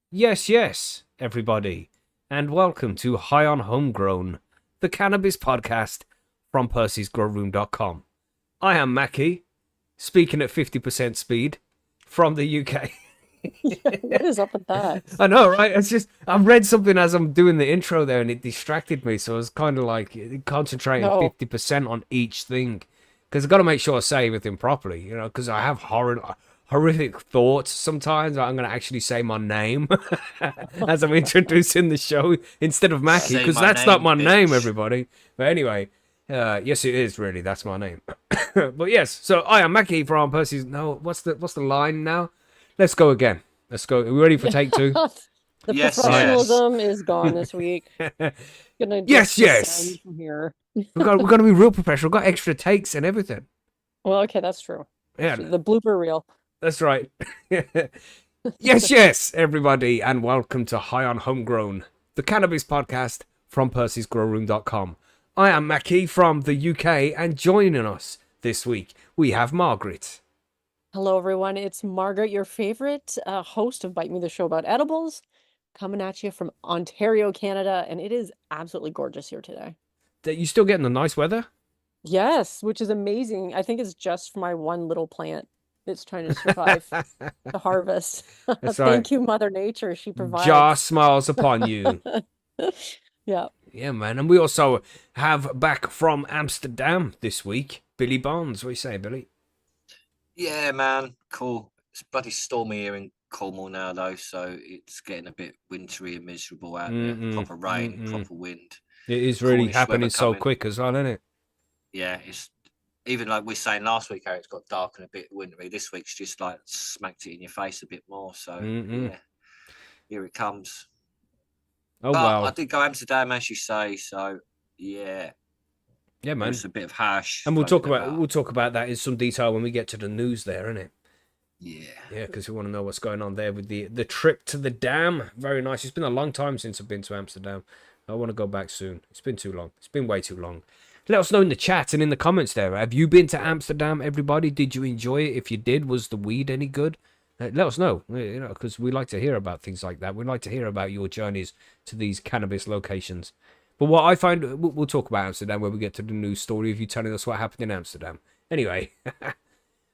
Yes, everybody, and welcome to High on Homegrown, the cannabis podcast from Percy'sGrowroom.com. I am Macky, speaking at 50% speed from the UK. What is up with that? I know, right? It's just, I read something as I'm doing the intro there and it distracted me, so I was kind of like concentrating No. 50% on each thing. Because I've got to make sure I say everything properly, because I have horrific thoughts sometimes. I'm going to actually say my name as I'm introducing the show instead of Macky, Say because my that's not name, my name, bitch. everybody. But anyway, yes, it is really. That's my name. But yes, so I am Macky from Percy's. No, what's the line now? Let's go again. Let's go. Are we ready for take two? The Yes, professionalism is gone this week. Gonna just Yes. descend from here. We're gonna be real professional. We've got extra takes and everything. Well, okay, that's true. Yeah, The blooper reel. that's right. Yes, everybody, and welcome to High on Homegrown, the cannabis podcast from Percy'sGrowroom.com. I am Macky from the UK, and joining us this week, we have Margaret. Hello, everyone. It's Margaret, your favorite host of Bite Me the Show about edibles, coming at you from Ontario, Canada, and it is absolutely gorgeous here today. You still getting the nice weather? Yes, which is amazing. I think it's just for my one little plant that's trying to survive the harvest. That's right. Thank you, Mother Nature. She provides. Jar smiles upon you. Yeah. Yeah, man. And we also have back from Amsterdam this week, Billy Bonds. What do you say, Billy? Yeah, man, cool. It's bloody stormy here in Cornwall now, though, so it's getting a bit wintry and miserable out there. Proper rain, proper wind. It is really Cornish happening weather so coming. quick as well, isn't it? Yeah, it's even like we were saying last week how it's got dark and a bit wintry. This week's just like smacked it in your face a bit more. So yeah, here it comes. Oh, But wow. I did go Amsterdam, as you say. So yeah, Yeah, man. it's a bit of hash. And we'll talk floating about that in some detail when we get to the news there, innit? Yeah. Yeah, because we want to know what's going on there with the trip to the dam. Very nice. It's been a long time since I've been to Amsterdam. I want to go back soon. It's been too long. It's been way too long. Let us know in the chat and in the comments there. Have you been to Amsterdam, everybody? Did you enjoy it? If you did, was the weed any good? Let us know, because we like to hear about things like that. We like to hear about your journeys to these cannabis locations. But what I find, we'll talk about Amsterdam when we get to the news story of you telling us what happened in Amsterdam. Anyway,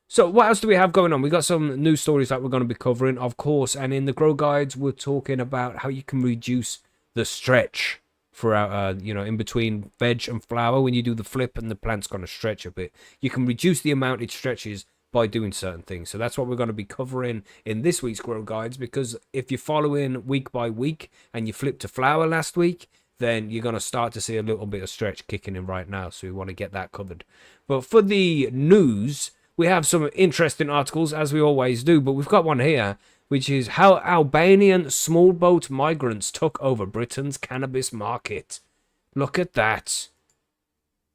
so what else do we have going on? We got some news stories that we're going to be covering, of course. And in the Grow Guides, we're talking about how you can reduce the stretch throughout, in between veg and flower. When you do the flip and the plant's going to stretch a bit, you can reduce the amount it stretches by doing certain things. So that's what we're going to be covering in this week's Grow Guides, because if you're following week by week and you flipped to flower last week, then you're going to start to see a little bit of stretch kicking in right now. So we want to get that covered. But for the news, we have some interesting articles, as we always do. But we've got one here, which is how Albanian small boat migrants took over Britain's cannabis market. Look at that.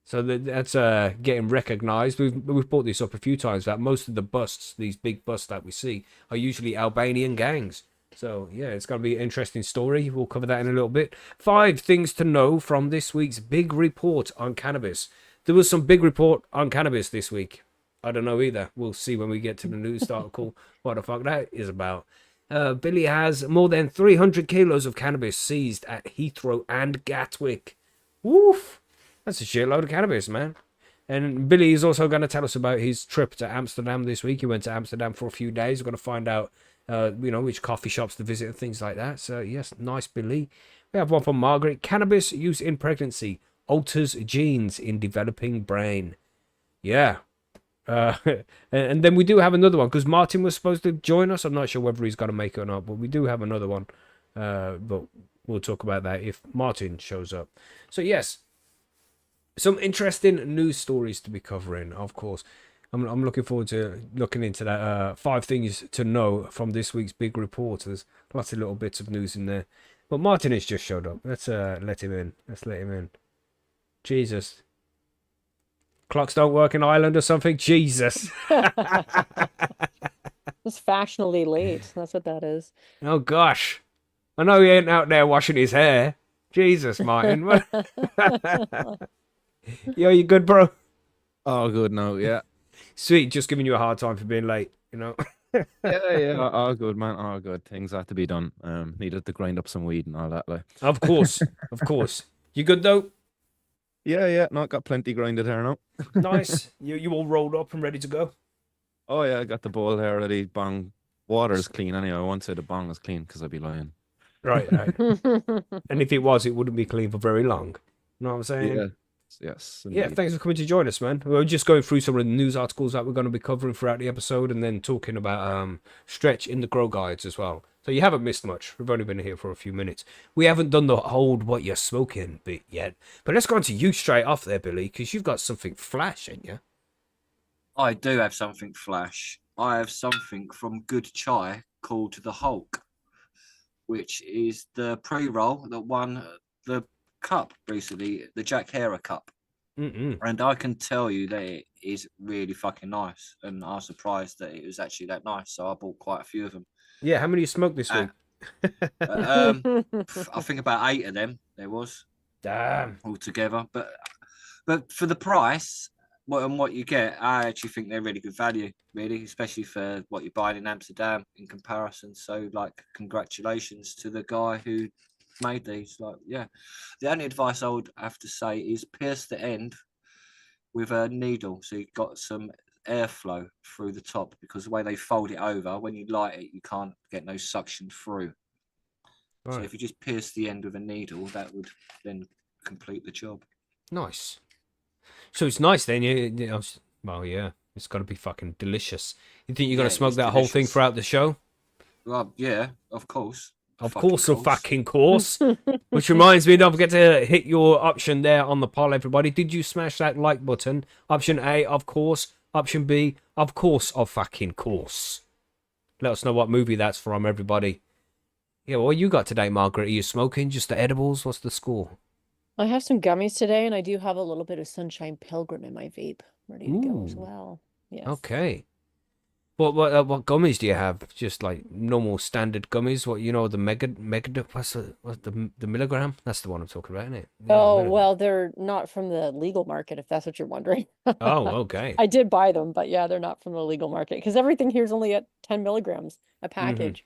So that's getting recognised. We've brought this up a few times, that most of the busts, these big busts that we see, are usually Albanian gangs. So, yeah, it's going to be an interesting story. We'll cover that in a little bit. 5 things to know from this week's big report on cannabis. There was some big report on cannabis this week. I don't know either. We'll see when we get to the news article what the fuck that is about. Billy has more than 300 kilos of cannabis seized at Heathrow and Gatwick. Woof! That's a shitload of cannabis, man. And Billy is also going to tell us about his trip to Amsterdam this week. He went to Amsterdam for a few days. We're going to find out which coffee shops to visit and things like that. So, yes, nice, Billy. We have one from Margaret. Cannabis use in pregnancy alters genes in developing brain. Yeah. And then we do have another one, because Martin was supposed to join us. I'm not sure whether he's going to make it or not, but we do have another one. But we'll talk about that if Martin shows up. So, yes, some interesting news stories to be covering, of course. I'm looking forward to looking into that 5 things to know from this week's big report. There's lots of little bits of news in there. But Martin has just showed up. Let's let him in. Let's let him in. Jesus. Clocks don't work in Ireland or something? Jesus. It's fashionably late. That's what that is. Oh, gosh. I know he ain't out there washing his hair. Jesus, Martin. Yo, you good, bro? Oh, good. No, yeah. Sweet, just giving you a hard time for being late, Yeah, all good, man. All good. Things had to be done. Needed to grind up some weed and all that. Like, Of course, of course. You good though? yeah. No, got plenty grinded here now. Nice. You all rolled up and ready to go? Oh yeah, I got the bowl here already. Bong, water's clean anyway. I won't say the bong is clean because I'd be lying. Right, right. And if it was, it wouldn't be clean for very long. You know what I'm saying? Yeah. Yes. Yeah, Indeed. thanks for coming to join us, man. We're just going through some of the news articles that we're going to be covering throughout the episode, and then talking about Stretch in the Grow Guides as well. So you haven't missed much. We've only been here for a few minutes. We haven't done the hold what you're smoking bit yet, but let's go on to you straight off there, Billy, because you've got something flash, ain't you? I do have something flash. I have something from Good Chai called the Hulk, which is the pre-roll that won the cup recently, the Jack Herer Cup. And I can tell you that it is really fucking nice. And I was surprised that it was actually that nice. So I bought quite a few of them. Yeah, how many you smoked this week? I think about 8 of them there was. Damn. Altogether. But for the price, what you get, I actually think they're really good value, really, especially for what you're buying in Amsterdam in comparison. So, like, congratulations to the guy who made these. Like, yeah, the only advice I would have to say is pierce the end with a needle, so you've got some airflow through the top, because the way they fold it over, when you light it, you can't get no suction through. Right. So if you just pierce the end with a needle, that would then complete the job. Nice. So it's nice then. Well, yeah, it's got to be fucking delicious. You think you're going to smoke that whole thing throughout the show? Well, yeah, of course. Of course. Which reminds me, don't forget to hit your option there on the poll, everybody. Did you smash that like button? Option A, of course. Option B, of course, of fucking course. Let us know what movie that's from, everybody. Yeah, what you got today, Margaret? Are you smoking? Just the edibles? What's the score? I have some gummies today, and I do have a little bit of Sunshine Pilgrim in my vape ready to go as well. Yes. Okay. What gummies do you have? Just like normal standard gummies? What, you know, the mega what's the milligram? That's the one I'm talking about, isn't it? Yeah, well, they're not from the legal market, if that's what you're wondering. Oh, okay. I did buy them, but yeah, they're not from the legal market because everything here is only at 10 milligrams a package.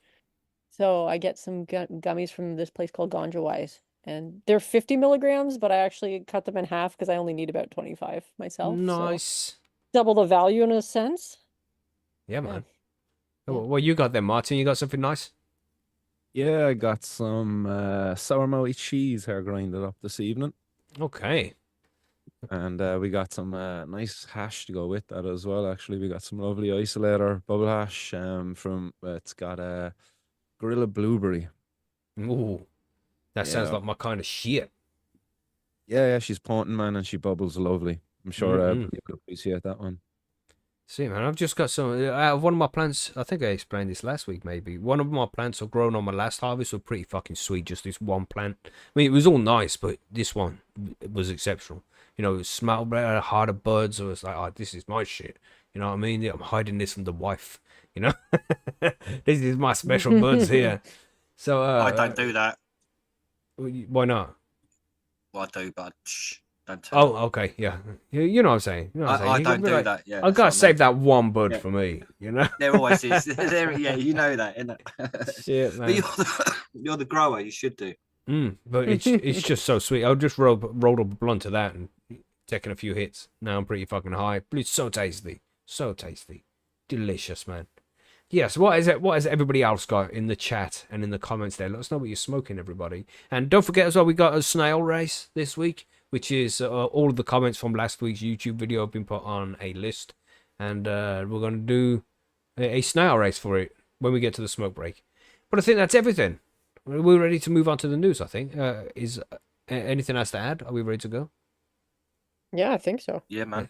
So I get some gummies from this place called Ganja Wise, and they're 50 milligrams, but I actually cut them in half because I only need about 25 myself. Nice. So double the value in a sense. Yeah, man. Yeah. Well, you got there, Martin. You got something nice? Yeah, I got some sour Maui cheese here grinded up this evening. Okay. And we got some nice hash to go with that as well. Actually, we got some lovely isolator bubble hash from it's got a Gorilla Blueberry. Ooh, that sounds like my kind of shit. Yeah, she's potent, man, and she bubbles lovely. I'm sure people appreciate that one. See, man, I've just got some. One of my plants, I think I explained this last week, maybe. One of my plants have grown on my last harvest were pretty fucking sweet. Just this one plant. I mean, it was all nice, but this one was exceptional. You know, it smelled better, harder buds. I was like, oh, this is my shit. You know what I mean? I'm hiding this from the wife. You know, this is my special buds here. So I don't do that. Why not? Well, I do, but don't tell. Oh, okay, yeah. You know what I'm saying. You know what I'm saying. I don't do that. Yeah, I gotta save that one bud for me. You know. There always is. Yeah, you know that, innit? Shit, man. But you're the grower. You should do. But it's just so sweet. I just rolled up a blunt of that and taking a few hits. Now I'm pretty fucking high. But it's so tasty, delicious, man. Yes, what is it? What has everybody else got in the chat and in the comments there? Let us know what you're smoking, everybody. And don't forget as well, we got a snail race this week, which is all of the comments from last week's YouTube video have been put on a list, and we're going to do a snail race for it when we get to the smoke break. But I think that's everything. We're ready to move on to the news, I think. Is anything else to add? Are we ready to go? Yeah, I think so. Yeah, man.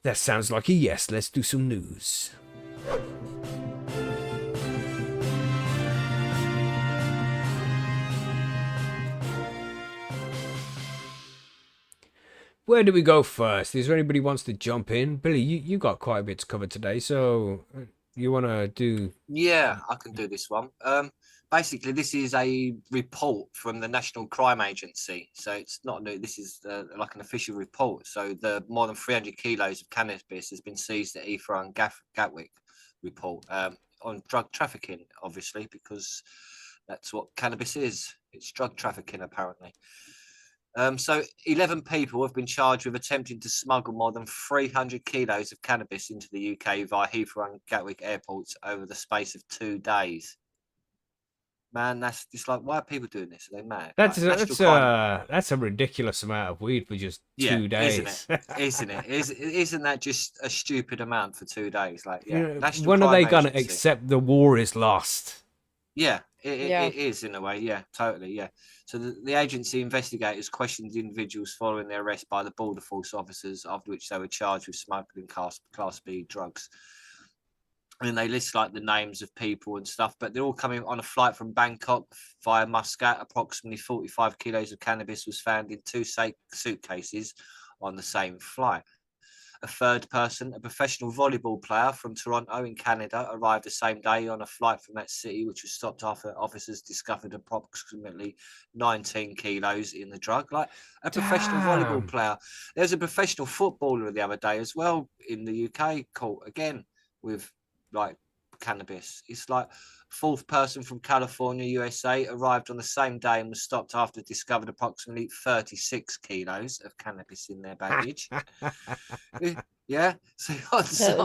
That sounds like a yes. Let's do some news. Where do we go first? Is there anybody who wants to jump in? Billy, you got quite a bit to cover today, so you want to do... Yeah, I can do this one. Basically, this is a report from the National Crime Agency. So it's not new. This is like an official report. So the more than 300 kilos of cannabis has been seized at Heathrow and Gatwick report on drug trafficking, obviously, because that's what cannabis is. It's drug trafficking, apparently. So 11 people have been charged with attempting to smuggle more than 300 kilos of cannabis into the UK via Heathrow and Gatwick airports over the space of 2 days. Man, that's just like, why are people doing this? Are they mad? That's Like, that's a ridiculous amount of weed for just 2 days. Isn't it? Isn't that just a stupid amount for 2 days? Like, yeah, You know, National when are they Crime gonna Agency. accept the war is lost? Yeah, Yeah. it is in a way. Yeah, totally. Yeah. So the agency investigators questioned the individuals following their arrest by the border force officers, after which they were charged with smuggling class B drugs. And they list like the names of people and stuff, but they're all coming on a flight from Bangkok via Muscat. Approximately 45 kilos of cannabis was found in 2 suitcases on the same flight. A third person, a professional volleyball player from Toronto in Canada, arrived the same day on a flight from that city, which was stopped after officers discovered approximately 19 kilos in the drug. Like a professional volleyball Damn. player. There's a professional footballer the other day as well in the UK caught again with like cannabis. It's like fourth person from California, USA, arrived on the same day and was stopped after discovered approximately 36 kilos of cannabis in their baggage. Yeah, so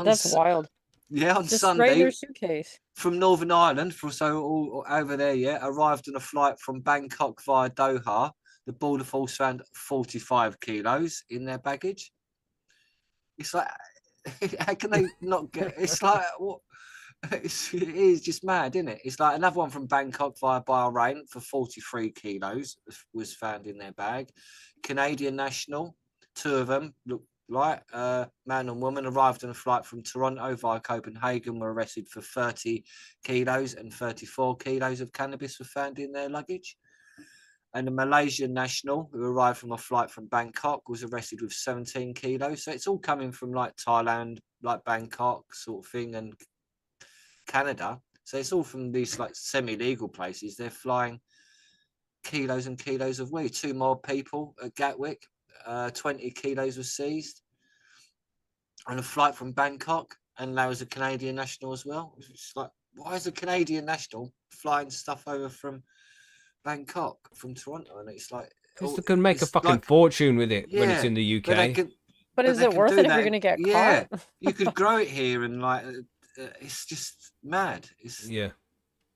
That's wild. yeah, on Just right in Sunday their suitcase. from Northern Ireland, all over there, yeah, arrived on a flight from Bangkok via Doha. The border force found 45 kilos in their baggage. It's like, how can they not get? It's like what? It is just mad, isn't it? It's like another one from Bangkok via Bahrain for 43 kilos was found in their bag. Canadian national, 2 of them look like man and woman arrived on a flight from Toronto via Copenhagen, were arrested for 30 kilos and 34 kilos of cannabis were found in their luggage. And a Malaysian national who arrived from a flight from Bangkok was arrested with 17 kilos. So it's all coming from like Thailand, like Bangkok sort of thing, and Canada. So it's all from these like semi-legal places. They're flying kilos and kilos of weed. 2 more people at Gatwick, 20 kilos was seized on a flight from Bangkok, and there was a Canadian national as well. It's like, why is a Canadian national flying stuff over from Bangkok, from Toronto? And it's like, Because they can make a it's fucking like, fortune with it when it's yeah, in the but they UK. can, But is they it can worth do it if that. you're gonna get Yeah, caught? you could grow it here, and like, it's just mad. Yeah.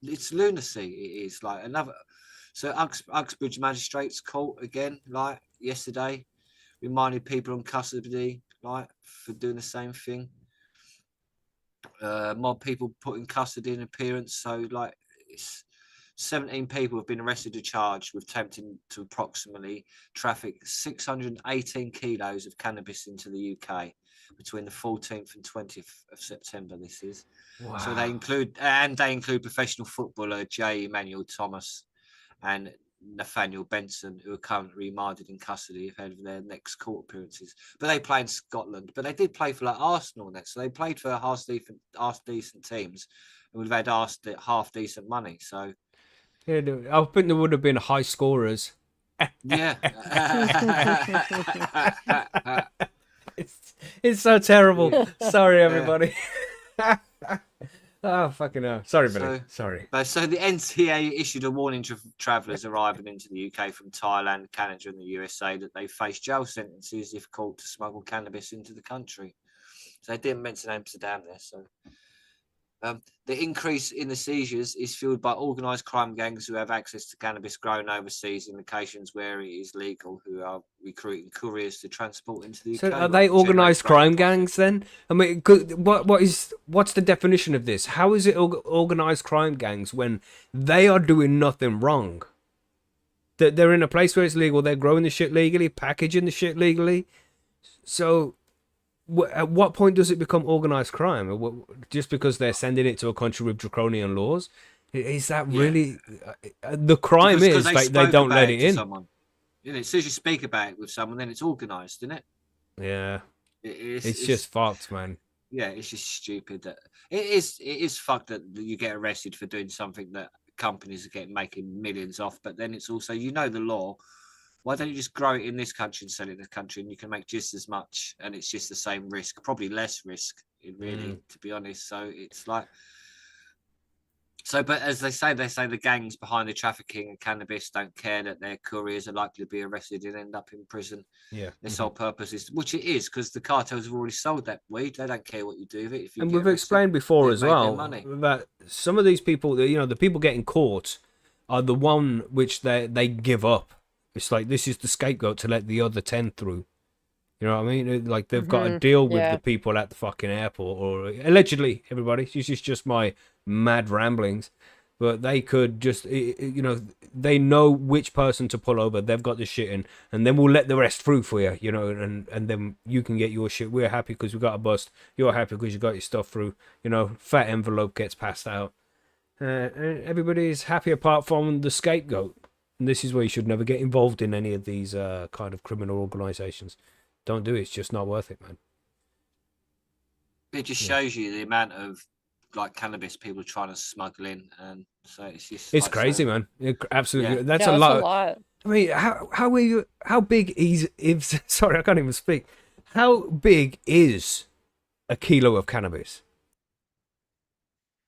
It's lunacy. It is like another. So Uxbridge Magistrates Court again, like yesterday, reminded people on custody, like for doing the same thing. More people put in custody in appearance. So like, it's 17 people have been arrested and charged with attempting to approximately traffic 618 kilos of cannabis into the UK between the 14th and 20th of September. This is. Wow. So they include professional footballer J. Emmanuel Thomas and Nathaniel Benson, who are currently remanded in custody ahead of their next court appearances. But they play in Scotland. But they did play for like Arsenal and that, so they played for half decent teams, and would have had half decent money. So Yeah, I think there would have been high scorers. yeah. It's so terrible. Yeah. Sorry, everybody. Oh, fucking hell. Sorry, Billy. Sorry. So the NCA issued a warning to travellers arriving into the UK from Thailand, Canada, and the USA that they face jail sentences if caught to smuggle cannabis into the country. So they didn't mention Amsterdam there. So the increase in the seizures is fueled by organised crime gangs who have access to cannabis grown overseas in locations where it is legal, who are recruiting couriers to transport into the UK. So are they organised crime gangs then? I mean, what's the definition of this? How is it organised crime gangs when they are doing nothing wrong? They're in a place where it's legal. They're growing the shit legally, packaging the shit legally. So at what point does it become organised crime? Just because they're sending it to a country with draconian laws? Is that really the crime? Because they don't let it in. Someone. You know, as soon as you speak about it with someone, then it's organised, isn't it? Yeah, it's just fucked, man. Yeah, it's just stupid. That it is fucked that you get arrested for doing something that companies are making millions off. But then it's also, you know, the law. Why don't you just grow it in this country and sell it in this country, and you can make just as much, and it's just the same risk, probably less risk, really, to be honest. So it's like, so, but as they say the gangs behind the trafficking of cannabis don't care that their couriers are likely to be arrested and end up in prison. Yeah. Their sole purpose is, which it is, because the cartels have already sold that weed. They don't care what you do with it. If you And get we've arrested, explained before they've as made their well money. that some of these people, the people getting caught are the one which they give up. It's like, this is the scapegoat to let the other 10 through. You know what I mean? Like, they've got to deal with Yeah. the people at the fucking airport, or allegedly, everybody. This is just my mad ramblings. But they could just, they know which person to pull over. They've got the shit in, and then we'll let the rest through for you, and then you can get your shit. We're happy because we got a bust. You're happy because you got your stuff through. Fat envelope gets passed out. And everybody's happy apart from the scapegoat. And this is where you should never get involved in any of these kind of criminal organisations. Don't do it. It's just not worth it, man. It just shows you the amount of like cannabis people trying to smuggle in, and so it's just It's like crazy, saying, man. Absolutely, Yeah. that's Yeah, a that's lot. a lot. I mean, how are you? How big is? Sorry, I can't even speak. How big is a kilo of cannabis?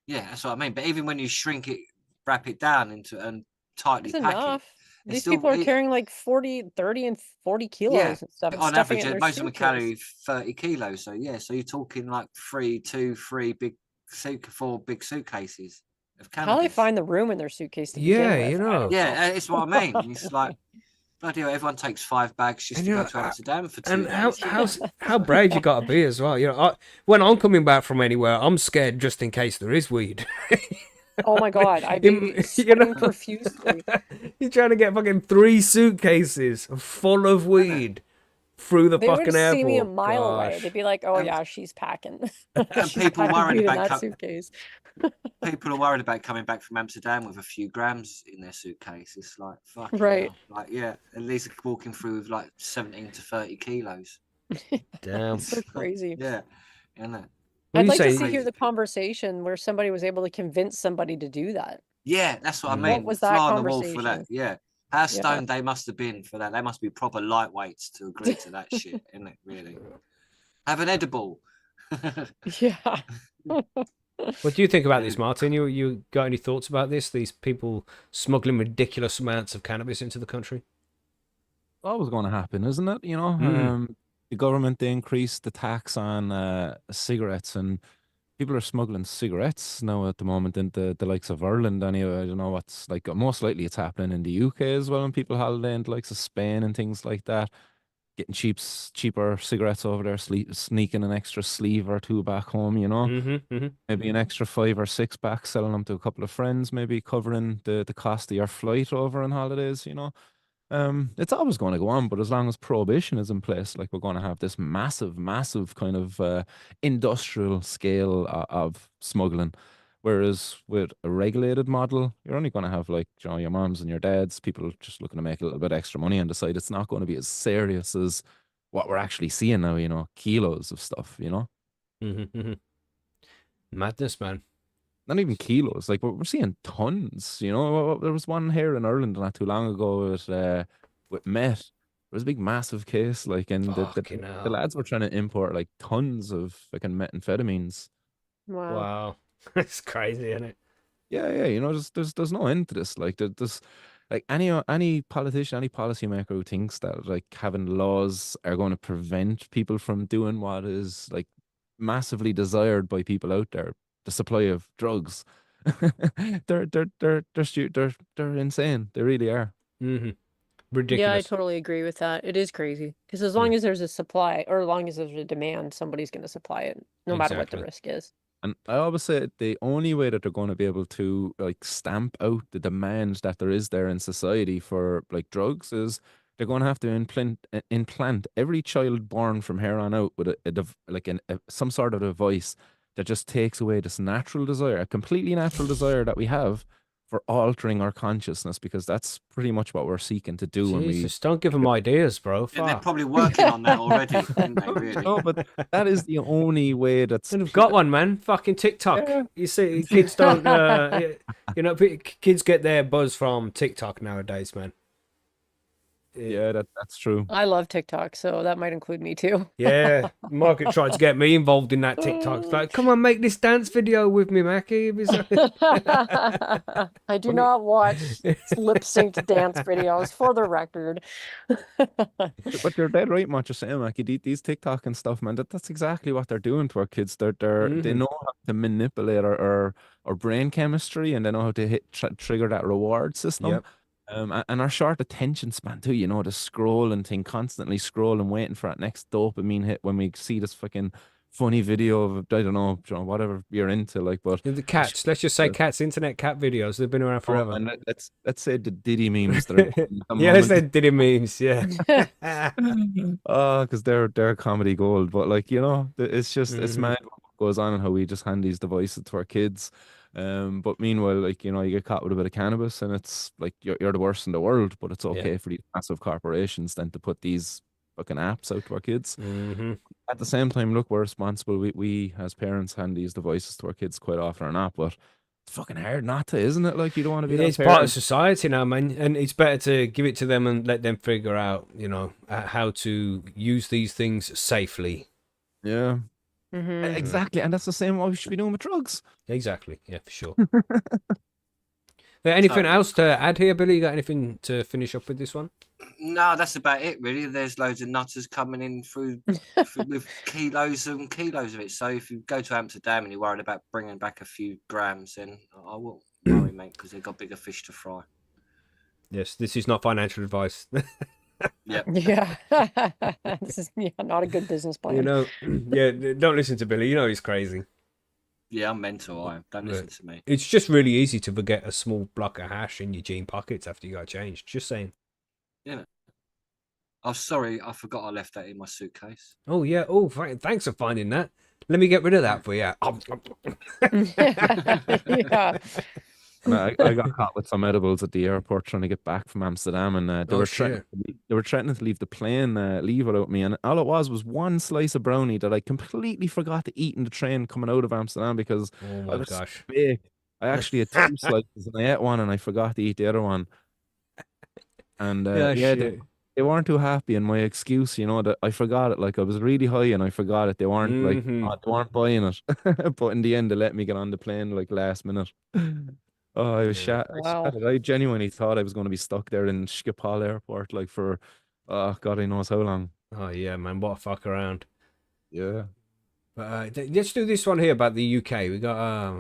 Yeah, that's what I mean. But even when you shrink it, wrap it down into and tightly It's pack enough. it, These still- people are it- carrying like 40, 30, and 40 kilos and stuff, and on stuffing average, it in their most of them suitcase. carry 30 kilos. So yeah, so you're talking like three big four big suitcases of cannabis. How they find the room in their suitcase to Yeah, begin with? I don't know. Yeah, it's what I mean. It's like bloody hell, everyone takes 5 bags just And to you go know, to Amsterdam for 2 And days. how brave you got to be as well. When I'm coming back from anywhere, I'm scared just in case there is weed. Oh my god, I'd be sweating profusely. You're trying to get fucking 3 suitcases full of weed through the They would fucking airport. see me a mile away. Gosh. They'd be like, "Oh And- yeah, she's packing." And She's people packing worried weed in about that suitcase. people are worried about coming back from Amsterdam with a few grams in their suitcase. It's like fucking Right. hell. Like yeah, at least walking through with like 17 to 30 kilos. Damn. So crazy. Yeah, isn't it? What I'd do you like to say? see hear the conversation where somebody was able to convince somebody to do that. Yeah, that's what I Mm. mean. What was that Fly on the wall for that. conversation? Yeah. How stoned they must have been for that. They must be proper lightweights to agree to that shit, isn't it? Really. Have an edible. Yeah. What do you think about this, Martin? You got any thoughts about this? These people smuggling ridiculous amounts of cannabis into the country? Always going to happen, isn't it? The government, they increased the tax on cigarettes, and people are smuggling cigarettes now at the moment into the likes of Ireland. Anyway, I don't know what's like. Most likely, it's happening in the UK as well, when people holiday in the likes of Spain and things like that. Getting cheaper cigarettes over there, sneaking an extra sleeve or 2 back home. Maybe an extra 5 or 6 back, selling them to a couple of friends, maybe covering the cost of your flight over on holidays. It's always going to go on, but as long as prohibition is in place, like we're going to have this massive kind of industrial scale of smuggling. Whereas with a regulated model, you're only going to have like your moms and your dads, people just looking to make a little bit extra money on the side. It's not going to be as serious as what we're actually seeing now. Kilos of stuff. Madness, man. Not even kilos, like we're seeing tons. There was one here in Ireland not too long ago with meth. There was a big massive case, like, and Fucking the hell. lads were trying to import like tons of fucking methamphetamines. Wow. Wow. It's crazy, isn't it? Yeah, there's no end to this. Like there's like any politician, any policymaker who thinks that like having laws are going to prevent people from doing what is like massively desired by people out there, the supply of drugs. they're insane. They really are. Mm-hmm. Yeah, I Ridiculous. totally agree with that. It is crazy because as long as there's a supply, or as long as there's a demand, somebody's going to supply it, no matter what the Exactly. risk is. And I always say the only way that they're going to be able to like stamp out the demand that there is there in society for like drugs is they're going to have to implant every child born from here on out with some sort of device that just takes away this natural desire, a completely natural desire that we have for altering our consciousness, because that's pretty much what we're seeking to do when we. Jesus, don't give them ideas, bro. Yeah, they're Fuck. probably working on that already, aren't they, really? No, but that is the only way that's. And we've got one, man. Fucking TikTok. Yeah. You see, kids don't. Kids get their buzz from TikTok nowadays, man. Yeah, that's true. I love TikTok, so that might include me too. Yeah, Margaret tried to get me involved in that TikTok. It's like, come on, make this dance video with me, Macky. I do not watch lip synced dance videos for the record. But you're dead right, much saying, like these TikTok and stuff, man. That's exactly what they're doing to our kids. They know how to manipulate our brain chemistry, and they know how to trigger that reward system. Yep. And our short attention span too. You know, the scrolling thing, constantly scrolling, waiting for that next dopamine hit when we see this fucking funny video of I don't know, whatever you're into, like. But The cats, let's just say cats, internet cat videos. They've been around forever. and let's say the Diddy memes. That are at the Yeah, let's say moment. Diddy memes. Yeah. Oh, because they're comedy gold. But like, you know, it's just it's Mhm. mad what goes on and how we just hand these devices to our kids. But meanwhile, like, you know, you get caught with a bit of cannabis and it's like you're the worst in the world, but it's Yeah. okay for these massive corporations then to put these fucking apps out to our kids. Hmm. At the same time, look, we're responsible. We as parents hand these devices to our kids quite often or not, but it's fucking hard not to, isn't it? Like, you don't want to be that It's part of parent. society now, man, and it's better to give it to them and let them figure out, you know, how to use these things safely. Yeah. Mhm. Exactly. And that's the same what we should be doing with drugs. Exactly. Yeah, for sure. Anything Totally. else to add here, Billy? You got anything to finish up with this one? No, that's about it, really. There's loads of nutters coming in through with kilos and kilos of it. So if you go to Amsterdam and you're worried about bringing back a few grams, then I won't worry, mate, because they've got bigger fish to fry. Yes, this is not financial advice. Yep. Yeah. This is not a good business plan. You know, yeah, don't listen to Billy. You know he's crazy. Yeah, I'm mental. I am. Don't listen to me. It's just really easy to forget a small block of hash in your jean pockets after you got changed. Just saying. I'm sorry, I forgot I left that in my suitcase. Oh yeah. Oh, thanks for finding that. Let me get rid of that for you. Yeah. And I got caught with some edibles at the airport trying to get back from Amsterdam, and they Oh, were shit. threatening to leave the plane leave without me, and all it was one slice of brownie that I completely forgot to eat in the train coming out of Amsterdam because Oh I my was gosh. big. I actually had two slices, and I ate one, and I forgot to eat the other one. And Yeah, yeah, shit. they weren't too happy, and my excuse, you know, that I forgot it. Like I was really high, and I forgot it. They weren't like Mhm. they weren't buying it, but in the end, they let me get on the plane like last minute. Oh, I was Yeah. I Wow. shattered. I genuinely thought I was going to be stuck there in Schiphol Airport, like for, oh God, I knows how long. Oh yeah, man. What a fuck around. Yeah. But let's do this one here about the UK. We got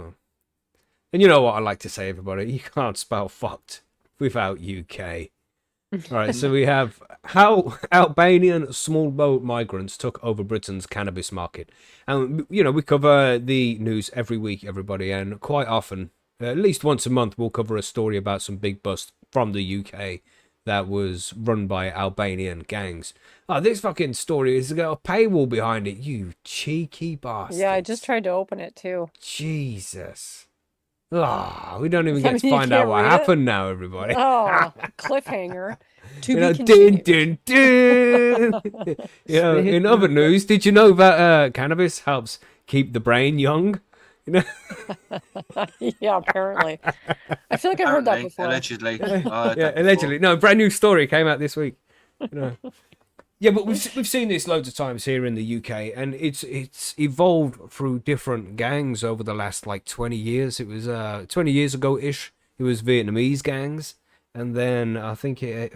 and you know what I like to say, everybody. You can't spell fucked without UK. All right, so we have how Albanian small boat migrants took over Britain's cannabis market. And, you know, we cover the news every week, everybody, and quite often, at least once a month, we'll cover a story about some big bust from the UK that was run by Albanian gangs. Oh, this fucking story has got a paywall behind it, you cheeky bastards. Yeah, I just tried to open it too. Jesus. Ah, we don't even I get to mean, you find out can't what read it? happened now, everybody. Oh, cliffhanger. To You be know, continued. dun, dun, dun. You know, Stay in other news, did you know that cannabis helps keep the brain young? You know, Yeah, apparently. I feel like I heard that Apparently, before. allegedly. I heard yeah, that before. allegedly. No, brand new story came out this week. You know. Yeah, but we've seen this loads of times here in the UK, and it's evolved through different gangs over the last like 20 years. It was 20 years ago ish. It was Vietnamese gangs, and then I think I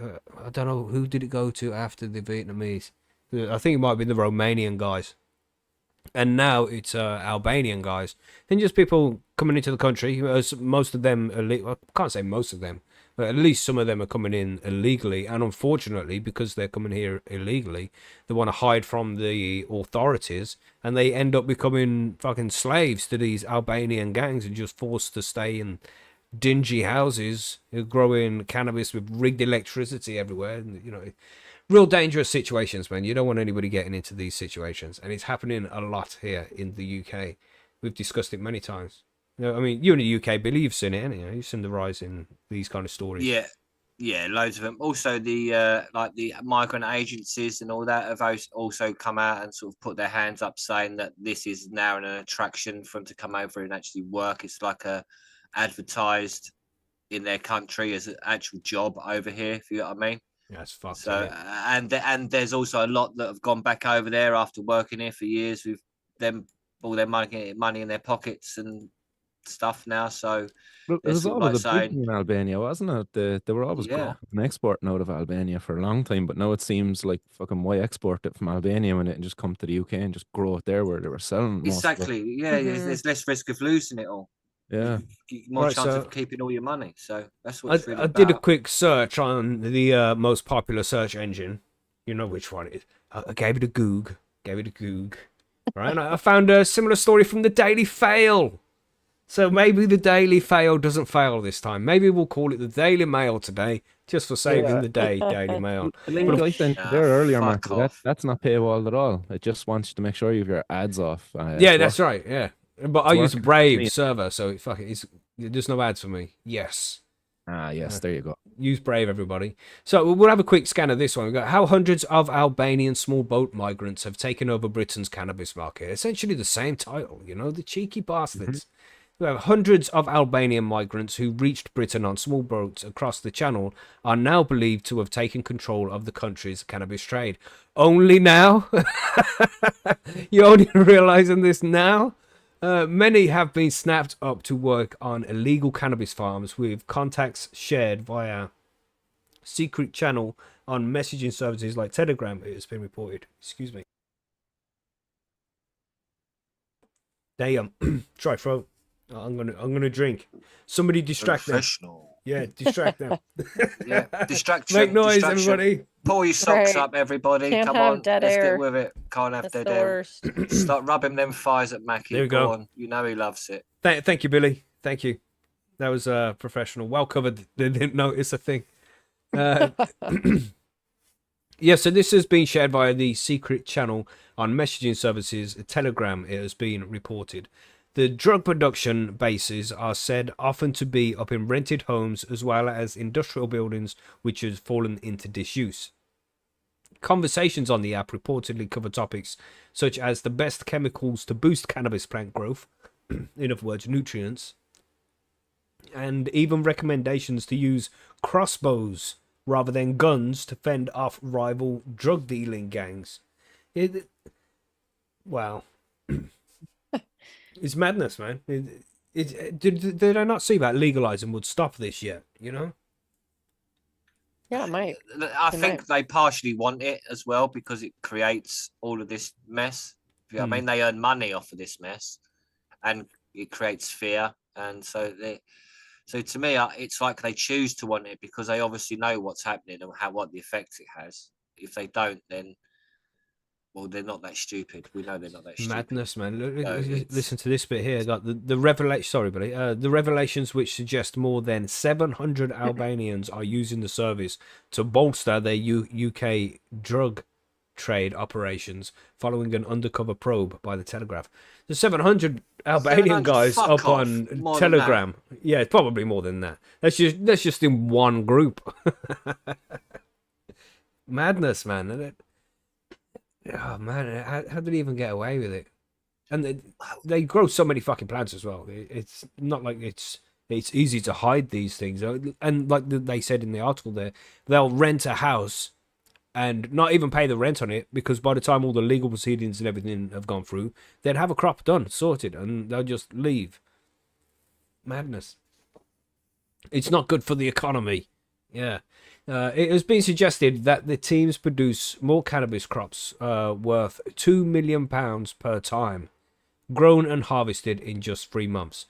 don't know who did it go to after the Vietnamese. I think it might have been the Romanian guys, and now it's Albanian guys, and just people coming into the country. Most of them, I can't say most of them, but at least some of them are coming in illegally, and unfortunately, because they're coming here illegally, they want to hide from the authorities, and they end up becoming fucking slaves to these Albanian gangs and just forced to stay in dingy houses, growing cannabis with rigged electricity everywhere. And, you know, real dangerous situations, man. You don't want anybody getting into these situations, and it's happening a lot here in the UK. We've discussed it many times. You know, I mean, you in the UK, Billy, you've seen it, haven't you? You've seen the rise in these kind of stories. Yeah, loads of them. Also, the like the migrant agencies and all that have also come out and sort of put their hands up, saying that this is now an attraction for them to come over and actually work. It's like advertised in their country as an actual job over here, if you know what I mean. Yeah, it's fucked. So Isn't it? and there's also a lot that have gone back over there after working here for years with them all their money in their pockets and stuff now. So Well, it they're was sort of always like a big saying, thing in Albania, wasn't it? They were always yeah, growing and exporting out of Albania for a long time, but now it seems like fucking why export it from Albania when it can just come to the UK and just grow it there where they were selling most of it. exactly. Yeah, Mhm. there's less risk of losing it all. Yeah. More Right, chance so of keeping all your money. So that's what I, it's really I did a about. quick search on the most popular search engine. You know which one it is. I gave it a Goog. Right, and I found a similar story from the Daily Fail. So maybe the Daily Fail doesn't fail this time. Maybe we'll call it the Daily Mail today, just for saving the day, Daily Mail. The link I sent you there earlier, Fuck Macky, off. that's not paywalled at all. It just wants you to make sure you have your ads off. Yeah, It's that's work- right. Yeah, but I it's use a working. Brave Clean. server, so there's no ads for me. Yes. Yes, there you go. Use Brave, everybody. So we'll have a quick scan of this one. We've got how hundreds of Albanian small boat migrants have taken over Britain's cannabis market. Essentially the same title, the cheeky bastards. We have hundreds of Albanian migrants who reached Britain on small boats across the Channel are now believed to have taken control of the country's cannabis trade. Only now? You're only realizing this now? Many have been snapped up to work on illegal cannabis farms with contacts shared via secret channel on messaging services like Telegram, it has been reported. Excuse me. Damn. Try throat. I'm gonna drink. Somebody distract them. Professional. Yeah, distract them. Yeah, distraction. Make noise, distraction. everybody. Pull your socks Right. up, everybody. Can't Come have on, dead let's air. get with it. Can't have That's dead the air. worst. Start rubbing them thighs at Macky. There we go. On. You know he loves it. Thank you, Billy. Thank you. That was professional. Well covered. They didn't notice a thing. Yeah, so this has been shared via the secret channel on messaging services Telegram. It has been reported. The drug production bases are said often to be up in rented homes as well as industrial buildings which have fallen into disuse. Conversations on the app reportedly cover topics such as the best chemicals to boost cannabis plant growth, in other words, nutrients, and even recommendations to use crossbows rather than guns to fend off rival drug dealing gangs. Wow. It's madness, man. Did I not see that legalizing would stop this yet? Yeah, it might. I They think might. they partially want it as well because it creates all of this mess. I mean, they earn money off of this mess, and it creates fear. And so to me, it's like they choose to want it because they obviously know what's happening and what the effects it has. If they don't, then they're not that stupid. We know they're not that stupid. Madness, man. No, Listen to this bit here. Got the revelation. Sorry, buddy. The revelations which suggest more than 700 Albanians are using the service to bolster their UK drug trade operations, following an undercover probe by the Telegraph. The 700 Albanian 700, guys fuck up off. on More than Telegram. Yeah, it's probably more than that. That's just in one group. Madness, man. Oh man, how did he even get away with it? And they grow so many fucking plants as well. It's not like it's easy to hide these things. And like they said in the article there, they'll rent a house and not even pay the rent on it because by the time all the legal proceedings and everything have gone through, they'd have a crop done, sorted, and they'll just leave. Madness. It's not good for the economy. Yeah. It has been suggested that the teams produce more cannabis crops worth £2 million per time, grown and harvested in just 3 months.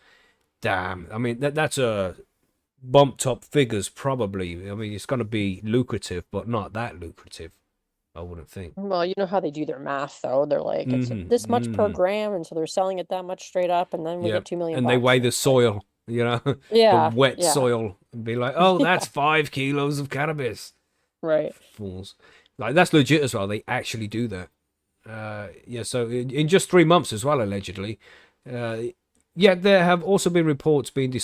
Damn, I mean, that's a bumped up figures probably. I mean, it's going to be lucrative, but not that lucrative, I wouldn't think. Well, you know how they do their math, though. They're like, it's this much per gram, and so they're selling it that much straight up, and then we get 2 million. And they weigh the soil, the wet soil, and be like, oh, that's 5 kilos of cannabis. Right. Fools. Like, that's legit as well. They actually do that. So in just 3 months as well, allegedly. Yet there have also been reports being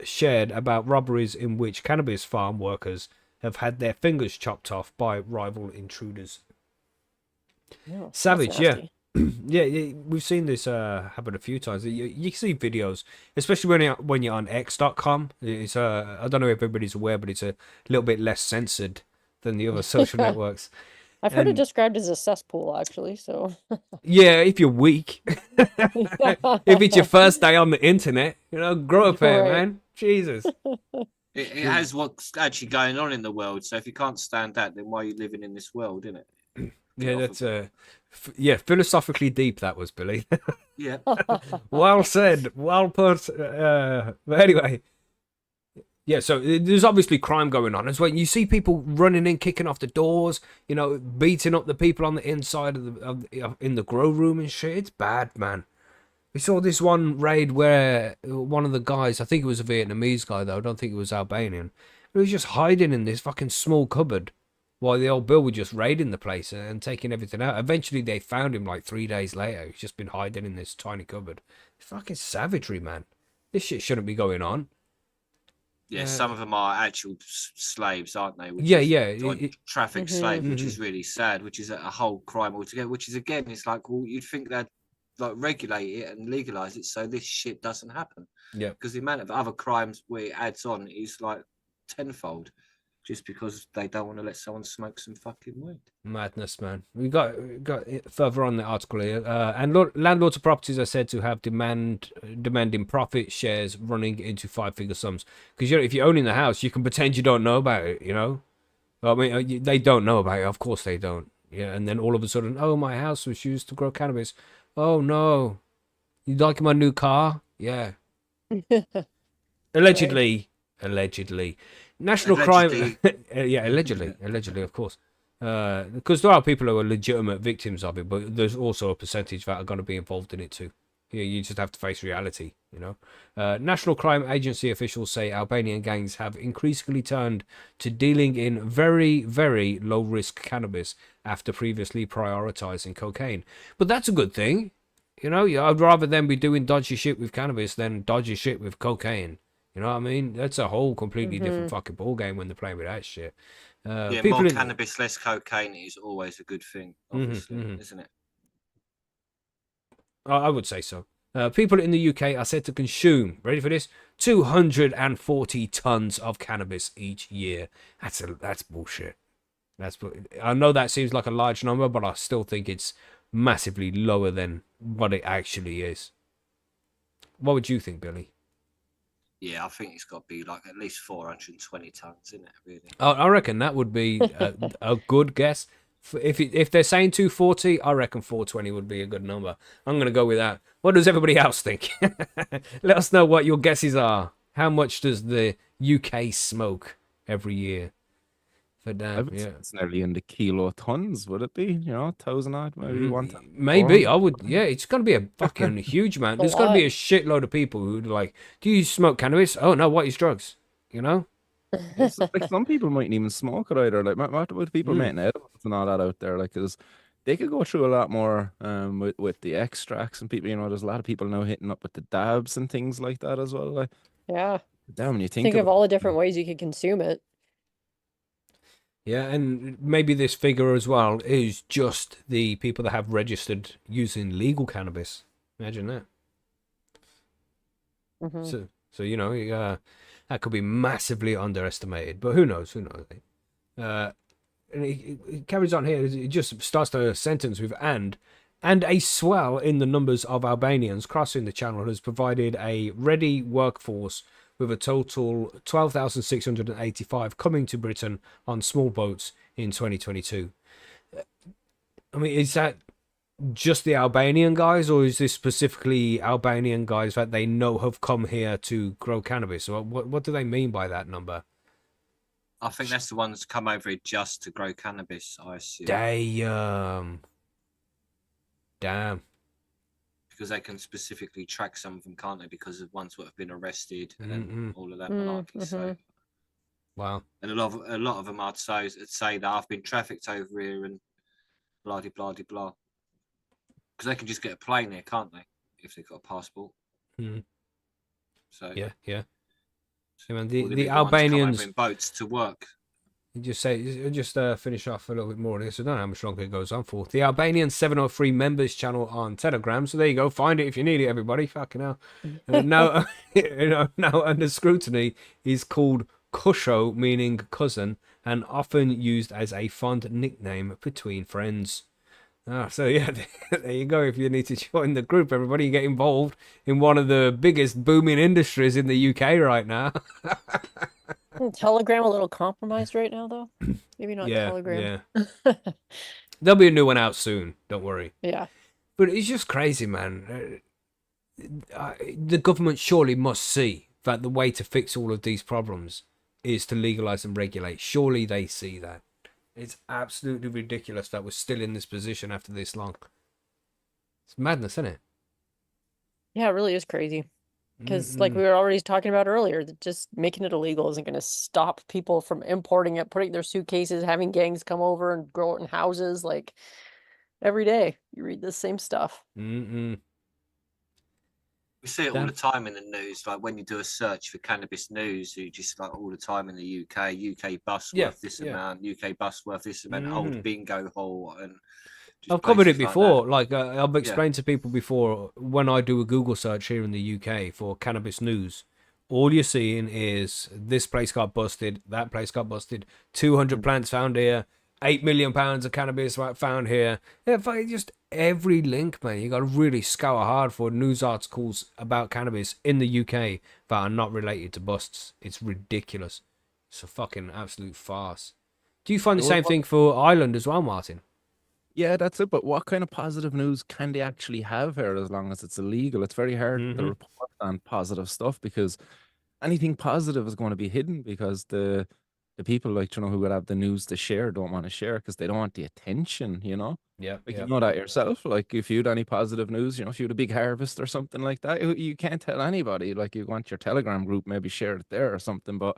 shared about robberies in which cannabis farm workers have had their fingers chopped off by rival intruders. Yeah, Savage, that's yeah, we've seen this happen a few times. You see videos, especially when you're on X.com. It's I don't know if everybody's aware, but it's a little bit less censored than the other social networks. I've heard it And described as a cesspool, actually. So yeah, if you're weak, if it's your first day on the internet, grow up here, Right. man. Jesus. It has what's actually going on in the world. So if you can't stand that, then why are you living in this world, isn't it? Yeah, that's philosophically deep that was, Billy. Yeah. Well said, well put. But anyway, yeah. So there's obviously crime going on as well. You see people running in, kicking off the doors, beating up the people on the inside in the grow room and shit. It's bad, man. We saw this one raid where one of the guys, I think it was a Vietnamese guy though, I don't think it was Albanian, he was just hiding in this fucking small cupboard while the old Bill were just raiding the place and taking everything out. Eventually they found him like 3 days later. He's just been hiding in this tiny cupboard. Fucking savagery, man. This shit shouldn't be going on. Yeah, some of them are actual slaves, aren't they? Traffic slave, which is really sad, which is a whole crime altogether, which is, again, it's like, well, you'd think they'd like regulate it and legalize it so this shit doesn't happen. Yeah. Because the amount of other crimes where it adds on is like tenfold, just because they don't want to let someone smoke some fucking weed. Madness, man. We got further on the article here. And landlords of properties are said to have demanding profit shares running into 5-figure sums. Because if you're owning the house, you can pretend you don't know about it. I mean, they don't know about it. Of course they don't. Yeah, and then all of a sudden, oh, my house was used to grow cannabis. Oh no, you like my new car? Yeah. Allegedly. National crime. Yeah, allegedly, of course. Because there are people who are legitimate victims of it, but there's also a percentage that are going to be involved in it too. You just have to face reality, National Crime Agency officials say Albanian gangs have increasingly turned to dealing in very, very low-risk cannabis after previously prioritizing cocaine. But that's a good thing. I'd rather them be doing dodgy shit with cannabis than dodgy shit with cocaine. You know what I mean? That's a whole completely different fucking ballgame when they're playing with that shit. More cannabis, less cocaine is always a good thing, obviously, isn't it? I would say so. People in the UK are said to consume, ready for this, 240 tons of cannabis each year. That's bullshit. I know that seems like a large number, but I still think it's massively lower than what it actually is. What would you think, Billy? Yeah, I think it's got to be like at least 420 tons, isn't it? Really? I reckon that would be a good guess. If they're saying 240, I reckon 420 would be a good number. I'm going to go with that. What does everybody else think? Let us know what your guesses are. How much does the UK smoke every year? But it's nearly in the kilo tons, would it be? 1,000 odd, maybe 1,000. Maybe I would. Yeah, it's going to be a fucking huge amount. There's going to be a shitload of people who are like, "Do you smoke cannabis? Oh no, what is drugs?" It's like some people mightn't even smoke it either. Like, what about people making edibles and all that out there? Like, because they could go through a lot more with the extracts and people. There's a lot of people now hitting up with the dabs and things like that as well. Like, yeah. damn, when you Think of all the different ways you could consume it. Yeah, and maybe this figure as well is just the people that have registered using legal cannabis. Imagine that. So that could be massively underestimated, but who knows? And it carries on here. It just starts the sentence with and a swell in the numbers of Albanians crossing the channel has provided a ready workforce with a total 12,685 coming to Britain on small boats in 2022. I mean, is that just the Albanian guys, or is this specifically Albanian guys that they know have come here to grow cannabis? Or what do they mean by that number? I think that's the ones come over here just to grow cannabis, I assume. Damn. Because they can specifically track some of them, can't they? Because of ones that have been arrested and all of that malarkey. So, wow. And a lot of them, I'd say that I've been trafficked over here and blah de blah de blah. Because they can just get a plane there, can't they? If they've got a passport. So yeah. So man, the Albanians in boats to work. Just finish off a little bit more on this. I don't know how much longer it goes on for. The Albanian 703 members channel on Telegram. So there you go. Find it if you need it, everybody. Fucking hell. Now under scrutiny is called Kusho, meaning cousin, and often used as a fond nickname between friends. So yeah, there you go. If you need to join the group, everybody, get involved in one of the biggest booming industries in the UK right now. Telegram a little compromised right now, though. Maybe not Yeah, Telegram. yeah. There'll be a new one out soon. Don't worry. Yeah. But it's just crazy, man. The government surely must see that the way to fix all of these problems is to legalize and regulate. Surely they see that. It's absolutely ridiculous that we're still in this position after this long. It's madness, isn't it? Yeah, it really is crazy. Because, like we were already talking about earlier, that just making it illegal isn't going to stop people from importing it, putting their suitcases, having gangs come over and grow it in houses. Like every day, you read the same stuff. Mm-mm. We see it all the time in the news. Like when you do a search for cannabis news, you just like all the time in the UK bus worth this amount, UK bus worth this amount, old bingo hall, and I've covered it places like before. that. Like I've explained to people before, when I do a Google search here in the UK for cannabis news, all you're seeing is this place got busted, that place got busted, 200 plants found here, 8 million pounds of cannabis found here. Yeah, just every link, man. You got to really scour hard for news articles about cannabis in the UK that are not related to busts. It's ridiculous. It's a fucking absolute farce. Do you find the same thing for Ireland as well, Martin? Yeah, that's it. But what kind of positive news can they actually have here as long as it's illegal? It's very hard to report on positive stuff because anything positive is going to be hidden because the people like, who would have the news to share don't want to share because they don't want the attention, Yeah. Like you know that yourself. Like if you had any positive news, if you had a big harvest or something like that, you can't tell anybody. Like you want your Telegram group, maybe share it there or something, but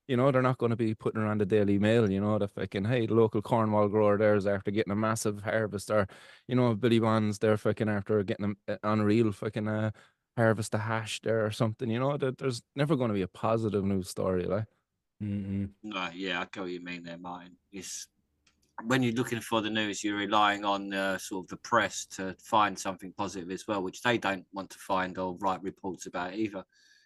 they're not going to be putting around the Daily Mail, the fucking, hey, the local Cornwall grower there's after getting a massive harvest, or, Billy Bonds there fucking after getting an unreal fucking harvest of hash there or something, there's never going to be a positive news story, like. No, yeah, I get what you mean there, Martin. It's when you're looking for the news, you're relying on sort of the press to find something positive as well, which they don't want to find or write reports about either.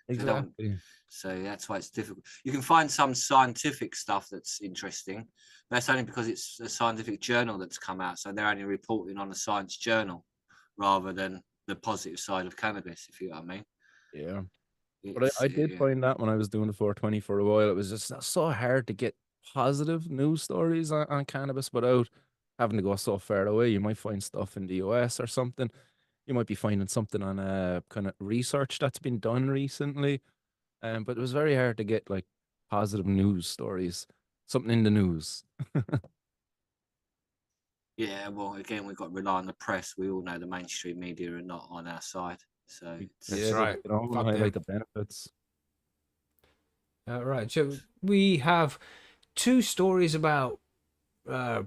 Exactly. So that's why it's difficult. You can find some scientific stuff that's interesting. That's only because it's a scientific journal that's come out. So they're only reporting on a science journal rather than the positive side of cannabis, if you know what I mean. Yeah. But I did find that when I was doing the 420 for a while, it was just so hard to get positive news stories on cannabis without having to go so far away. You might find stuff in the US or something. You might be finding something on a kind of research that's been done recently. But it was very hard to get like positive news stories, something in the news. Yeah, well, again, we've got to rely on the press. We all know the mainstream media are not on our side. So that's right. Highlight the benefits. Right. So we have 2 stories about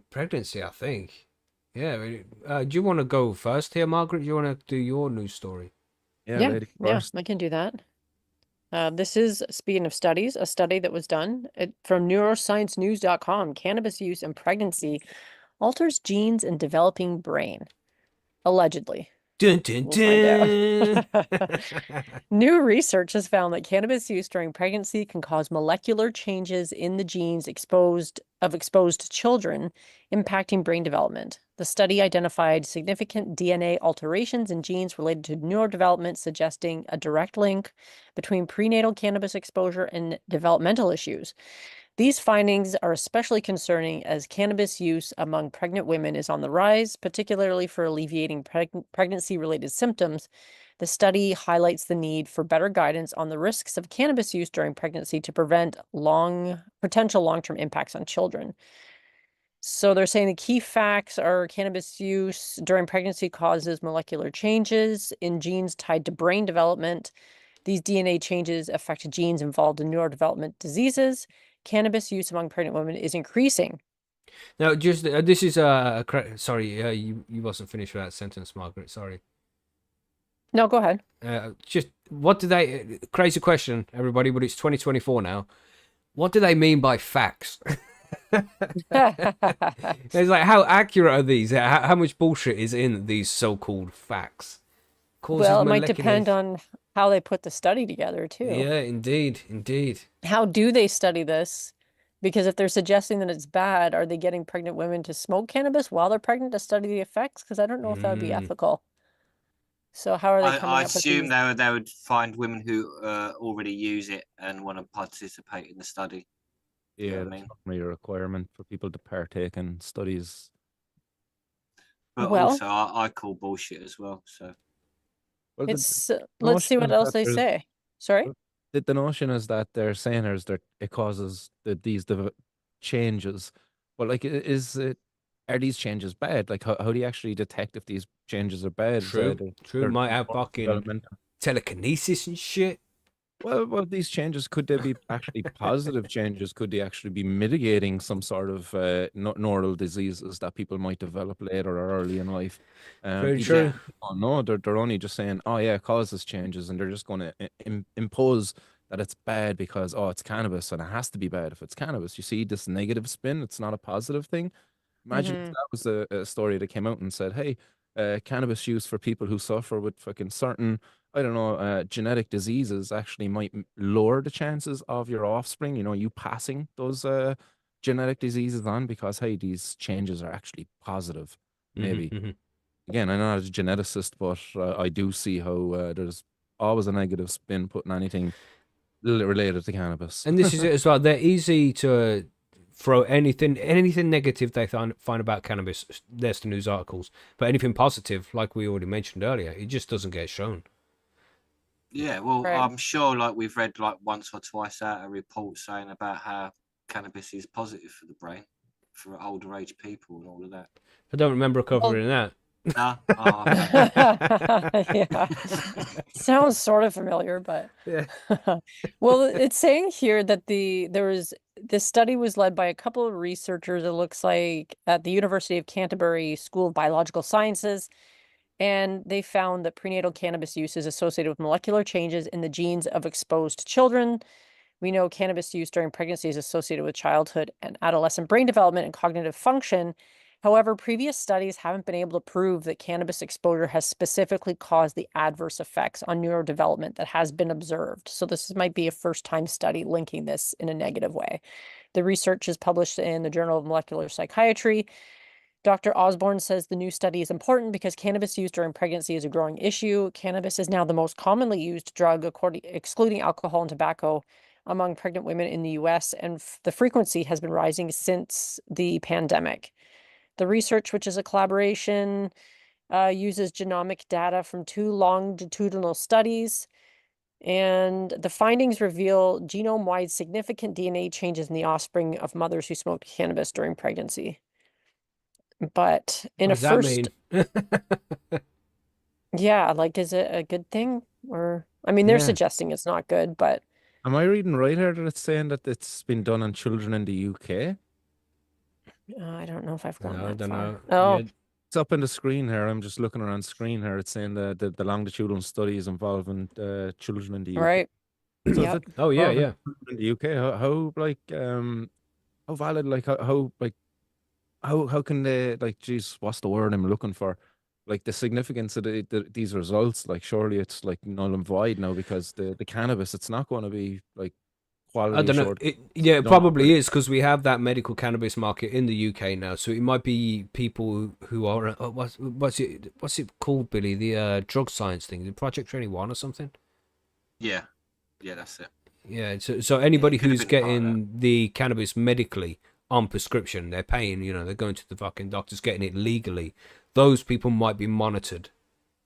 pregnancy, I think. Yeah. Do you want to go first here, Margaret? Do you want to do your news story? Yeah, lady first. I can do that. This is, speaking of studies, a study that was done from neurosciencenews.com. Cannabis use in pregnancy alters genes in developing brain, allegedly. Dun, dun, We'll dun. find out. New research has found that cannabis use during pregnancy can cause molecular changes in the genes exposed children, impacting brain development. The study identified significant DNA alterations in genes related to neurodevelopment, suggesting a direct link between prenatal cannabis exposure and developmental issues. These findings are especially concerning as cannabis use among pregnant women is on the rise, particularly for alleviating pregnancy-related symptoms. The study highlights the need for better guidance on the risks of cannabis use during pregnancy to prevent potential long-term impacts on children. So they're saying the key facts are cannabis use during pregnancy causes molecular changes in genes tied to brain development. These DNA changes affect genes involved in neurodevelopment diseases. Cannabis use among pregnant women is increasing. Now, just this is sorry, you wasn't finished with that sentence, Margaret. Sorry. No, go ahead. Just what do they? Crazy question, everybody, but it's 2024 now. What do they mean by facts? It's like, how accurate are these? How much bullshit is in these so-called facts? Well, it might depend on how they put the study together, too. Yeah, indeed. How do they study this? Because if they're suggesting that it's bad, are they getting pregnant women to smoke cannabis while they're pregnant to study the effects? Because I don't know if that would be ethical. So how are they coming I up with assume these? they would find women who already use it and want to participate in the study. You know Yeah, what I that's mean? not really a requirement for people to partake in studies. But Well, also, I call bullshit as well. So Well, it's let's notion see what is else that they there's say. Sorry? the notion is that they're saying is that it causes these changes. But like, is it are these changes bad? Like, how do you actually detect if these changes are bad? True, true. Might have more fucking developmental. telekinesis and shit. Well, these changes, could they be actually positive changes? Could they actually be mitigating some sort of neural diseases that people might develop later or early in life? Very You true. yeah, don't know. They're only just saying, oh yeah, it causes changes, and they're just going to impose that it's bad because, oh, it's cannabis and it has to be bad if it's cannabis. You see this negative spin; it's not a positive thing. Imagine if Mm-hmm. that was a story that came out and said, hey, cannabis use for people who suffer with fucking certain, I don't know, genetic diseases actually might lower the chances of your offspring, you passing those genetic diseases on because, hey, these changes are actually positive, maybe. Mm-hmm. Again, I'm not a geneticist, but I do see how there's always a negative spin putting anything related to cannabis. And this is it as well. They're easy to throw anything negative they find about cannabis. There's the news articles, but anything positive, like we already mentioned earlier, it just doesn't get shown. yeah. Well, Right. I'm sure like we've read like once or twice out a report saying about how cannabis is positive for the brain for older age people and all of that. I don't remember Well, covering that. Nah. Oh, okay. yeah. Sounds sort of familiar, but Yeah. well, it's saying here that this study was led by a couple of researchers, it looks like at the University of Canterbury School of Biological Sciences, and they found that prenatal cannabis use is associated with molecular changes in the genes of exposed children. We know cannabis use during pregnancy is associated with childhood and adolescent brain development and cognitive function. However, previous studies haven't been able to prove that cannabis exposure has specifically caused the adverse effects on neurodevelopment that has been observed. So this might be a first-time study linking this in a negative way. The research is published in the Journal of Molecular Psychiatry. Dr. Osborne says the new study is important because cannabis use during pregnancy is a growing issue. Cannabis is now the most commonly used drug, excluding alcohol and tobacco, among pregnant women in the US, and the frequency has been rising since the pandemic. The research, which is a collaboration, uses genomic data from 2 longitudinal studies, and the findings reveal genome-wide significant DNA changes in the offspring of mothers who smoked cannabis during pregnancy. But in What a does that first, mean? yeah, like, is it a good thing? Or, I mean, they're Yeah. suggesting it's not good, but Am I reading right here that it's saying that it's been done on children in the UK? I don't know if I've gone No, I that don't far. know. Oh, Yeah. It's up in the screen here. I'm just looking around screen here. It's saying the longitudinal studies involving children in the UK. right. So if Yep. it's Oh yeah, involving yeah. children in the UK, how like how valid, like how like how can they, like, geez, what's the word I'm looking for? Like the significance of these results, like surely it's like null and void now because the cannabis, it's not going to be like I quality don't know. assured. Yeah, You it don't know where. probably is because we have that medical cannabis market in the UK now. So it might be people who are what's it called, Billy? The drug science thing, the Project 21 or something. Yeah. Yeah, that's it. Yeah. So Yeah, anybody it could have who's been part of that. getting the cannabis medically on prescription, they're paying. They're going to the fucking doctors, getting it legally. Those people might be monitored,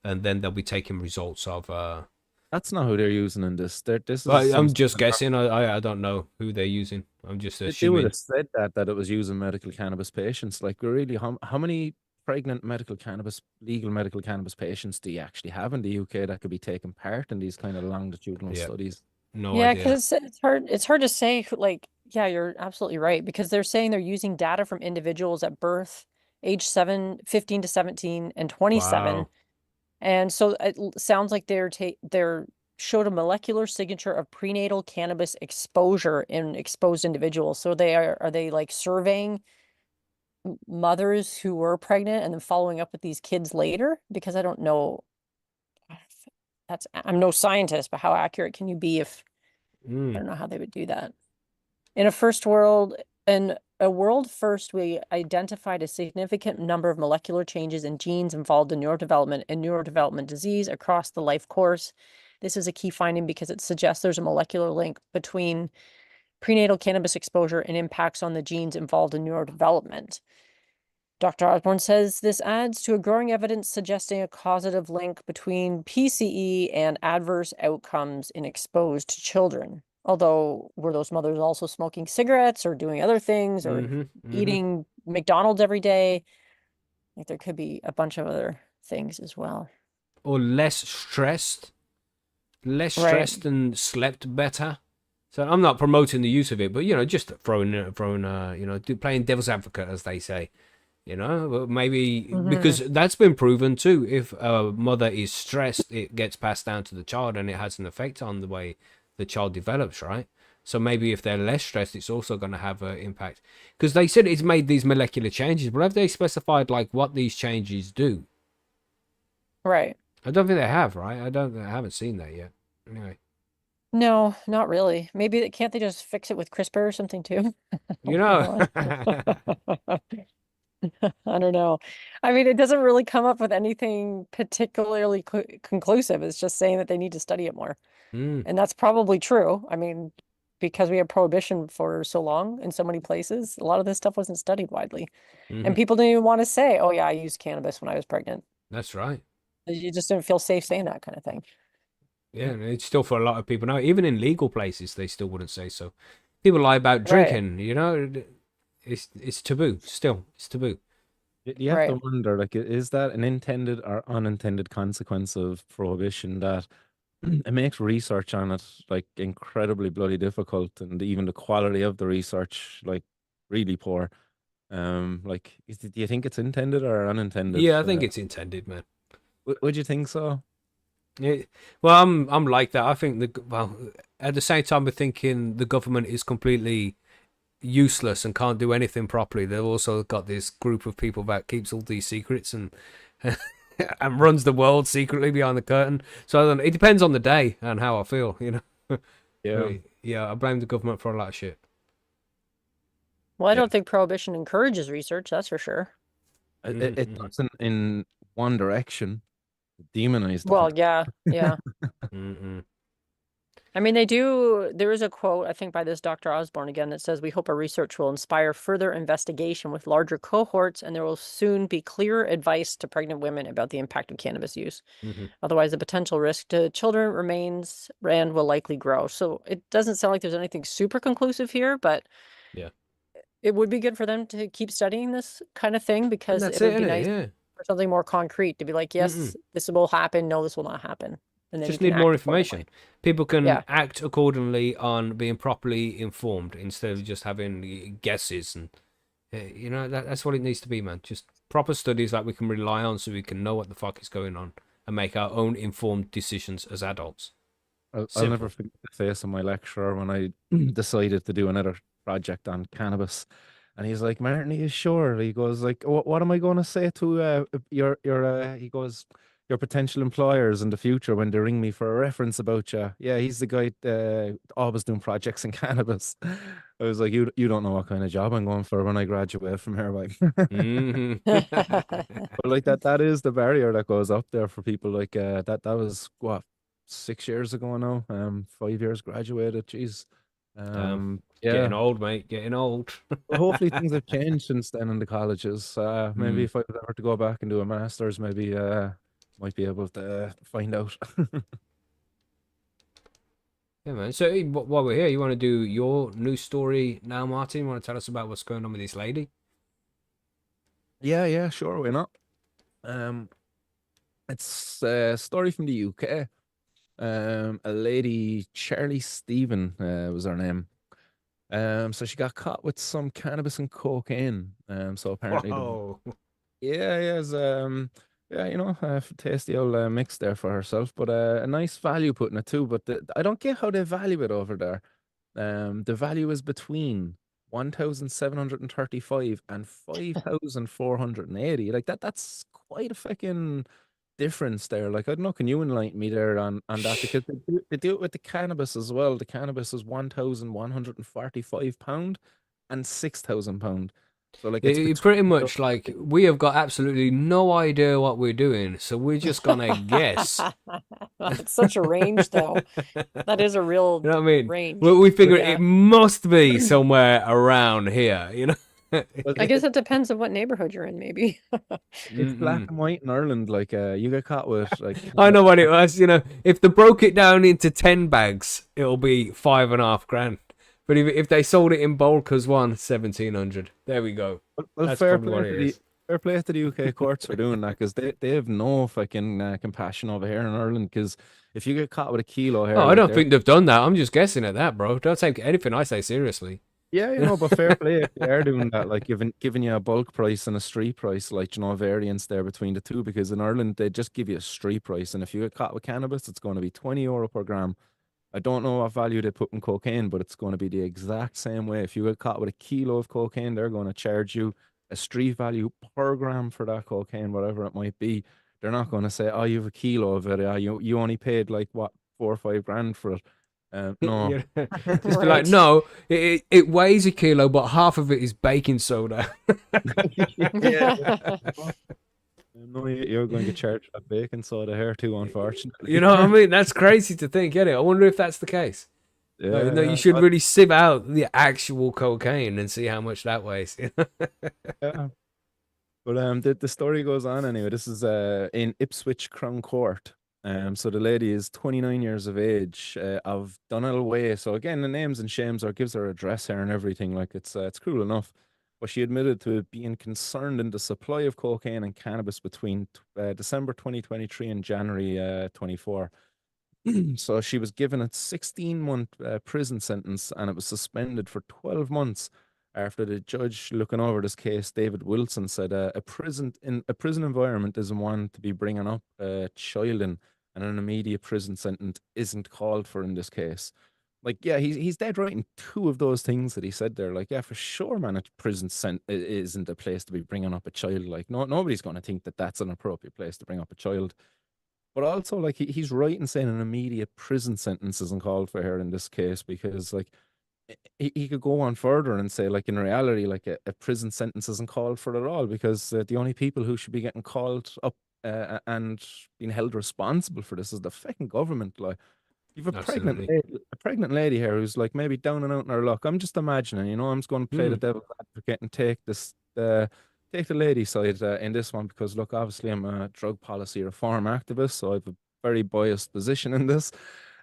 and then they'll be taking results of. That's not who they're using in this. This is But some. I'm just guessing. I don't know who they're using. I'm just They would assuming. have said that it was using medical cannabis patients. Like, really, how many pregnant legal medical cannabis patients do you actually have in the UK that could be taking part in these kind of longitudinal Yeah. studies? No Yeah, idea. because it's hard to say like, yeah, you're absolutely right, because they're saying they're using data from individuals at birth, age 15 to 17 and 27. Wow. And so it sounds like they're showed a molecular signature of prenatal cannabis exposure in exposed individuals. So are they like surveying mothers who were pregnant and then following up with these kids later? Because I don't know. I'm no scientist, but how accurate can you be if I Mm. don't know how they would do that. In a world first, we identified a significant number of molecular changes in genes involved in neurodevelopment and neurodevelopment disease across the life course. This is a key finding because it suggests there's a molecular link between prenatal cannabis exposure and impacts on the genes involved in neurodevelopment. Dr. Osborne says this adds to a growing evidence suggesting a causative link between PCE and adverse outcomes in exposed children. Although, were those mothers also smoking cigarettes or doing other things or eating McDonald's every day? Like there could be a bunch of other things as well. Or less stressed and slept better. So I'm not promoting the use of it, but just throwing playing devil's advocate, as they say. Maybe because that's been proven too. If a mother is stressed, it gets passed down to the child, and it has an effect on the way the child develops, right? So maybe if they're less stressed, it's also going to have an impact. Because they said it's made these molecular changes, but have they specified like what these changes do? Right. I don't think they have, right? I haven't seen that yet. Anyway. No, not really. Maybe can't they just fix it with CRISPR or something too? I don't know. I mean, it doesn't really come up with anything particularly conclusive. It's just saying that they need to study it more. And that's probably true. I mean, because we had prohibition for so long in so many places, a lot of this stuff wasn't studied widely. And people didn't even want to say, oh yeah, I used cannabis when I was pregnant. That's right. You just didn't feel safe saying that kind of thing. Yeah, and it's still for a lot of people now. Even in legal places, they still wouldn't say so. People lie about drinking, It's taboo. Still, it's taboo. You have to wonder, like, is that an intended or unintended consequence of prohibition that it makes research on it like incredibly bloody difficult, and even the quality of the research like really poor. Like, do you think it's intended or unintended? Yeah, I think it's intended, man. Would you think so? Yeah. Well, I'm like that. I think at the same time, we're thinking the government is completely useless and can't do anything properly. They've also got this group of people that keeps all these secrets and and runs the world secretly behind the curtain. So it depends on the day and how I feel, Yeah, I blame the government for a lot of shit. Well, I don't think prohibition encourages research, that's for sure. It doesn't in one direction. Demonize them. Well, yeah. I mean, there is a quote, I think, by this Dr. Osborne again, that says, we hope our research will inspire further investigation with larger cohorts, and there will soon be clearer advice to pregnant women about the impact of cannabis use. Otherwise, the potential risk to children remains and will likely grow. So it doesn't sound like there's anything super conclusive here, but yeah, it would be good for them to keep studying this kind of thing, because it would be nice for something more concrete to be like, yes, this will happen. No, this will not happen. And then just need more information. People can act accordingly on being properly informed instead of just having guesses. And that's what it needs to be, man. Just proper studies that we can rely on, so we can know what the fuck is going on and make our own informed decisions as adults. I'll never forget the face of my lecturer when I decided to do another project on cannabis. And he's like, Martin, are you sure? He goes like, what am I going to say to he goes, your potential employers in the future when they ring me for a reference about you? Yeah, he's the guy always doing projects in cannabis. I was like, you don't know what kind of job I'm going for when I graduate from here, like. But like that is the barrier that goes up there for people like that was what, 6 years ago now. 5 years graduated. Jeez. Getting old, mate. Getting old. Well, hopefully things have changed since then in the colleges. Maybe if I was ever to go back and do a master's, maybe might be able to find out. Yeah, man. So while we're here, you want to do your news story now, Martin? You want to tell us about what's going on with this lady? Yeah, sure. Why not? It's a story from the UK. A lady, Charlie Stephen, was her name. So she got caught with some cannabis and cocaine. So apparently, a tasty old mix there for herself, but a nice value put in it too. But I don't get how they value it over there. The value is between 1,735 and 5,480. Like that's quite a fucking difference there? Like, I don't know, can you enlighten me there on that? Because they do it with the cannabis as well. The cannabis is £1,145 and £6,000. So like it's Pretty between much like we have got absolutely no idea what we're doing, so we're just gonna guess. It's such a range, though. That is a real You know what I mean? range. We figure Yeah. it must be somewhere around here, you know? I guess it depends on what neighborhood you're in, maybe. it's black and white in Ireland. Like you get caught with like I know what it was, you know. If they broke it down into 10 bags, it'll be £5,500. But if they sold it in bulk as one, 1,700. There we go. Well, That's fair probably what play it to the is. fair play to the UK courts for doing that, because they have no fucking compassion over here in Ireland. Because if you get caught with a kilo here, Oh, I like, don't think they've done that. I'm just guessing at that, bro. Don't take anything I say seriously. yeah, you know, but fair play if they are doing that, like giving you a bulk price and a street price, like, you know, variance there between the two. Because in Ireland they just give you a street price, and if you get caught with cannabis, it's going to be €20 per gram. I don't know what value they put in cocaine, but it's going to be the exact same way. If you get caught with a kilo of cocaine, they're going to charge you a street value per gram for that cocaine, whatever it might be. They're not going to say, "Oh, you have a kilo of it. You only paid like what, 4 or 5 grand for it." No. Yeah. Just be like, Right. no, it weighs a kilo, but half of it is baking soda. Yeah. No, you're going to get charged that baking soda here too, unfortunately. You know what I mean? That's crazy to think, isn't it? I wonder if that's the case. Yeah, No, you should really sieve out the actual cocaine and see how much that weighs. yeah. But the story goes on anyway. This is in Ipswich Crown Court. So the lady is 29 years of age, of Donnell Way. So again, the names and shames, or gives her address here and everything. Like it's cruel enough. But she admitted to being concerned in the supply of cocaine and cannabis between December 2023 and January 24. So she was given a 16-month prison sentence, and it was suspended for 12 months after the judge looking over this case, David Wilson, said a prison environment isn't one to be bringing up a child in, and an immediate prison sentence isn't called for in this case. Like, yeah, he's dead right in two of those things that he said there. Like, yeah, for sure, man, a isn't a place to be bringing up a child. Like, nobody's going to think that that's an appropriate place to bring up a child. But also, like, he's right in saying an immediate prison sentence isn't called for here in this case, because, like, he could go on further and say, like, in reality, like, a prison sentence isn't called for at all, because the only people who should be getting called up and being held responsible for this is the fucking government. Like, you've Absolutely. a pregnant lady here who's like maybe down and out in her luck. I'm just imagining, you know, I'm just going to play the devil's advocate and take take the lady side in this one, because look, obviously I'm a drug policy reform activist, so I have a very biased position in this.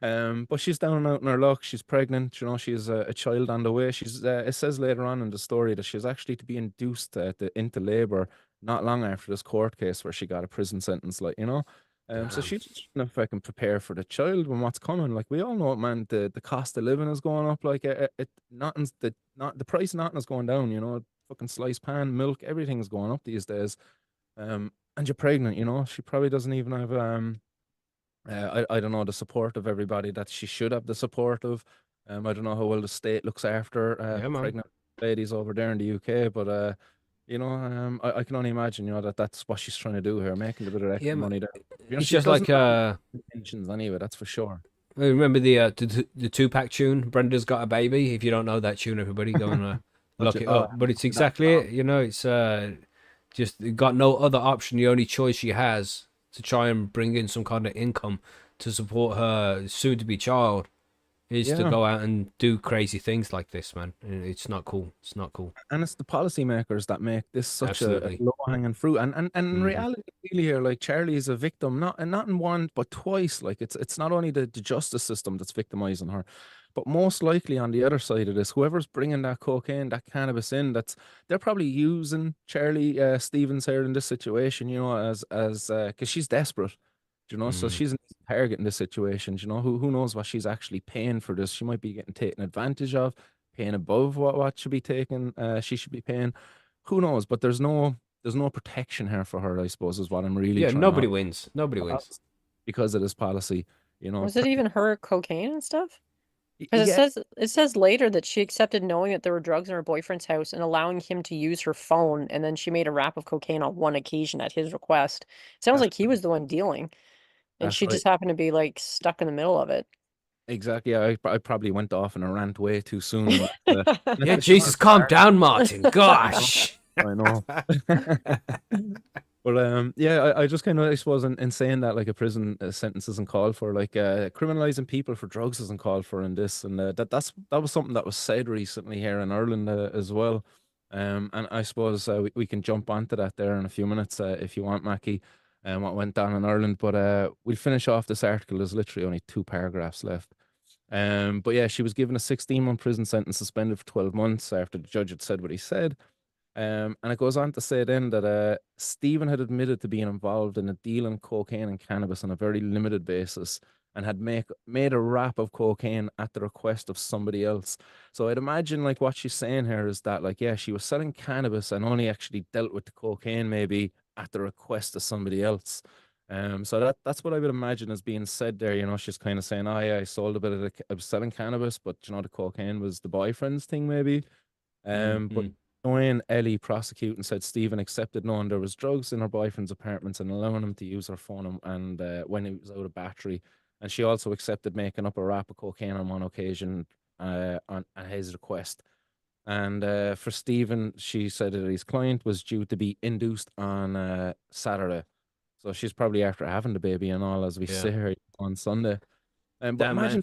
But she's down and out in her luck. She's pregnant. You know, she's a child on the way. She's. It says later on in the story that she's actually to be induced into labor not long after this court case where she got a prison sentence. Like, you know, so Damn. she's just trying to fucking prepare for the child when what's coming. Like, we all know it, man. The cost of living is going up. Like, the price of nothing is going down. You know, fucking sliced pan, milk, everything's going up these days. And you're pregnant. You know, she probably doesn't even have I don't know, the support of everybody that she should have the support of. I don't know how well the state looks after Yeah, man. pregnant ladies over there in the UK, but you know, I can only imagine, you know, that's what she's trying to do here, making a bit of extra Yeah, man. money there. You know, It's she just doesn't like have intentions anyway, that's for sure. remember the Tupac tune, Brenda's Got a Baby. If you don't know that tune, everybody go and look it up. But it's exactly it. You know, it's just got no other option. The only choice she has to try and bring in some kind of income to support her soon-to-be child is to Yeah. go out and do crazy things like this, man. And it's not cool. It's not cool. And it's the policymakers that make this such a Absolutely. low-hanging fruit. And in Mhm. reality, really here, like, Charlie is a victim, not in one but twice. Like, it's not only the justice system that's victimizing her, but most likely on the other side of this, whoever's bringing that cocaine, that cannabis in, they're probably using Charlie Stevens here in this situation, you know, as because she's desperate. You know, so Mm. she's an easy target in this situation. You know, who knows what she's actually paying for this? She might be getting taken advantage of, paying above what should be taken. She should be paying. Who knows? But there's no protection here for her, I suppose, is what I'm really Yeah, trying nobody to wins. Nobody wins. because of this policy. You know, Was it even her cocaine and stuff? Because Yeah, it says later that she accepted knowing that there were drugs in her boyfriend's house and allowing him to use her phone, and then she made a wrap of cocaine on one occasion at his request. Sounds that's like he was the one dealing, and that's she right. just happened to be like stuck in the middle of it. Exactly. Yeah, I probably went off in a rant way too soon and let Yeah, the car Jesus, calm start. down, Martin. Gosh. I know. But yeah, I just kind of, I suppose, in saying that, like, a prison sentence isn't called for, like, criminalizing people for drugs isn't called for in this, and that was something that was said recently here in Ireland as well. And I suppose we can jump onto that there in a few minutes if you want, Mackie, and what went down in Ireland. But we'll finish off this article. There's literally only 2 paragraphs left. But yeah, she was given a 16-month prison sentence, suspended for 12 months after the judge had said what he said. And it goes on to say then that Stephen had admitted to being involved in a deal in cocaine and cannabis on a very limited basis and had made a wrap of cocaine at the request of somebody else. So I'd imagine, like, what she's saying here is that, like, yeah, she was selling cannabis and only actually dealt with the cocaine maybe at the request of somebody else. So that's what I would imagine is being said there. You know, she's kind of saying, "Oh yeah, I sold a bit of I was selling cannabis, but you know, the cocaine was the boyfriend's thing, maybe." But Mm-hmm. Joanne Ellie prosecuting said Stephen accepted knowing there was drugs in her boyfriend's apartments and allowing him to use her phone and when it was out of battery. And she also accepted making up a wrap of cocaine on one occasion on at his request. And for Stephen, she said that his client was due to be induced on Saturday. So she's probably after having the baby and all, as we Yeah. say here on Sunday. But Damn, man.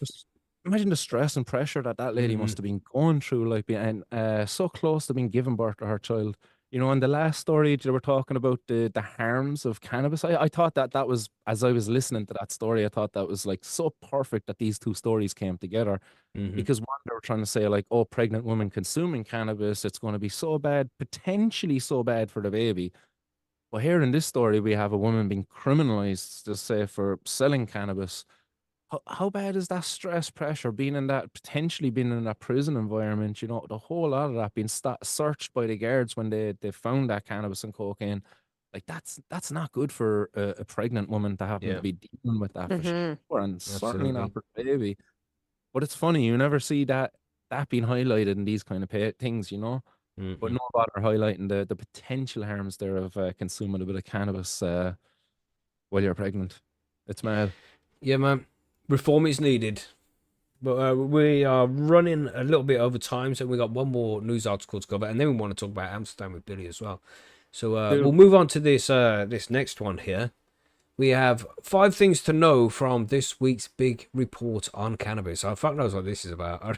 imagine the stress and pressure that lady Mm-hmm. must have been going through, like being so close to being giving birth to her child. You know, in the last story they were talking about the harms of cannabis. I thought that was, as I was listening to that story, I thought that was like so perfect that these two stories came together. Mm-hmm. Because one, they were trying to say like, oh, pregnant women consuming cannabis, it's going to be so bad, potentially so bad for the baby. But here in this story, we have a woman being criminalized, just say, for selling cannabis. How bad is that stress pressure being in that, potentially being in that prison environment? You know, the whole lot of that being searched by the guards when they found that cannabis and cocaine. Like, that's not good for a pregnant woman to happen to Yeah, be dealing with that for Hmm. sure, and certainly not absolutely. for the baby. But it's funny, you never see that being highlighted in these kind of things, you know. But Mm-hmm. no bother highlighting the potential harms there of consuming a bit of cannabis while you're pregnant. It's mad. Yeah, man. Reform is needed. But we are running a little bit over time, so we got one more news article to cover, and then we want to talk about Amsterdam with Billy as well. So Cool. we'll move on to this next one here. We have 5 things to know from this week's big report on cannabis. Oh, fuck knows what this is about.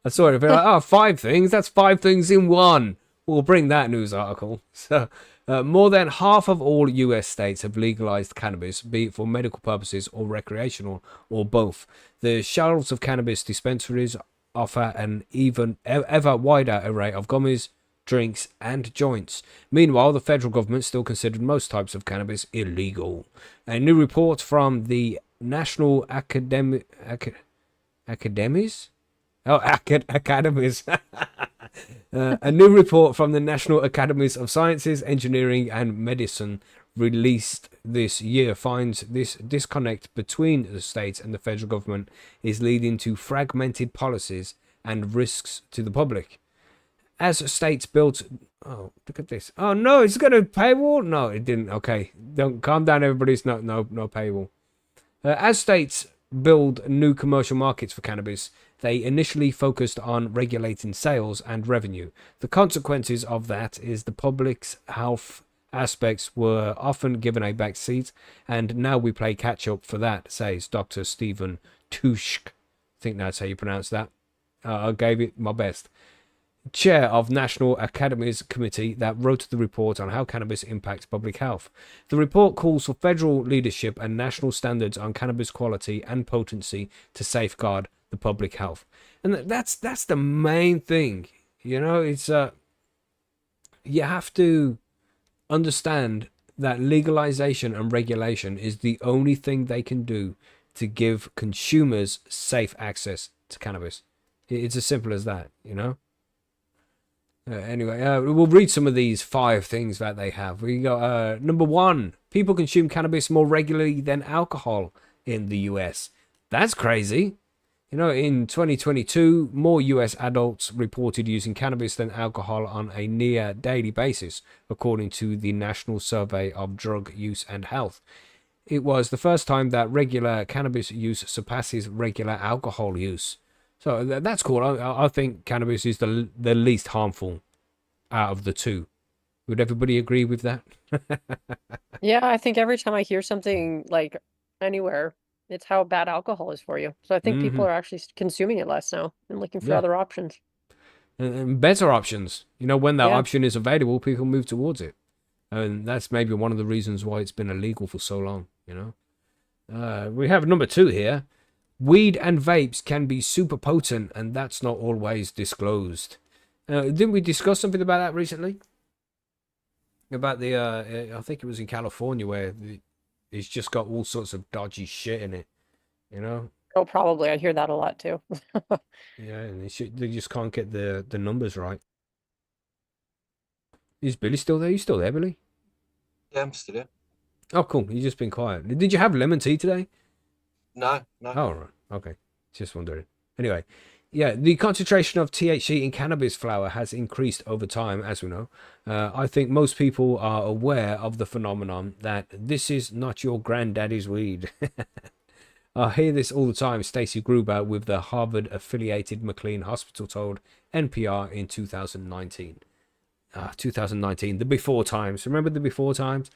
I saw it. I feel like, oh, 5 things. That's 5 things in one. We'll bring that news article. So, more than half of all US states have legalized cannabis, be it for medical purposes or recreational or both. The shelves of cannabis dispensaries offer an even ever wider array of gummies, drinks, and joints. Meanwhile, the federal government still considered most types of cannabis illegal. A new report from the National Academies? Oh, Academies. A new report from the National Academies of Sciences, Engineering, and Medicine released this year finds this disconnect between the states and the federal government is leading to fragmented policies and risks to the public. As states built, oh, look at this. Oh no, it's got a paywall. No, it didn't. Okay, don't calm down, everybody. It's no paywall. As states build new commercial markets for cannabis, they initially focused on regulating sales and revenue. The consequences of that is the public's health aspects were often given a back seat, and now we play catch up for that, says Dr. Stephen Tushk. I think that's how you pronounce that. I gave it my best. Chair of National Academies Committee that wrote the report on how cannabis impacts public health. The report calls for federal leadership and national standards on cannabis quality and potency to safeguard the public health. And that's the main thing. You know, it's you have to understand that legalization and regulation is the only thing they can do to give consumers safe access to cannabis. It's as simple as that, you know. Anyway, we'll read some of these 5 things that they have. We got number 1: people consume cannabis more regularly than alcohol in the US. That's crazy. You know, in 2022, more US adults reported using cannabis than alcohol on a near daily basis, according to the National Survey of Drug Use and Health. It was the first time that regular cannabis use surpasses regular alcohol use. So that's cool. I think cannabis is the least harmful out of the two. Would everybody agree with that? Yeah, I think every time I hear something like anywhere, it's how bad alcohol is for you. So I think people Hmm. are actually consuming it less now and looking for Yeah. other options. And better options. You know, when that Yeah. option is available, people move towards it. And that's maybe one of the reasons why it's been illegal for so long, you know. We have number 2 here. Weed and vapes can be super potent, and that's not always disclosed. Didn't we discuss something about that recently? About the, I think it was in California, where it's just got all sorts of dodgy shit in it, you know? Oh, probably. I hear that a lot too. Yeah, and they just can't get the numbers right. Is Billy still there? You still there, Billy? Yeah, I'm still here. Oh, cool. You just been quiet. Did you have lemon tea today? No. Oh, right. Okay. Just wondering. Anyway, yeah, the concentration of THC in cannabis flower has increased over time, as we know. I think most people are aware of the phenomenon that this is not your granddaddy's weed. I hear this all the time. Stacy Gruber with the Harvard-affiliated McLean Hospital told NPR in 2019. 2019, the before times. Remember the before times?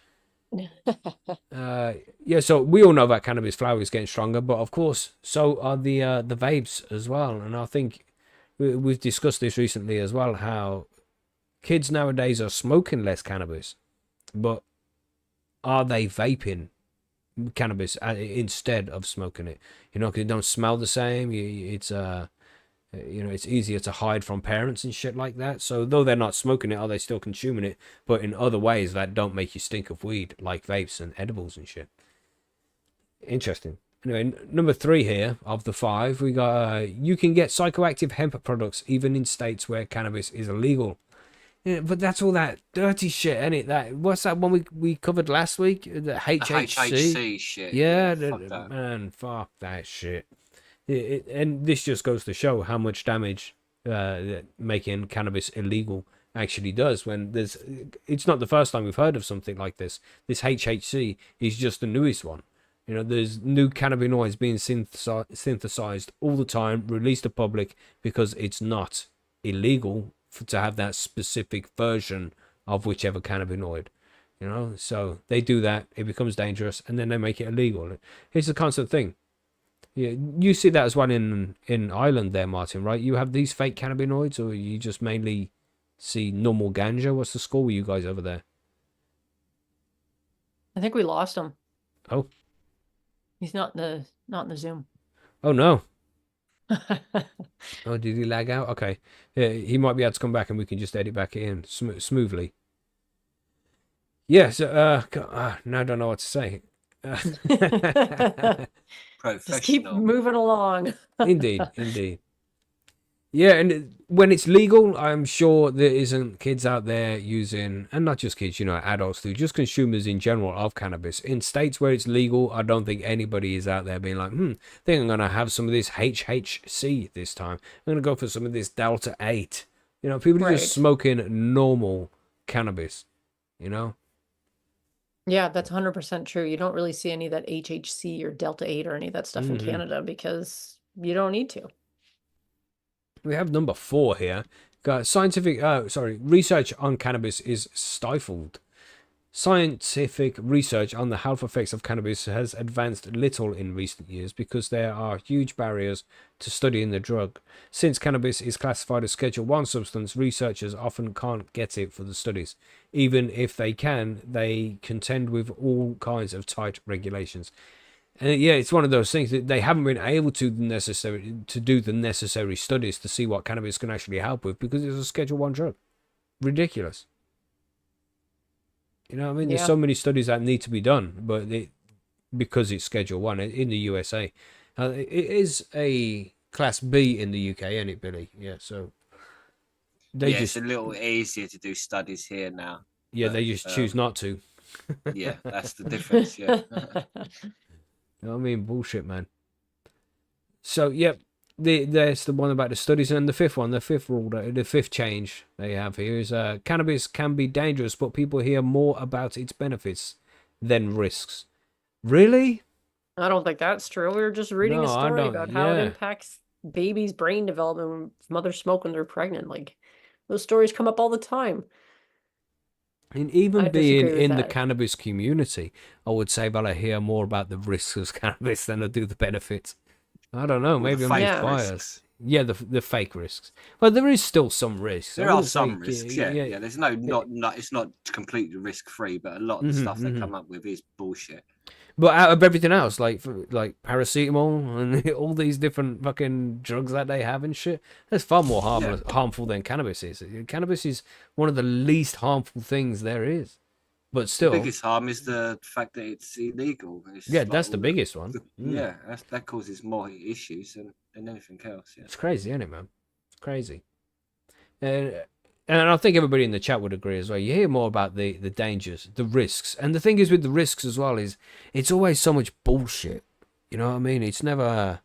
Yeah, so we all know that cannabis flower is getting stronger, but of course, so are the vapes as well. And I think we've discussed this recently as well, how kids nowadays are smoking less cannabis, but are they vaping cannabis instead of smoking it? You know, 'cause it don't smell the same. It's you know, it's easier to hide from parents and shit like that. So though they're not smoking it, are they still consuming it? But in other ways that don't make you stink of weed, like vapes and edibles and shit. Interesting. Anyway, number 3 here of the 5, we got you can get psychoactive hemp products even in states where cannabis is illegal. Yeah, but that's all that dirty shit, ain't it? That what's that one we covered last week? The The HHC. HHC shit. Yeah, Fuck that. man, fuck that shit. And this just goes to show how much damage that making cannabis illegal actually does. When it's not the first time we've heard of something like this. This HHC is just the newest one. You know, there's new cannabinoids being synthesized all the time, released to public because it's not illegal to have that specific version of whichever cannabinoid. You know, so they do that, it becomes dangerous, and then they make it illegal. It's a constant thing. Yeah, you see that as well in Ireland there, Martin, right? You have these fake cannabinoids, or you just mainly see normal ganja? What's the score with you guys over there? I think we lost him. Oh, He's not in the Zoom. oh no. Oh, did he lag out? Okay. Yeah, he might be able to come back and we can just edit back in smoothly. Yes, now I don't know what to say. Just keep Professional. moving along. Indeed. Yeah, and when it's legal, I'm sure there isn't kids out there using, and not just kids, you know, adults too, just consumers in general of cannabis. In states where it's legal, I don't think anybody is out there being like, I think I'm going to have some of this HHC this time. I'm going to go for some of this Delta 8. You know, people are just Right. smoking normal cannabis, you know? Yeah, that's 100% true. You don't really see any of that HHC or Delta 8 or any of that stuff in Canada because you don't need to. We have number 4 here. Research on cannabis is stifled. Scientific research on the health effects of cannabis has advanced little in recent years because there are huge barriers to studying the drug. Since cannabis is classified as Schedule 1 substance, researchers often can't get it for the studies. Even if they can, they contend with all kinds of tight regulations. And yeah, it's one of those things that they haven't been able to do the necessary studies to see what cannabis can actually help with because it's a Schedule 1 drug. Ridiculous. You know what I mean? There's Yeah. so many studies that need to be done, but because it's Schedule 1 in the USA. It is a Class B in the UK, ain't it, Billy? Yeah, so they Yeah, just it's a little easier to do studies here now. they just choose not to. Yeah, that's the difference. Yeah. You know what I mean? Bullshit, man. So, yep. there's the one about the studies, and the fifth one, the fifth rule, the fifth change they have here is cannabis can be dangerous, but people hear more about its benefits than risks. Really? I don't think that's true. We were just reading a No, I story don't. about how it Yeah. impacts babies' brain development when mothers smoke when they're pregnant. Like, those stories come up all the time. And even I being disagree with in the that. cannabis community, I would say that I hear more about the risks of cannabis than I do the benefits. I don't know. All the Maybe I'm fake just Yeah. biased. risks. Yeah, the fake risks. But there is still some risks. I There are wouldn't say, some risks, yeah. There's not it's not completely risk free, but a lot of the stuff they come up with is bullshit. But out of everything else, like paracetamol and all these different fucking drugs that they have and shit, that's far more harmful than cannabis is. Cannabis is one of the least harmful things there is. But The still, biggest harm is the fact that it's illegal. It's yeah, like that's the all biggest one. Yeah, that causes more issues than anything else. Yeah. It's crazy, isn't it, man? It's crazy. And I think everybody in the chat would agree as well. You hear more about the dangers, the risks. And the thing is with the risks as well is it's always so much bullshit. You know what I mean? It's never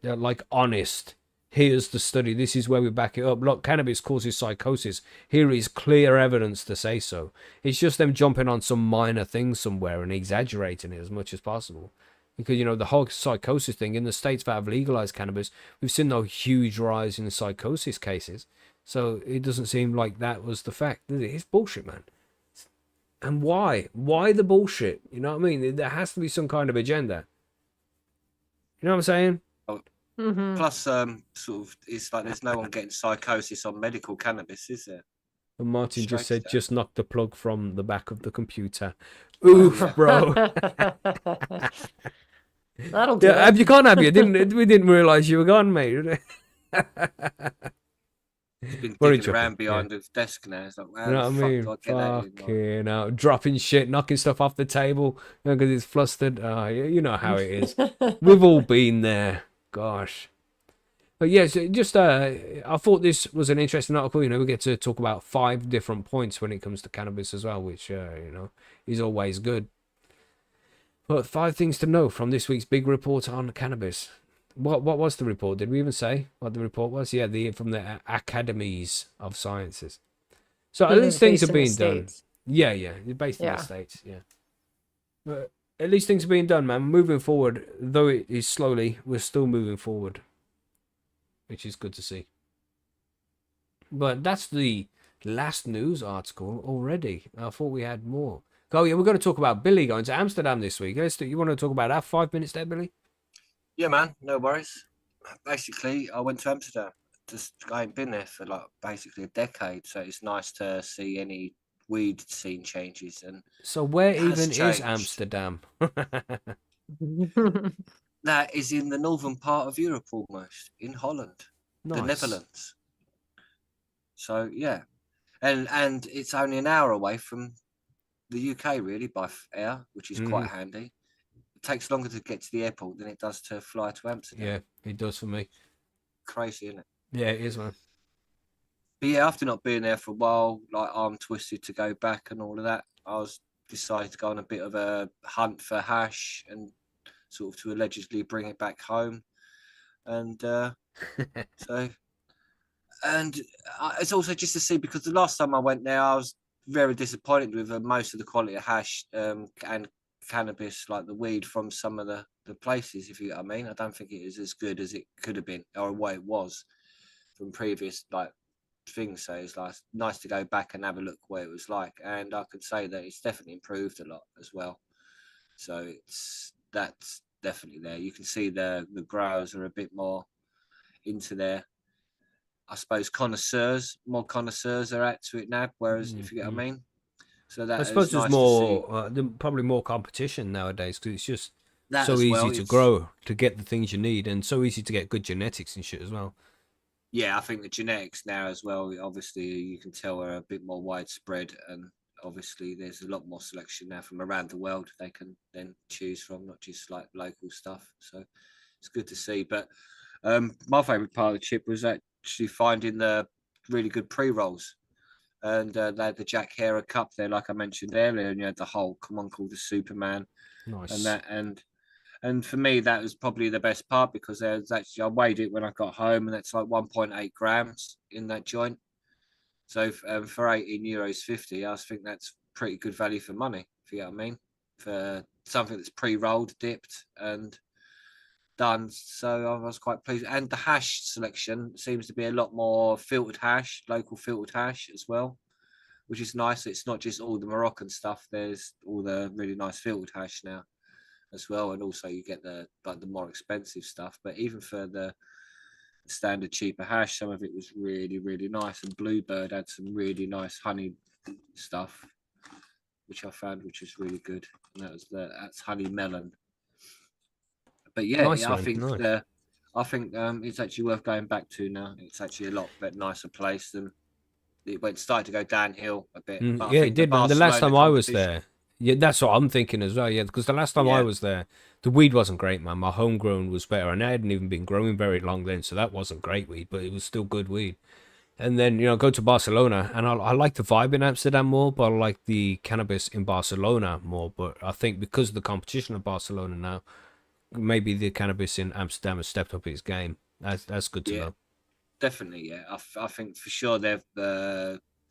like honest. Here's the study. This is where we back it up. Look, cannabis causes psychosis. Here is clear evidence to say so. It's just them jumping on some minor thing somewhere and exaggerating it as much as possible. Because, you know, the whole psychosis thing in the states that have legalized cannabis, we've seen no huge rise in psychosis cases. So it doesn't seem like that was the fact. It's bullshit, man. And why? Why the bullshit? You know what I mean? There has to be some kind of agenda. You know what I'm saying? Mm-hmm. Plus, sort of, it's like there's no one getting psychosis on medical cannabis, is there? And Martin just Straight said, down. just knock the plug from the back of the computer. Oof, yeah. bro. That'll do Yeah, it. you can't have you. We didn't realize you were gone, mate. He's been Very digging around chuffing, behind his desk now. It's like, wow, You know the what I fuck mean? do I get that in? Like, Fucking hell. Dropping shit, knocking stuff off the table because it's flustered. You know how it is. We've all been there. Gosh. But yes, just I thought this was an interesting article. You know, we get to talk about 5 different points when it comes to cannabis as well, which you know is always good. But 5 things to know from this week's big report on cannabis. What was the report? Did we even say what the report was? Yeah, from the academies of sciences. So at least things Based are in the being done. States. Yeah, based in the Yeah. States. Yeah, but at least things are being done, man. Moving forward, though it is slowly, we're still moving forward, which is good to see. But that's the last news article already. I thought we had more. Oh yeah, we're going to talk about Billy going to Amsterdam this week. You want to talk about that? 5 minutes there, Billy? yeah, man, no worries. Basically, I went to Amsterdam. I ain't been there for like basically a decade, so it's nice to see any weed scene changes. And So where It has even is changed. Amsterdam? that is in the northern part of Europe, almost in Holland, the Nice. Netherlands. So yeah, and it's only an hour away from the UK, really, by air, which is quite handy. It takes longer to get to the airport than it does to fly to Amsterdam. Yeah, it does for me. Crazy, isn't it? Yeah, it is, man. But yeah, after not being there for a while, like I'm twisted to go back and all of that, I was decided to go on a bit of a hunt for hash and sort of to allegedly bring it back home. And it's also just to see, because the last time I went there, I was very disappointed with most of the quality of hash and cannabis, like the weed from some of the places, if you know what I mean. I don't think it is as good as it could have been or what it was from previous like things. So it's like nice to go back and have a look what it was like, and I could say that it's definitely improved a lot as well. So that's definitely there. You can see the growers are a bit more into their, I suppose, more connoisseurs are at to it now, whereas if you get what I mean. So that I suppose is there's nice more, probably more competition nowadays because it's just that so as easy well. to grow, to get the things you need, and so easy to get good genetics and shit as well. Yeah, I think the genetics now as well, obviously you can tell are a bit more widespread, and obviously there's a lot more selection now from around the world they can then choose from, not just like local stuff. So it's good to see. But my favourite part of the trip was actually finding the really good pre-rolls. And they had the Jack Herer Cup there, like I mentioned earlier, and you had the Hulk, one called the Superman, Nice. and that, and And for me, that was probably the best part because there's actually I weighed it when I got home, and that's like 1.8 grams in that joint. So for 18 euros 50, I think that's pretty good value for money. If you know what I mean, for something that's pre-rolled, dipped, and done. So I was quite pleased. And the hash selection seems to be a lot more filtered hash, local filtered hash as well, which is nice. It's not just all the Moroccan stuff. There's all the really nice filtered hash now as well, and also you get the more expensive stuff. But even for the standard cheaper hash, some of it was really, really nice. And Bluebird had some really nice honey stuff, which I found, which was really good. And that's honey melon. But yeah, Nice I one, think nice. it's actually worth going back to now. It's actually a lot nicer place than it started to go downhill a bit. But I Yeah, it think the did, man. The last Barcelona time I was competition- there, yeah, that's what I'm thinking as well. Yeah, because the last time I Yeah. was there, the weed wasn't great, man. My homegrown was better, and I hadn't even been growing very long then, so that wasn't great weed, but it was still good weed. And then, go to Barcelona, and I like the vibe in Amsterdam more, but I like the cannabis in Barcelona more. But I think because of the competition of Barcelona now, maybe the cannabis in Amsterdam has stepped up its game. That's good to Yeah. know. Definitely, yeah. I think for sure they've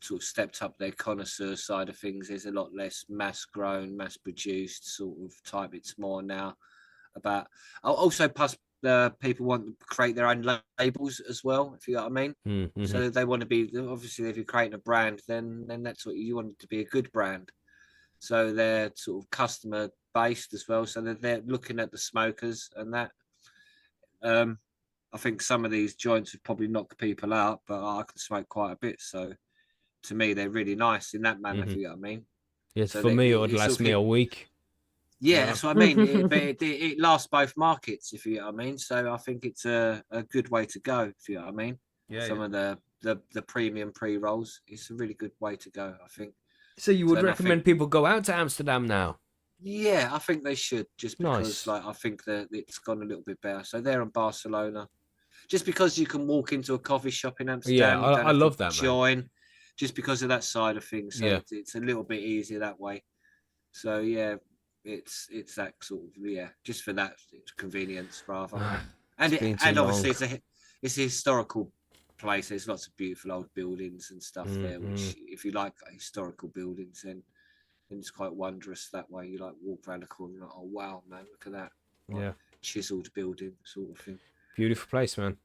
sort of stepped up their connoisseur side of things. There's a lot less mass grown, mass produced sort of type. It's more now about also plus the people want to create their own labels as well, if you know what I mean. Mm-hmm. So they want to be, obviously if you're creating a brand, then that's what you want it to be, a good brand. So they're sort of customer based as well. So they're looking at the smokers and that. I think some of these joints would probably knock people out, but I can smoke quite a bit. So to me, they're really nice in that manner, if you know what I mean. Yes, So for me, it would it's last sort me of a week. yeah, that's what I mean. But it lasts both markets, if you know what I mean. So I think it's a good way to go, if you know what I mean. Yeah. Some of the premium pre-rolls, it's a really good way to go, I think. So you would And I recommend think- people go out to Amsterdam now? Yeah, I think they should, just because Nice. I think that it's gone a little bit better. So they're in Barcelona. Just because you can walk into a coffee shop in Amsterdam, Yeah, you don't I have love to that, man. join, just because of that side of things. So Yeah. it's a little bit easier that way. So yeah, it's that sort of just for that convenience rather. And It's been too obviously long. it's a historical place. There's lots of beautiful old buildings and stuff there, Mm-hmm. which if you like historical buildings, then it's quite wondrous that way. You like walk around the corner, and you're like, oh wow, man, look at that. Like, Yeah. chiseled building sort of thing. Beautiful place, man.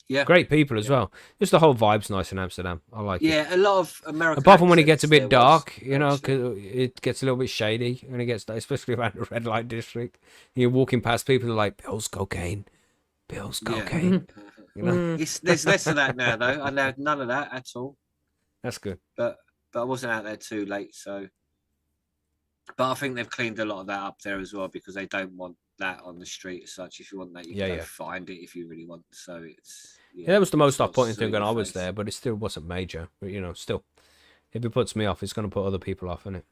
Yeah. Great people as well. Just the whole vibe's nice in Amsterdam. I like it. Yeah, a lot of American. Apart from when it gets a accents bit there was, dark, actually. because it gets a little bit shady when it gets, especially around the red light district. You're walking past people who are like, Bill's cocaine, Bill's Yeah. cocaine. There's less of that now, though. I know none of that at all. That's good. But I wasn't out there too late, so. But I think they've cleaned a lot of that up there as well because they don't want that on the street as such. If you want that, you can go find it if you really want. So it's Yeah, that was the most it's not off-putting thing in when your I was face. there, but it still wasn't major. But still, if it puts me off, it's going to put other people off, innit?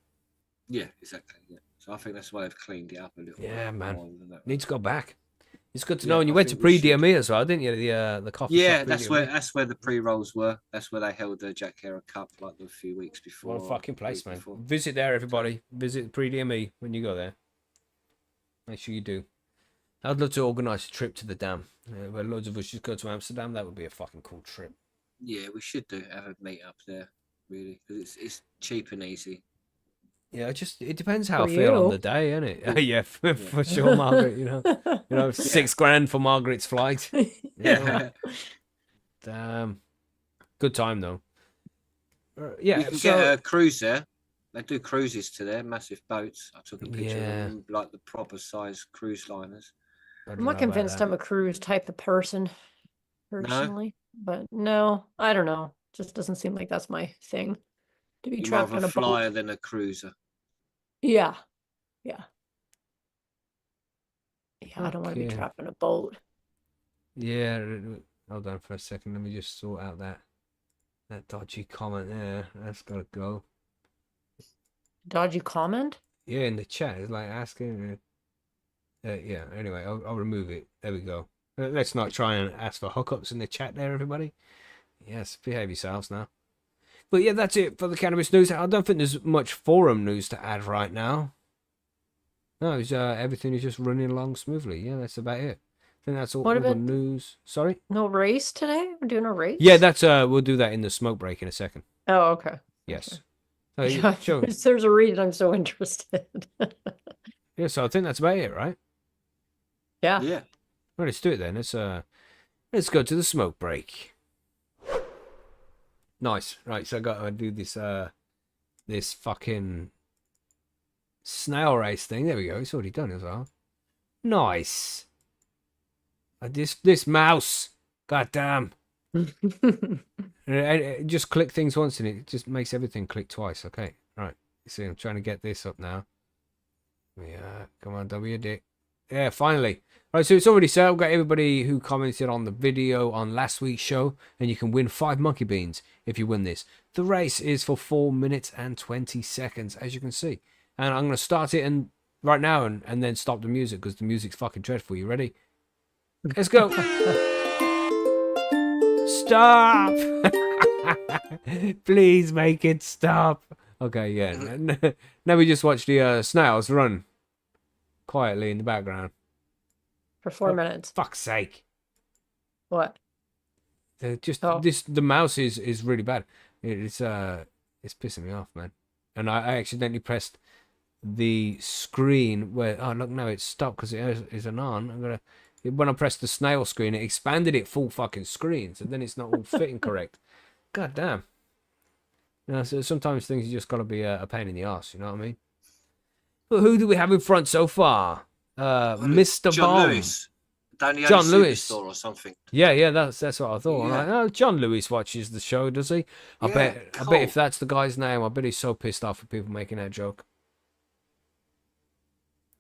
Yeah, exactly. Yeah. So I think that's why they've cleaned it up a little. Yeah, bit man. more than that. Need to go back. It's good to Yeah, know. And you I went to think we should. pre-DME as well, didn't you? The coffee shop. Yeah, that's pre-DME. where the pre-rolls were. That's where they held the Jack Herer Cup like a few weeks before. What a fucking place, week man. before. Visit there, everybody. Visit pre-DME when you go there. Make sure you do. I'd love to organise a trip to the dam. Where loads of us just go to Amsterdam. That would be a fucking cool trip. Yeah, we should have a meet up there, really, because it's cheap and easy. Yeah, it depends how For I feel on you. the day, innit? Yeah, for sure, Margaret. $6 for Margaret's flight. Yeah, Damn. Good time though. Yeah, you can so get a cruise there. They do cruises to there, massive boats. I took a picture Yeah. of them, like the proper size cruise liners. I don't I'm know not about convinced that. I'm a cruise type of person, personally. But no, I don't know. Just doesn't seem like that's my thing. To be You're more trapped of on a a flyer boat. than a cruiser. Yeah. Yeah, I don't want to be Okay. trapped on a boat. Yeah, hold on for a second. Let me just sort out that dodgy comment there. That's gotta go. Dodgy comment? Yeah, in the chat, it's like asking. Yeah. Anyway, I'll remove it. There we go. Let's not try and ask for hookups in the chat there, everybody. Yes, behave yourselves now. But yeah, that's it for the cannabis news. I don't think there's much forum news to add right now. No, it's, everything is just running along smoothly. Yeah, that's about it. I think that's all, What all the about news. Sorry? no race today? We're doing a race? Yeah, that's we'll do that in the smoke break in a second. Oh, okay. Yes. Okay. So, Yeah, sure. there's a reason I'm so interested. Yeah, so I think that's about it, right? Yeah. Yeah. Well, let's do it then. Let's go to the smoke break. Nice. Right, so I got to do this fucking snail race thing. There we go. It's already done as well. Nice. This mouse. God damn. Just click things once and it just makes everything click twice. Okay. Right. See, I'm trying to get this up now. Yeah. Come on, WD. Yeah, finally. Right, so it's already set. I've got everybody who commented on the video on last week's show, and you can win 5 monkey beans if you win this. The race is for 4 minutes and 20 seconds, as you can see. And I'm going to start it right now and then stop the music because the music's fucking dreadful. You ready? Let's go. Stop. Please make it stop. Okay, yeah. Now we just watch the snails run quietly in the background. For 4 minutes. Fuck's sake. What? The mouse is really bad. It's pissing me off, man. And I accidentally pressed the screen where look, now it's stopped because it isn't on. When I pressed the snail screen, it expanded it full fucking screen, so then it's not all fitting correct. God damn. You know, so sometimes things you just gotta be a pain in the ass, you know what I mean? But who do we have in front so far? Mr. John Bomb. Lewis. Danny John Lewis. or something. Yeah, that's what I thought. Yeah. Like, oh, John Lewis watches the show, does he? I Yeah, bet cool. if that's the guy's name, I bet he's so pissed off at people making that joke.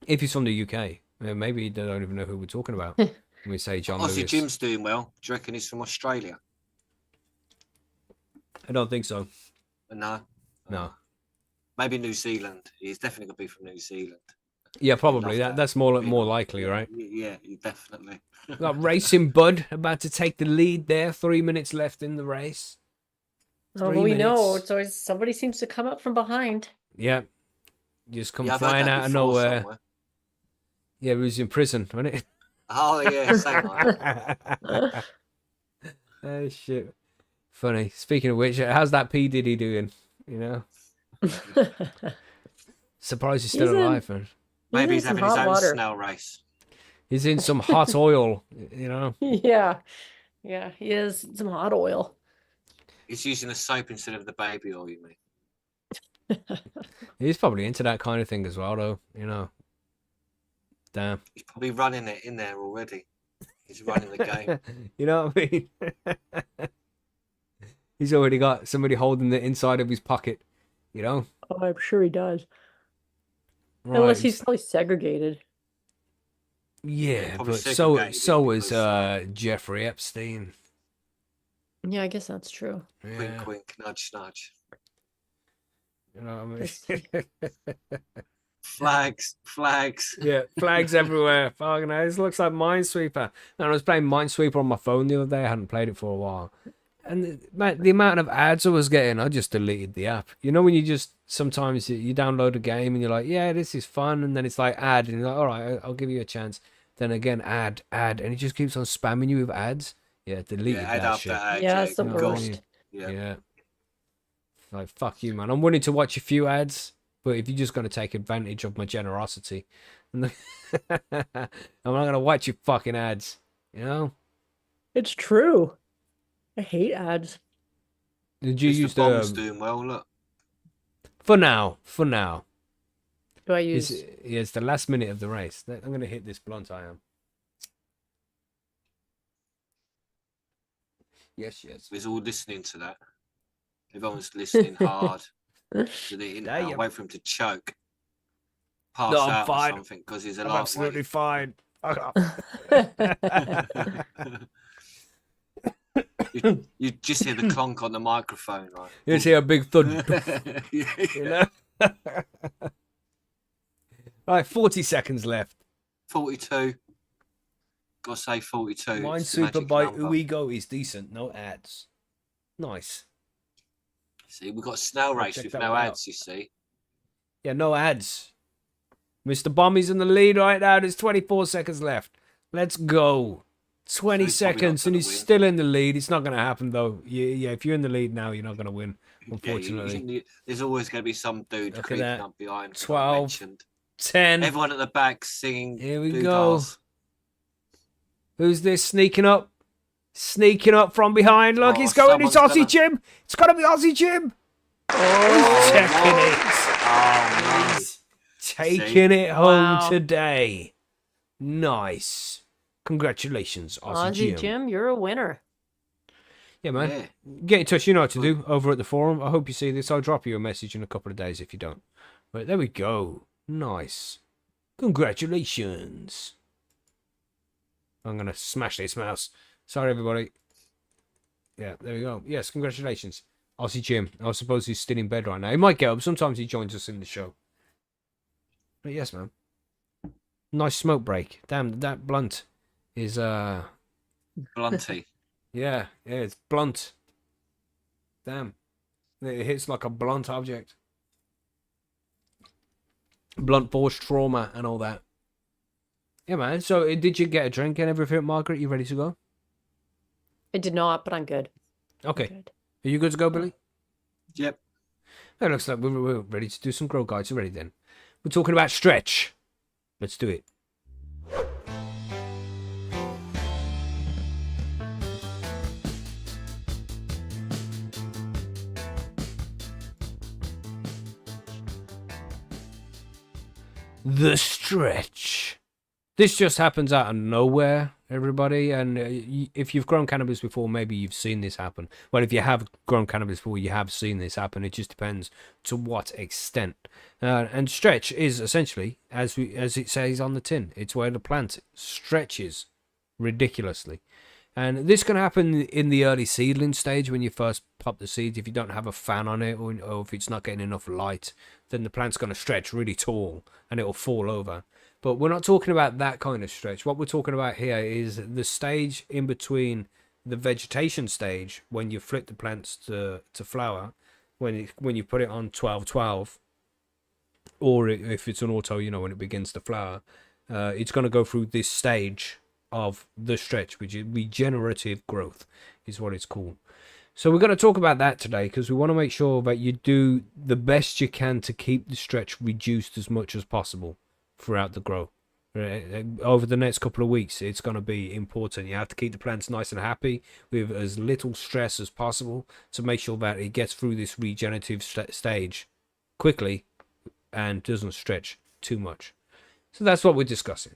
If he's from the UK, maybe they don't even know who we're talking about when we say John Aussie Lewis. Jim's doing well. Do you reckon he's from Australia? I don't think so. No. No. Maybe New Zealand. He's definitely going to be from New Zealand. Yeah, probably. Love that. That's more likely, right? Yeah, definitely. Got Racing Bud about to take the lead there. 3 minutes left in the race. Oh, 3 we know. minutes. It's always somebody seems to come up from behind. Yeah. Just come Yeah, I've heard flying that out of before nowhere. somewhere. Yeah, he was in prison, wasn't it? Oh, yeah, same like Oh, shit. Funny. Speaking of which, how's that P. Diddy doing? You know? Surprised he's still He's in- alive, man. Maybe in he's some having his hot own water. snail race. He's in some hot oil, you know? Yeah. Yeah, he is some hot oil. He's using the soap instead of the baby oil, you mean? He's probably into that kind of thing as well, though, you know? Damn. He's probably running it in there already. He's running the game. You know what I mean? He's already got somebody holding the inside of his pocket, you know? Oh, I'm sure he does. Right. Unless he's probably segregated. Yeah, probably but segregated so is because- Jeffrey Epstein. Yeah, I guess that's true. Yeah, Wink, wink, nudge, nudge. you know what I mean? Flags, flags. Yeah, flags everywhere. Fucking hell, this looks like Minesweeper. And I was playing Minesweeper on my phone the other day. I hadn't played it for a while. And the amount of ads I was getting, I just deleted the app. You know when you just, sometimes you download a game and you're like, yeah, this is fun. And then it's like ad. And you're like, all right, I'll give you a chance. Then again, ad. And it just keeps on spamming you with ads. Yeah, deleted Yeah, add that up shit. that ad, Yeah, it's the You know what I worst. mean? Yeah. Yeah. Like, fuck you, man. I'm willing to watch a few ads, but if you're just going to take advantage of my generosity, I'm not going to watch your fucking ads, you know? It's true. I hate ads. Did you Mr. use Bomb's the... doing well, look. For now. Do I use? It's the last minute of the race. I'm going to hit this blunt, I am. Yes. He's all listening to that. Everyone's listening hard. To the Damn. wait for him to choke. Pass No, I'm out fine. or something because he's a I'm lot absolutely fine. Fuck you just hear the clonk on the microphone, right? You see a big thud. Yeah. You know? Right, 40 seconds left. 42. Gotta say 42. It's the Minesweeper magic by number. Uigo is decent. No ads. Nice. See, we've got a snail race check with that no one ads, you see. Yeah, no ads. Mr. Bommy's in the lead right now. There's 24 seconds left. Let's go. 20 he's probably not seconds and gonna he's win. still in the lead. It's not going to happen, though. Yeah, if you're in the lead now, you're not going to win, Yeah, unfortunately. there's always going to be some dude Look at creeping that. up behind. 12. Mentioned. 10. Everyone at the back singing. Here we doodads. go. Who's this sneaking up? Sneaking up from behind. Look, Oh, he's going. It's someone's Aussie gonna- Jim. It's got to be Aussie Jim. Oh, He's checking what? it. Oh, no. He's taking it home Wow. today. Nice. Congratulations, Aussie, Aussie Jim, you're a winner. Yeah, man. Yeah. Get in touch. You know what to do over at the forum. I hope you see this. I'll drop you a message in a couple of days if you don't. But there we go. Nice. Congratulations. I'm going to smash this mouse. Sorry, everybody. Yeah, there we go. Yes, congratulations. Aussie Jim. I suppose he's still in bed right now. He might get up. Sometimes he joins us in the show. But yes, man. Nice smoke break. Damn, that blunt is, Blunty. yeah, it's blunt. Damn. It hits like a blunt object. Blunt force trauma and all that. Yeah, man. So, did you get a drink and everything, Margaret? You ready to go? I did not, but I'm good. Okay. Good. Are you good to go, Billy? Yep. It looks like we're ready to do some grow guides already then. We're talking about stretch. Let's do it. The stretch. This just happens out of nowhere, everybody. And if you've grown cannabis before, maybe you've seen this happen. Well, if you have grown cannabis before, you have seen this happen. It just depends to what extent. And stretch is essentially, as it says on the tin, it's where the plant stretches ridiculously. And this can happen in the early seedling stage when you first pop the seeds. If you don't have a fan on it, or if it's not getting enough light, then the plant's going to stretch really tall and it'll fall over. But we're not talking about that kind of stretch. What we're talking about here is the stage in between the vegetation stage, when you flip the plants to flower, when you put it on 12-12, or if it's an auto, when it begins to flower, it's going to go through this stage of the stretch, which is regenerative growth, is what it's called. So we're going to talk about that today, because we want to make sure that you do the best you can to keep the stretch reduced as much as possible throughout the grow. Over the next couple of weeks, it's going to be important. You have to keep the plants nice and happy with as little stress as possible to make sure that it gets through this regenerative stage quickly and doesn't stretch too much. So that's what we're discussing.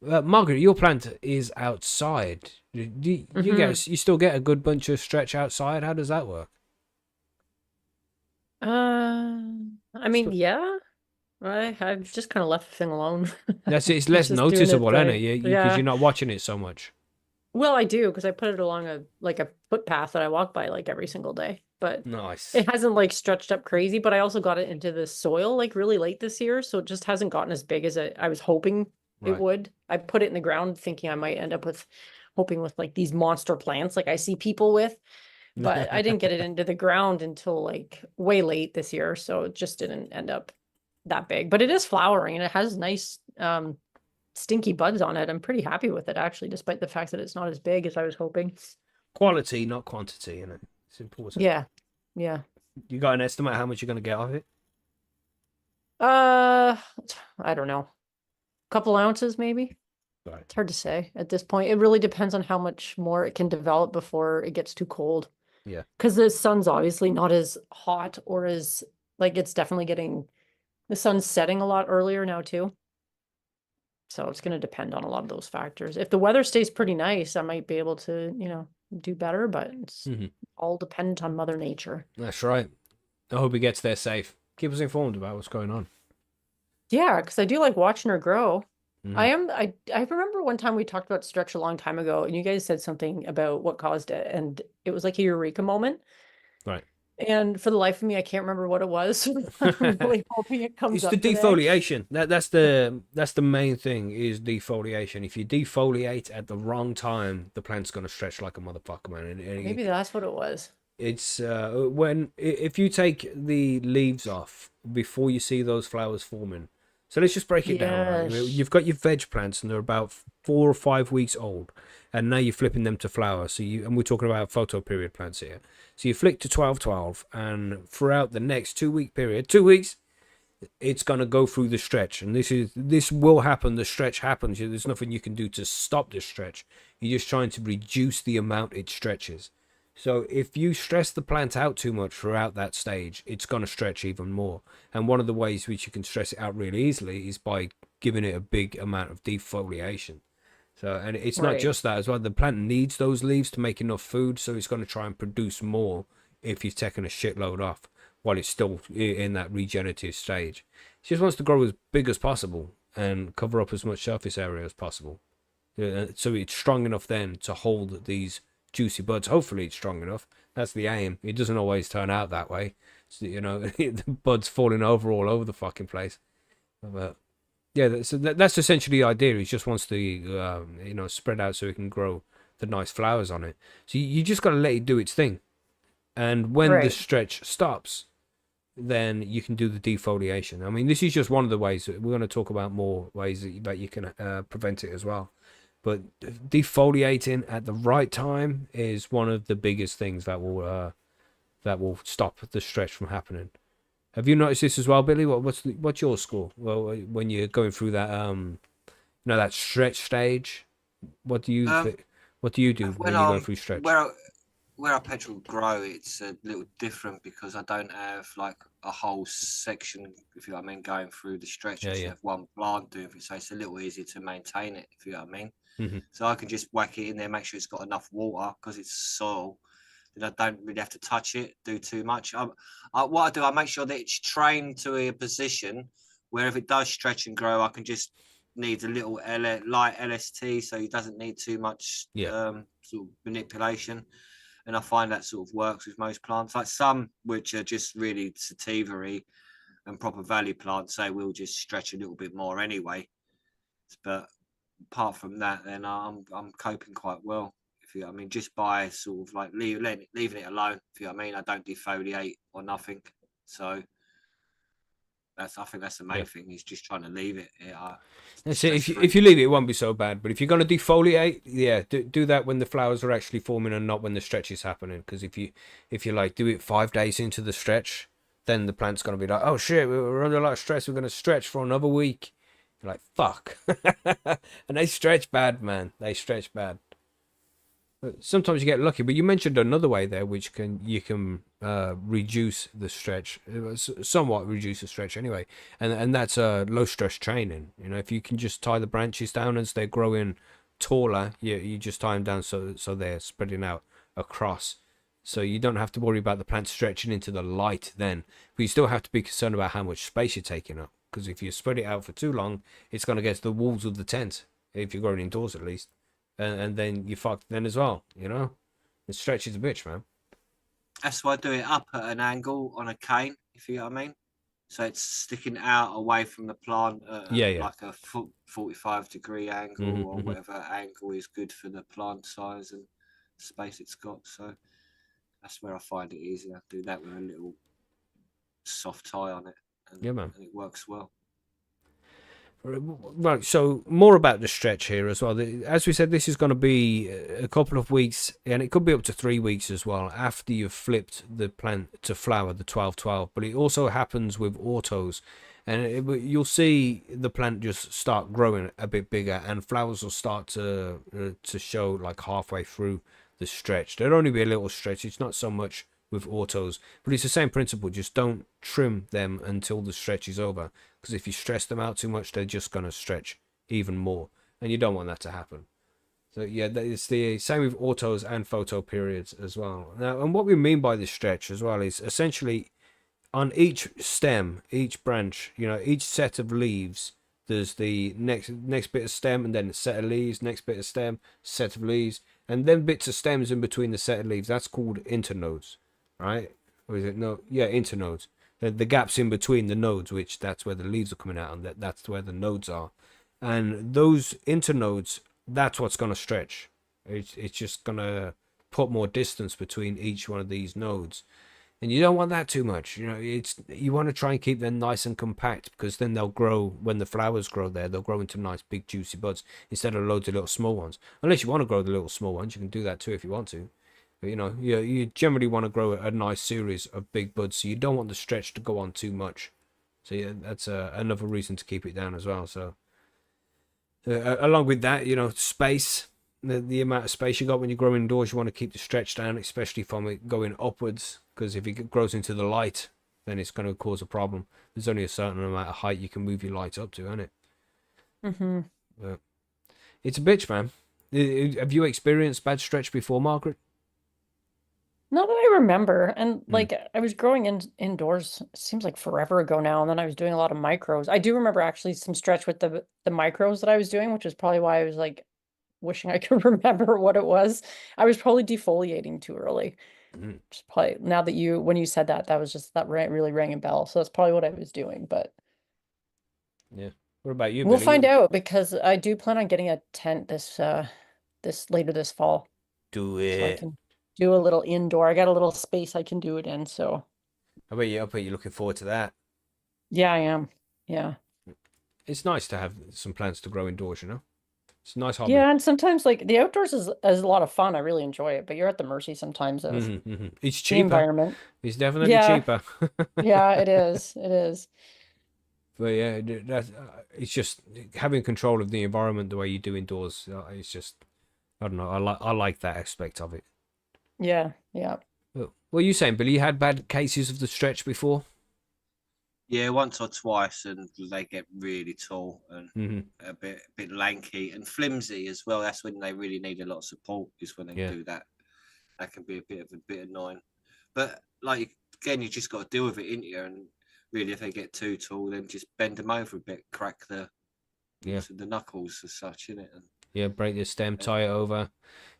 Margaret, your plant is outside. You still get a good bunch of stretch outside? How does that work? I mean, yeah. I've just kind of left the thing alone. It's less Just doing noticeable, its isn't thing. it? Because Yeah. you're not watching it so much. Well, I do, because I put it along a footpath that I walk by like every single day. But Nice. it hasn't like stretched up crazy, but I also got it into the soil like really late this year, so it just hasn't gotten as big as I was hoping it Right. would. I put it in the ground thinking I might end up hoping with like these monster plants like I see people with, but I didn't get it into the ground until like way late this year, so it just didn't end up that big. But it is flowering and it has nice stinky buds on it. I'm pretty happy with it actually, despite the fact that it's not as big as I was hoping. Quality, not quantity, innit? It's important. Yeah. Yeah. You got an estimate how much you're going to get off it? I don't know. Couple ounces maybe. Right. It's hard to say at this point. It really depends on how much more it can develop before it gets too cold. Yeah. Because the sun's obviously not as hot or as like it's definitely the sun's setting a lot earlier now too. So it's going to depend on a lot of those factors. If the weather stays pretty nice, I might be able to, do better, but it's all dependent on Mother Nature. That's right. I hope it gets there safe. Keep us informed about what's going on. Yeah, because I do like watching her grow. Mhm. I remember one time we talked about stretch a long time ago, and you guys said something about what caused it, and it was like a eureka moment. Right. And for the life of me, I can't remember what it was. I'm really hoping it comes It's up the today. defoliation. That's the main thing, is defoliation. If you defoliate at the wrong time, the plant's gonna stretch like a motherfucker, man. And Maybe that's what it was. it's if you take the leaves off before you see those flowers forming, So let's just break it down, right? Yes. You've got your veg plants, and they're about 4 or 5 weeks old, and now you're flipping them to flower. And we're talking about photo period plants here. So you flick to 12-12, and throughout the next 2 week period, 2 weeks, it's gonna go through the stretch, and this will happen. The stretch happens. There's nothing you can do to stop the stretch. You're just trying to reduce the amount it stretches. So if you stress the plant out too much throughout that stage, it's going to stretch even more. And one of the ways which you can stress it out really easily is by giving it a big amount of defoliation. So, and it's not Right. just that as well. The plant needs those leaves to make enough food, so it's going to try and produce more if you've taken a shitload off while it's still in that regenerative stage. It just wants to grow as big as possible and cover up as much surface area as possible. So it's strong enough then to hold these juicy buds. Hopefully it's strong enough. That's the aim. It doesn't always turn out that way. So, the buds falling over all over the fucking place. But yeah, so that's essentially the idea. He just wants to spread out so it can grow the nice flowers on it. So you just got to let it do its thing. And when the Right. stretch stops, then you can do the defoliation. I mean, this is just one of the ways. We're going to talk about more ways that you can prevent it as well. But defoliating at the right time is one of the biggest things that will stop the stretch from happening. Have you noticed this as well, Billy? What's your score? Well, when you're going through that that stretch stage, what do you what do you do when you're going through stretch? Where I petrol grow, it's a little different because I don't have like a whole section, if you know what I mean, going through the stretch. I just have one plant doing it, so it's a little easier to maintain it, if you know what I mean. Mm-hmm. So I can just whack it in there, make sure it's got enough water because it's soil. Then I don't really have to touch it, do too much. What I do, I make sure that it's trained to a position where if it does stretch and grow, I can just need a little light LST, so it doesn't need too much sort of manipulation. And I find that sort of works with most plants. Like some which are just really sativa-y and proper value plants, they will just stretch a little bit more anyway. But apart from that, then I'm coping quite well. If you know what I mean, just by sort of like leaving it alone. If you know what I mean, I don't defoliate or nothing. So I think that's the main thing. Is just trying to leave it. That's it. If you leave it, it won't be so bad. But if you're going to defoliate, do that when the flowers are actually forming and not when the stretch is happening. Because if you like do it 5 days into the stretch, then the plant's going to be like, oh shit, we're under a lot of stress. We're going to stretch for another week. You're like, fuck. And they stretch bad, man. They stretch bad. But sometimes you get lucky. But you mentioned another way there, which you can reduce the stretch, somewhat reduce the stretch anyway, and that's low stress training. If you can just tie the branches down as they're growing taller, you just tie them down so they're spreading out across. So you don't have to worry about the plant stretching into the light then. But you still have to be concerned about how much space you're taking up. Because if you spread it out for too long, it's going to get to the walls of the tent, if you're growing indoors at least. And then you're fucked then as well, It stretches a bitch, man. That's why I do it up at an angle on a cane, if you know what I mean. So it's sticking out away from the plant like a 45-degree angle or whatever angle is good for the plant size and space it's got. So that's where I find it easier. I do that with a little soft tie on it. And, man. And it works well. Right, so more about the stretch here as well. As we said, this is going to be a couple of weeks, and it could be up to 3 weeks as well, after you've flipped the plant to flower, the 12-12. But it also happens with autos, and you'll see the plant just start growing a bit bigger, and flowers will start to show like halfway through the stretch. There'll only be a little stretch. It's not so much with autos, but it's the same principle. Just don't trim them until the stretch is over, because if you stress them out too much, they're just going to stretch even more, and you don't want that to happen. So yeah, it's the same with autos and photo periods as well. Now, and what we mean by this stretch as well is essentially on each stem, each branch, each set of leaves, there's the next bit of stem, and then a set of leaves, next bit of stem, set of leaves, and then bits of stems in between the set of leaves. That's called internodes. Right? Or is it no? Yeah, internodes. The gaps in between the nodes, which that's where the leaves are coming out, and that's where the nodes are. And those internodes, that's what's going to stretch. It's just going to put more distance between each one of these nodes. And you don't want that too much. You want to try and keep them nice and compact, because then they'll grow, when the flowers grow there, they'll grow into nice big juicy buds instead of loads of little small ones. Unless you want to grow the little small ones, you can do that too if you want to. But you generally want to grow a nice series of big buds, so you don't want the stretch to go on too much. So yeah, that's another reason to keep it down as well. So along with that, space. The amount of space you got when you grow indoors, you want to keep the stretch down, especially from it going upwards, because if it grows into the light, then it's going to cause a problem. There's only a certain amount of height you can move your light up to, isn't it? Mm-hmm. But it's a bitch, man. Have you experienced bad stretch before, Margaret? Not that I remember. And like I was growing indoors, it seems like forever ago now. And then I was doing a lot of micros. I do remember actually some stretch with the micros that I was doing, which is probably why I was like wishing I could remember what it was. I was probably defoliating too early. Just probably now that when you said that, really rang a bell. So that's probably what I was doing. But yeah, what about you, we'll Billy? find out, because I do plan on getting a tent later this fall. Do So I it. can do a little indoor. I got a little space I can do it in. So I bet you're looking forward to that. yeah, I am. Yeah. It's nice to have some plants to grow indoors, It's a nice hobby. Yeah, and sometimes like the outdoors is a lot of fun. I really enjoy it, but you're at the mercy sometimes of It's the cheaper. environment. It's definitely Yeah. cheaper. Yeah, it is. It is. But yeah, it's just having control of the environment the way you do indoors. It's just, I don't know. I like that aspect of it. Yeah, yeah. But what are you saying, Billy? You had bad cases of the stretch before? Yeah, once or twice, and they get really tall and a bit lanky and flimsy as well. That's when they really need a lot of support. Is when they do that. That can be a bit annoying. But like again, you just got to deal with it, ain't you? And really, if they get too tall, then just bend them over a bit, crack the knuckles as such, innit? And yeah, break the stem, tie it over.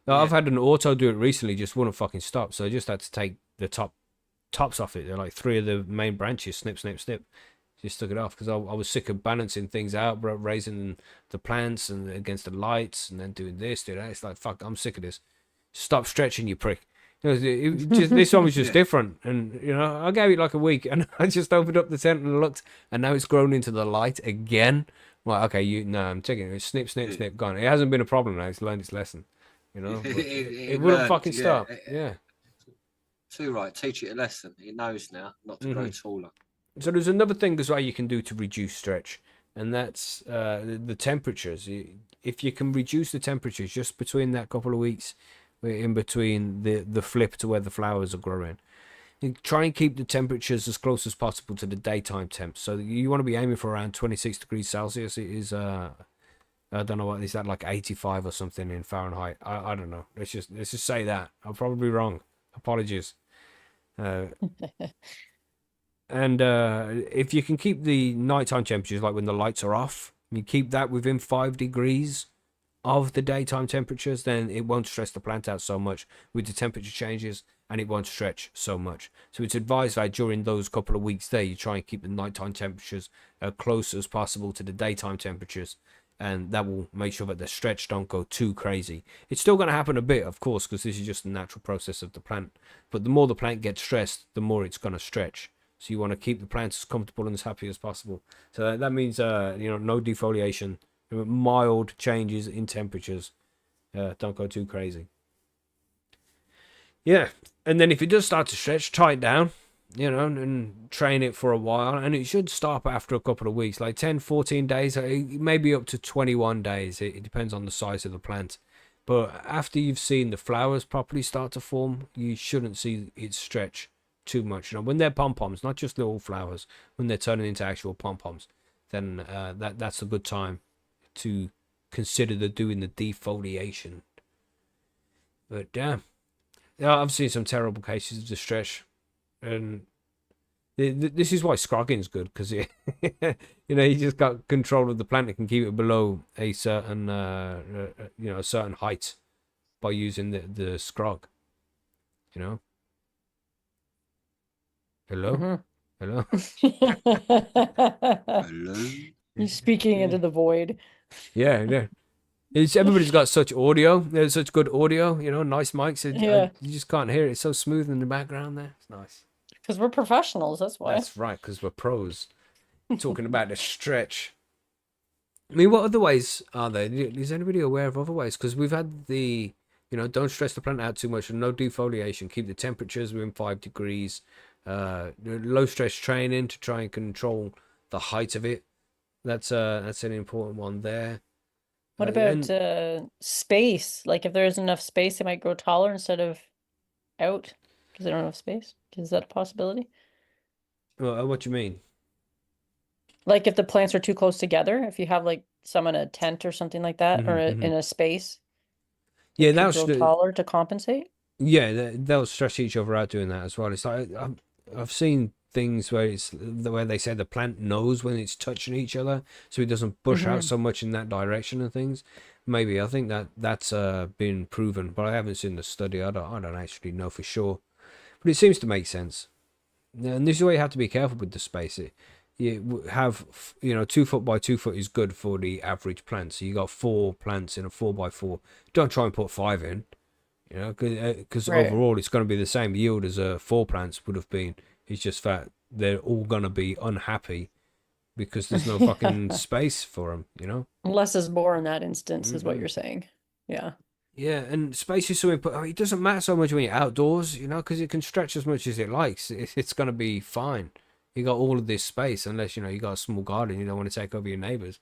No, I've had an auto do it recently, just wouldn't fucking stop. So I just had to take the tops off it. They're like 3 of the main branches, snip, snip, snip. Just took it off because I was sick of balancing things out, raising the plants and against the lights, and then doing this, doing that. It's like, fuck, I'm sick of this. Stop stretching, you prick. This one was just different, and I gave it like a week, and I just opened up the tent and looked, and now it's grown into the light again. Well, okay, I'm taking it. Snip, snip, snip, gone. It hasn't been a problem now. It's learned its lesson. It wouldn't fucking stop. Yeah. Too right. Teach it a lesson. It knows now not to grow taller. So there's another thing as well you can do to reduce stretch, and that's the temperatures. If you can reduce the temperatures just between that couple of weeks, in between the flip to where the flowers are growing, you try and keep the temperatures as close as possible to the daytime temps. So you want to be aiming for around 26 degrees Celsius. It is I don't know what is that, like 85 or something in Fahrenheit. I don't know. Let's just say that. I'm probably wrong. Apologies. And if you can keep the nighttime temperatures, like when the lights are off, you keep that within 5 degrees of the daytime temperatures, then it won't stress the plant out so much with the temperature changes, and it won't stretch so much. So it's advised that during those couple of weeks there, you try and keep the nighttime temperatures close as possible to the daytime temperatures, and that will make sure that the stretch don't go too crazy. It's still going to happen a bit, of course, because this is just the natural process of the plant. But the more the plant gets stressed, the more it's going to stretch. So you want to keep the plants as comfortable and as happy as possible. So that means no defoliation, mild changes in temperatures. Don't go too crazy. Yeah, and then if it does start to stretch, tie it down, and train it for a while, and it should stop after a couple of weeks, like 10, 14 days, maybe up to 21 days. It depends on the size of the plant. But after you've seen the flowers properly start to form, you shouldn't see it stretch too much. When they're pom-poms, not just little flowers, when they're turning into actual pom-poms, then that's a good time to consider doing the defoliation. But damn. Yeah, I've seen some terrible cases of the stretch, and this is why scrogging's good, because you just got control of the plant and can keep it below a certain a certain height by using the scrog. Hello. Hello. Hello. You're speaking into the void. Yeah. Everybody's got such audio. There's such good audio, nice mics. You just can't hear it. It's so smooth in the background there. It's nice. Because we're professionals, that's why. That's right, because we're pros. Talking about the stretch. I mean, what other ways are there? Is anybody aware of other ways? Because we've had the, don't stress the plant out too much and no defoliation. Keep the temperatures within 5 degrees. Low stress training to try and control the height of it. That's an important one there. What about space? Like if there isn't enough space, they might grow taller instead of out because they don't have enough space. Is that a possibility? What do you mean? Like if the plants are too close together, if you have like some in a tent or something like that, or Mhm, in a space, Yeah, they could grow taller to compensate. Yeah, they'll stretch each other out doing that as well. It's like I've seen things where where they say the plant knows when it's touching each other, so it doesn't bush out so much in that direction and things. Maybe I think that's been proven, but I haven't seen the study. I don't actually know for sure, but it seems to make sense. And this is why you have to be careful with the space. You have 2 foot by 2 foot is good for the average plant. So you got 4 plants in a 4x4. Don't try and put 5 in. Because Right. overall it's going to be the same yield as 4 plants would have been. It's just that they're all going to be unhappy because there's no fucking space for them. Less is more in that instance, is what you're saying. Yeah. Yeah, and space is so important. It doesn't matter so much when you're outdoors, because it can stretch as much as it likes. It's going to be fine. You got all of this space, unless you got a small garden. You don't want to take over your neighbors,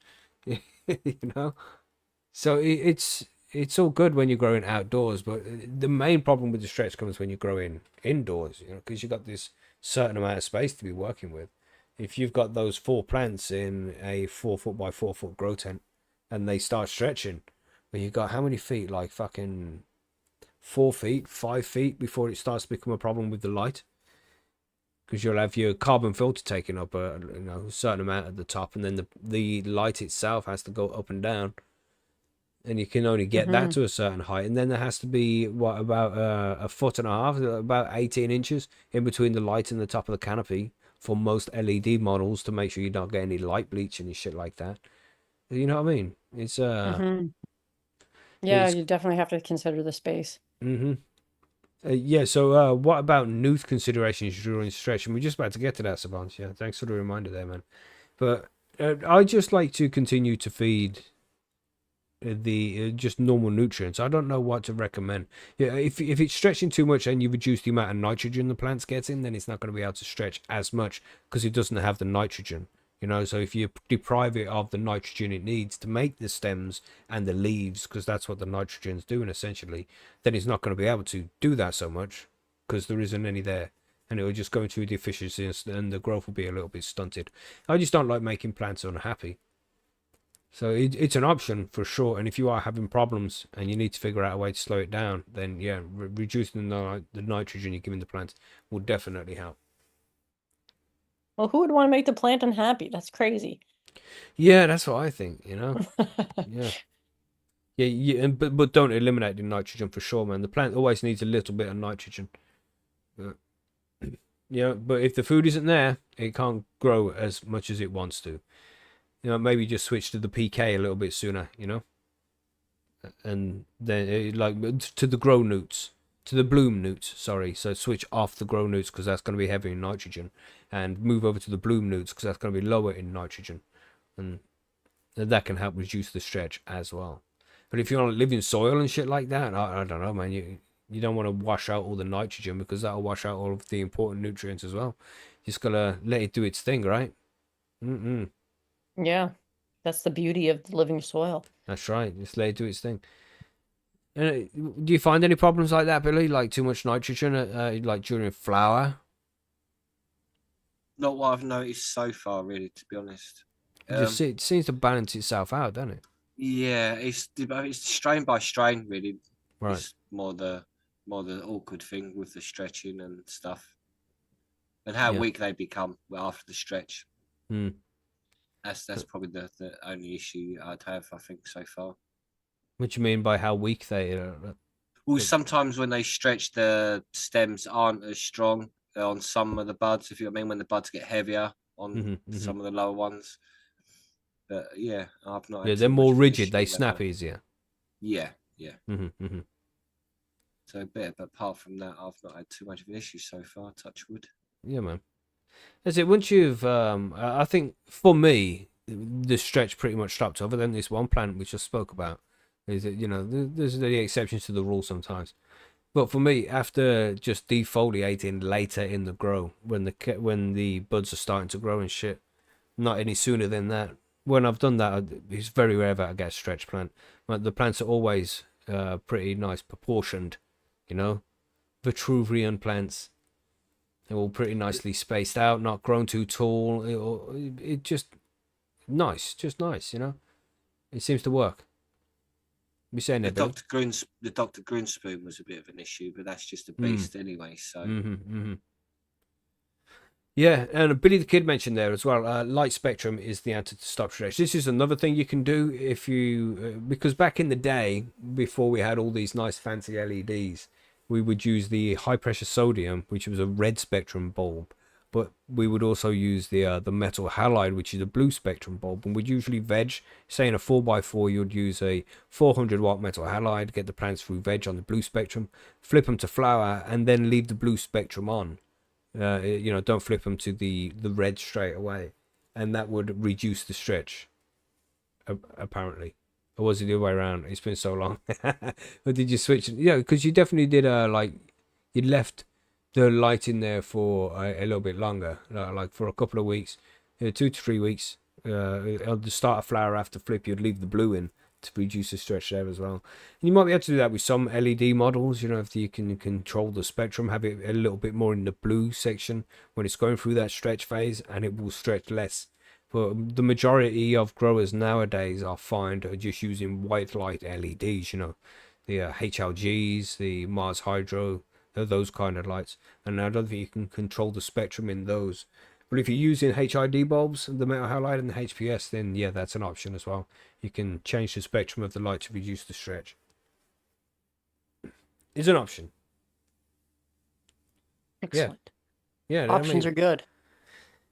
So it's all good when you're growing outdoors, but the main problem with the stretch comes when you're growing indoors. Because you've got this certain amount of space to be working with. If you've got those 4 plants in a 4 foot by 4 foot grow tent, and they start stretching, well, you got how many feet? Like fucking 4 feet, 5 feet before it starts to become a problem with the light. Because you'll have your carbon filter taking up a certain amount at the top, and then the light itself has to go up and down, and you can only get that to a certain height, and then there has to be about a foot and a half, about 18 inches in between the light and the top of the canopy for most LED models to make sure you don't get any light bleaching and shit like that. You know what I mean? It's Yeah, it's you definitely have to consider the space. Yeah, so what about newt considerations during stretch? And we're just about to get to that, Savant. Yeah, thanks for the reminder there, man. But I just like to continue to feed the just normal nutrients. I don't know what to recommend. Yeah, if it's stretching too much and you reduce the amount of nitrogen the plants get in, then it's not going to be able to stretch as much because it doesn't have the nitrogen. So if you deprive it of the nitrogen it needs to make the stems and the leaves, because that's what the nitrogen's doing essentially, then it's not going to be able to do that so much because there isn't any there, and it will just go into a deficiency and the growth will be a little bit stunted. I just don't like making plants unhappy. So it's an option for sure, and if you are having problems and you need to figure out a way to slow it down, then yeah, reducing the nitrogen you're giving the plants will definitely help. Well, who would want to make the plant unhappy? That's crazy. Yeah, that's what I think, Yeah. Yeah, but don't eliminate the nitrogen for sure, man. The plant always needs a little bit of nitrogen. But, but if the food isn't there, it can't grow as much as it wants to. Maybe just switch to the PK a little bit sooner, and then to the grow newts, to the bloom newts, sorry. So switch off the grow newts because that's going to be heavy in nitrogen, and move over to the bloom newts because that's going to be lower in nitrogen, and that can help reduce the stretch as well. But if you're on living soil and shit like that, I don't know, man. You don't want to wash out all the nitrogen because that'll wash out all of the important nutrients as well. You just gotta let it do its thing, right? Yeah, that's the beauty of the living soil. That's right. Just let it do its thing. And do you find any problems like that, Billy? Like too much nitrogen, like during flower? Not what I've noticed so far, really, to be honest. It seems to balance itself out, doesn't it? Yeah, it's strain by strain, really. Right. It's more the awkward thing with the stretching and stuff, and how weak they become after the stretch. That's probably the only issue I'd have, I think, so far. What do you mean by how weak they are? Well, sometimes when they stretch, the stems aren't as strong on some of the buds, if you know what I mean, when the buds get heavier on some of the lower ones. But yeah, I've not. Yeah, they're more rigid. They snap easier. Yeah. Mm-hmm. So a bit, but apart from that, I've not had too much of an issue so far. Touch wood. Yeah, man. That's it. Once you've, I think for me, the stretch pretty much stopped. Other than this one plant which I spoke about, is that there's the exceptions to the rule sometimes. But for me, after just defoliating later in the grow, when the buds are starting to grow and shit, not any sooner than that. When I've done that, it's very rare that I get a stretch plant. But the plants are always pretty nice proportioned, you know. Vitruvian plants. They're all pretty nicely spaced out, not grown too tall. It just nice, you know. It seems to work. You saying The that, Billy? Dr. Grinspoon was a bit of an issue, but that's just a beast anyway. So Yeah, and Billy the Kid mentioned there as well. Light spectrum is the answer to stop stretch. This is another thing you can do if you, because back in the day, before we had all these nice fancy LEDs, we would use the high pressure sodium, which was a red spectrum bulb, but we would also use the metal halide, which is a blue spectrum bulb, and we'd usually veg. Say in a 4x4, you'd use a 400-watt metal halide, get the plants through veg on the blue spectrum, flip them to flower, and then leave the blue spectrum on. Don't flip them to the red straight away, and that would reduce the stretch. Apparently, or was it the other way around? It's been so long. Or did you switch? Yeah, because you definitely did. You left the light in there for a little bit longer, like for a couple of weeks, 2 to 3 weeks. At the start of flower after flip, you'd leave the blue in to reduce the stretch there as well. And you might be able to do that with some LED models, if you can control the spectrum, have it a little bit more in the blue section when it's going through that stretch phase, and it will stretch less. But the majority of growers nowadays are just using white light LEDs, the HLGs, the Mars Hydro, those kind of lights. And I don't think you can control the spectrum in those. But if you're using HID bulbs, the metal halide and the HPS, then yeah, that's an option as well. You can change the spectrum of the light to reduce the stretch. It's an option. Excellent. Yeah, Options are good.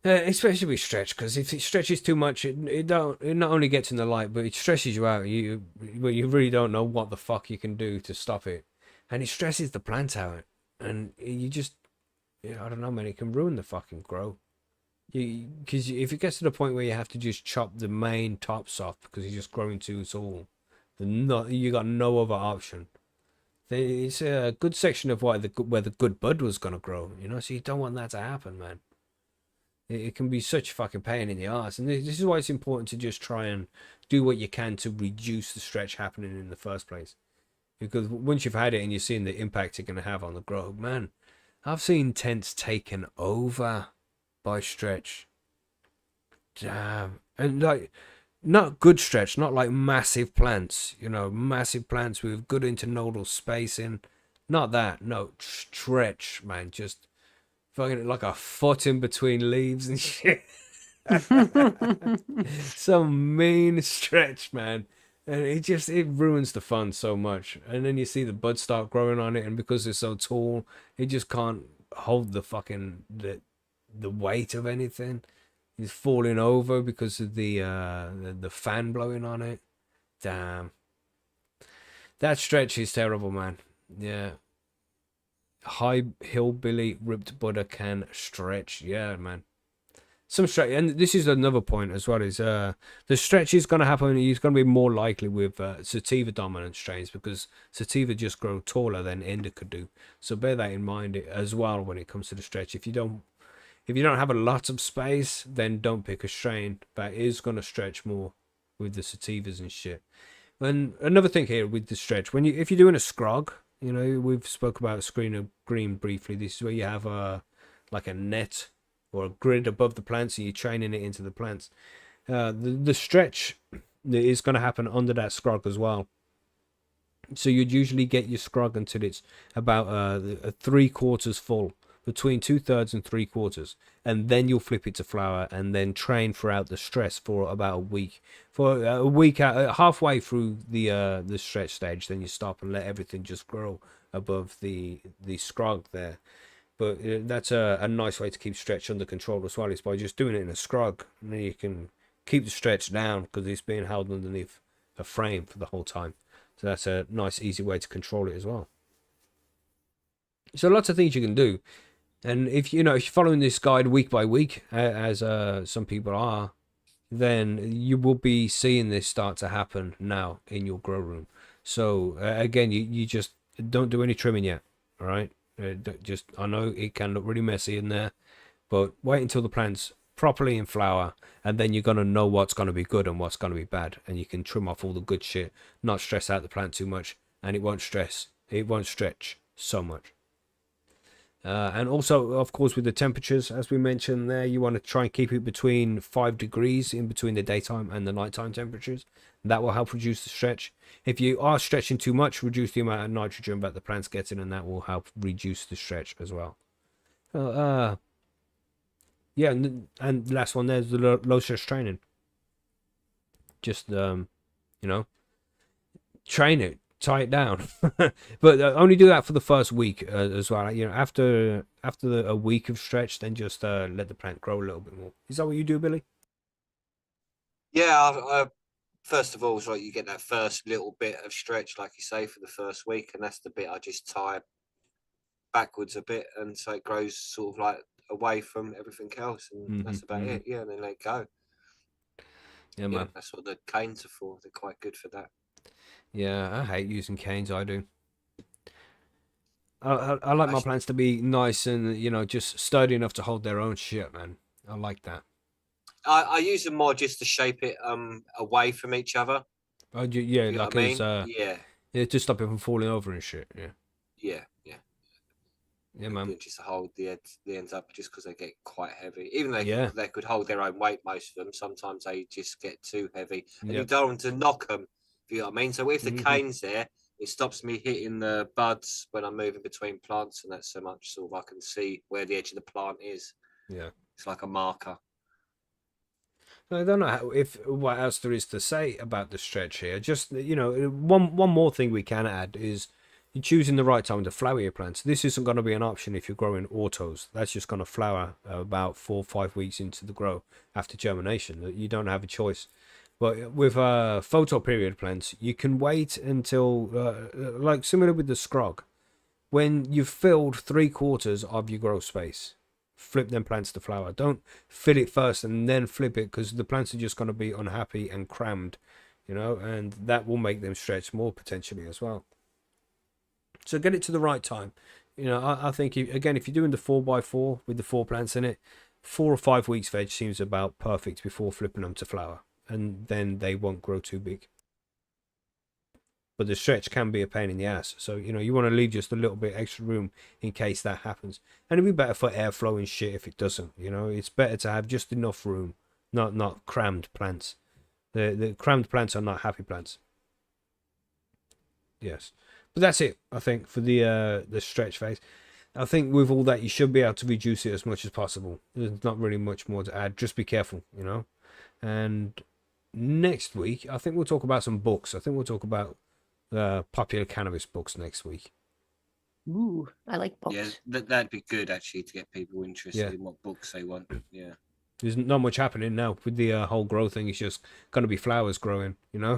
Especially with stretch, because if it stretches too much, it not only gets in the light, but it stresses you out. You really don't know what the fuck you can do to stop it, and it stresses the plant out, and you just, I don't know, man, it can ruin the fucking grow. Because if it gets to the point where you have to just chop the main tops off because you're just growing too tall, you got no other option. It's a good section of where the good bud was gonna grow, so you don't want that to happen, man. It can be such a fucking pain in the ass, and this is why it's important to just try and do what you can to reduce the stretch happening in the first place. Because once you've had it and you're seeing the impact it's gonna have on the grow, man, I've seen tents taken over by stretch. Damn. And like, not good stretch, not like massive plants, massive plants with good internodal spacing. Not that, no, stretch, man. Just fucking like a foot in between leaves and shit. Some mean stretch, man. And it ruins the fun so much. And then you see the buds start growing on it, and because they're so tall, it just can't hold the fucking the weight of anything. It's falling over because of the fan blowing on it. Damn, that stretch is terrible, man. Yeah, high hillbilly ripped butter can stretch. Yeah, man. Some stretch, and this is another point as well, is the stretch is going to happen. It's going to be more likely with sativa dominant strains, because sativa just grow taller than indica do. So bear that in mind as well when it comes to the stretch. If you don't have a lot of space, then don't pick a strain that is going to stretch more with the sativas and shit. And another thing here with the stretch, if you're doing a scrog, we've spoke about screen of green briefly. This is where you have like a net or a grid above the plants, and you're training it into the plants. The stretch is going to happen under that scrog as well. So you'd usually get your scrog until it's about 3/4 full, between 2/3 and 3/4, and then you'll flip it to flower and then train throughout the stress for about a week. For a week out, halfway through the stretch stage, then you stop and let everything just grow above the scrog there. But that's a nice way to keep stretch under control as well, is by just doing it in a scrog, and then you can keep the stretch down because it's being held underneath a frame for the whole time. So that's a nice, easy way to control it as well. So lots of things you can do. And if you know if you're following this guide week by week, as some people are, then you will be seeing this start to happen now in your grow room. So again, you just don't do any trimming yet. All right, just I know it can look really messy in there, but wait until the plant's properly in flower, and then you're gonna know what's gonna be good and what's gonna be bad, and you can trim off all the good shit, not stress out the plant too much, and it won't stretch so much. And also, of course, with the temperatures, as we mentioned there, you want to try and keep it between 5 degrees in between the daytime and the nighttime temperatures. That will help reduce the stretch. If you are stretching too much, reduce the amount of nitrogen that the plant's getting, and that will help reduce the stretch as well. Yeah, and the last one there's the low stress training. Just train it, tie it down, but only do that for the first week as well. After a week of stretch, then just let the plant grow a little bit more. Is that what you do, Billy? Yeah, first of all, it's like you get that first little bit of stretch, like you say, for the first week, and that's the bit I just tie backwards a bit, and so it grows sort of like away from everything else, and that's about it. Yeah, and then let it go. Yeah, man. That's what the canes are for. They're quite good for that. Yeah, I hate using canes. I do. I like my plants to be nice and just sturdy enough to hold their own shit, man. I like that. I use them more just to shape it away from each other. Oh, yeah, You know like what I mean? yeah, to stop it from falling over and shit. Yeah. Yeah, man. Just to hold the ends up, just because they get quite heavy. Even though they could hold their own weight, most of them. Sometimes they just get too heavy, and you don't want to knock them. You know what I mean? So if the cane's there, it stops me hitting the buds when I'm moving between plants, and that's so much so I can see where the edge of the plant is. Yeah, it's like a marker. I don't know what else there is to say about the stretch here. Just one more thing we can add is you're choosing the right time to flower your plants. This isn't going to be an option if you're growing autos. That's just going to flower about 4 or 5 weeks into the grow after germination. You don't have a choice. But with photo period plants, you can wait until, like similar with the scrog, when you've filled 3/4 of your grow space, flip them plants to flower. Don't fill it first and then flip it, because the plants are just going to be unhappy and crammed, and that will make them stretch more potentially as well. So get it to the right time. I think, if you're doing the 4x4 with the 4 plants in it, 4 or 5 weeks veg seems about perfect before flipping them to flower. And then they won't grow too big. But the stretch can be a pain in the ass. So, you want to leave just a little bit extra room in case that happens. And it'd be better for airflow and shit if it doesn't. It's better to have just enough room, not crammed plants. The crammed plants are not happy plants. Yes. But that's it, I think, for the stretch phase. I think with all that, you should be able to reduce it as much as possible. There's not really much more to add. Just be careful, And next week, I think we'll talk about some books. I think we'll talk about popular cannabis books next week. Ooh, I like books. Yeah, that'd be good, actually, to get people interested in what books they want. Yeah. There's not much happening now with the whole grow thing. It's just going to be flowers growing,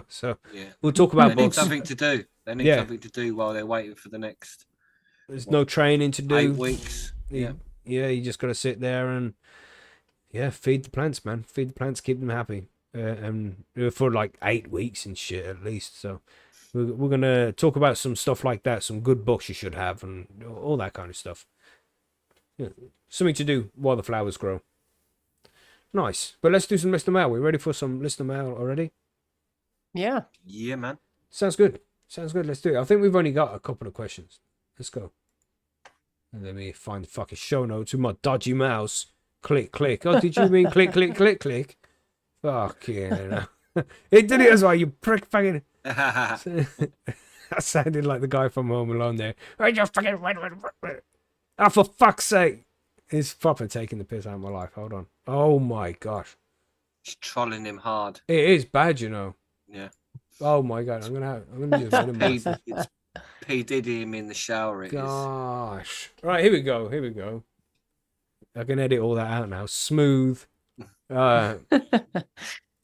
So we'll talk about They books. need something to do. They need something to do while they're waiting for the next. There's no training to do. 8 weeks. Yeah, you just got to sit there and feed the plants, man. Feed the plants, keep them happy, and for like 8 weeks and shit at least. So we're gonna talk about some stuff like that, some good books you should have, and all that kind of stuff. Something to do while the flowers grow. Nice. But let's do some listener mail. We ready for some listener mail already? Yeah. Yeah, man. Sounds good. Let's do it. I think we've only got a couple of questions. Let's go. And let me find the fucking show notes with my dodgy mouse. Click. Oh, did you mean click? Fuck yeah. It did it as well, you prick fucking. I sounded like the guy from Home Alone there. I just fucking. Oh, for fuck's sake. It's proper taking the piss out of my life. Hold on. Oh my gosh. It's trolling him hard. It is bad, Yeah. Oh my god. I'm gonna do it. It's P Diddy him in the shower. It is. Gosh. Right, here we go. I can edit all that out now. Smooth.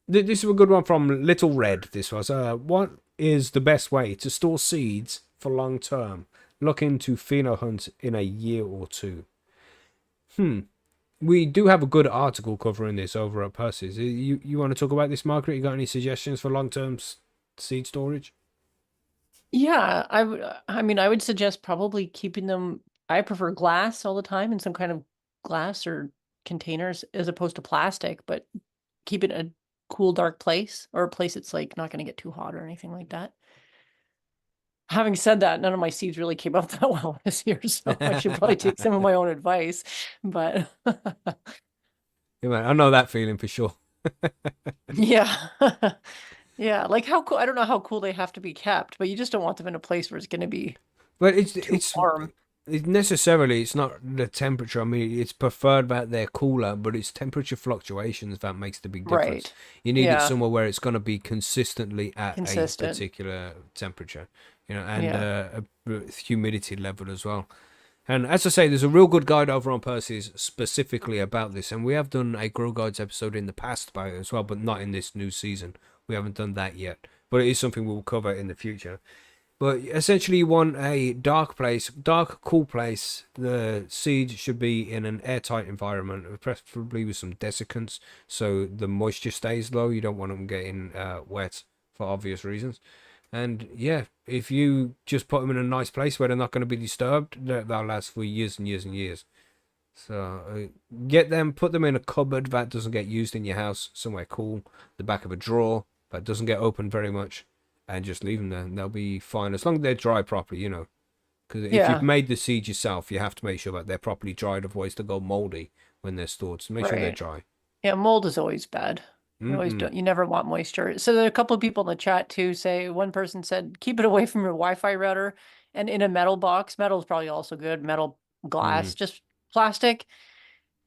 This is a good one from Little Red. This was. What is the best way to store seeds for long term? Looking to pheno hunt in a year or two. We do have a good article covering this over at Percy's. You want to talk about this, Margaret? You got any suggestions for long-term seed storage? Yeah, I mean, I would suggest probably keeping them. I prefer glass all the time in some kind of glass or containers as opposed to plastic, but keep it in a cool, dark place or a place that's like not going to get too hot or anything like that. Having said that, none of my seeds really came out that well this year, so I should probably take some of my own advice. But Yeah, man, I know that feeling for sure. yeah. Yeah, like how cool, I don't know how cool they have to be kept, but you just don't want them in a place where it's going to be But too warm. it's not the temperature. I mean, it's preferred that they're cooler, but it's temperature fluctuations that makes the big difference. Right. You need it Yeah. somewhere where it's going to be consistently at a Consistent. particular temperature, and Yeah. humidity level as well. And as I say, there's a real good guide over on Percy's specifically about this, and we have done a Grow Guides episode in the past about it as well, but not in this new season. We haven't done that yet, but it is something we'll cover in the future. But essentially, you want a dark place, dark, cool place. The seed should be in an airtight environment, preferably with some desiccants, so the moisture stays low. You don't want them getting wet for obvious reasons. And yeah, if you just put them in a nice place where they're not going to be disturbed, they'll last for years and years and years. So get them, put them in a cupboard that doesn't get used in your house, somewhere cool, the back of a drawer that doesn't get opened very much, and just leave them there. And they'll be fine as long as they're dry properly, Because if Yeah. you've made the seed yourself, you have to make sure that they're properly dried, otherwise they'll go moldy when they're stored. So make sure they're Right. dry. Yeah, mold is always bad. You always Mm-mm. don't, you never want moisture. So there are a couple of people in the chat too say one person said keep it away from your Wi-Fi router and in a metal box. Metal is probably also good. Metal, glass, just plastic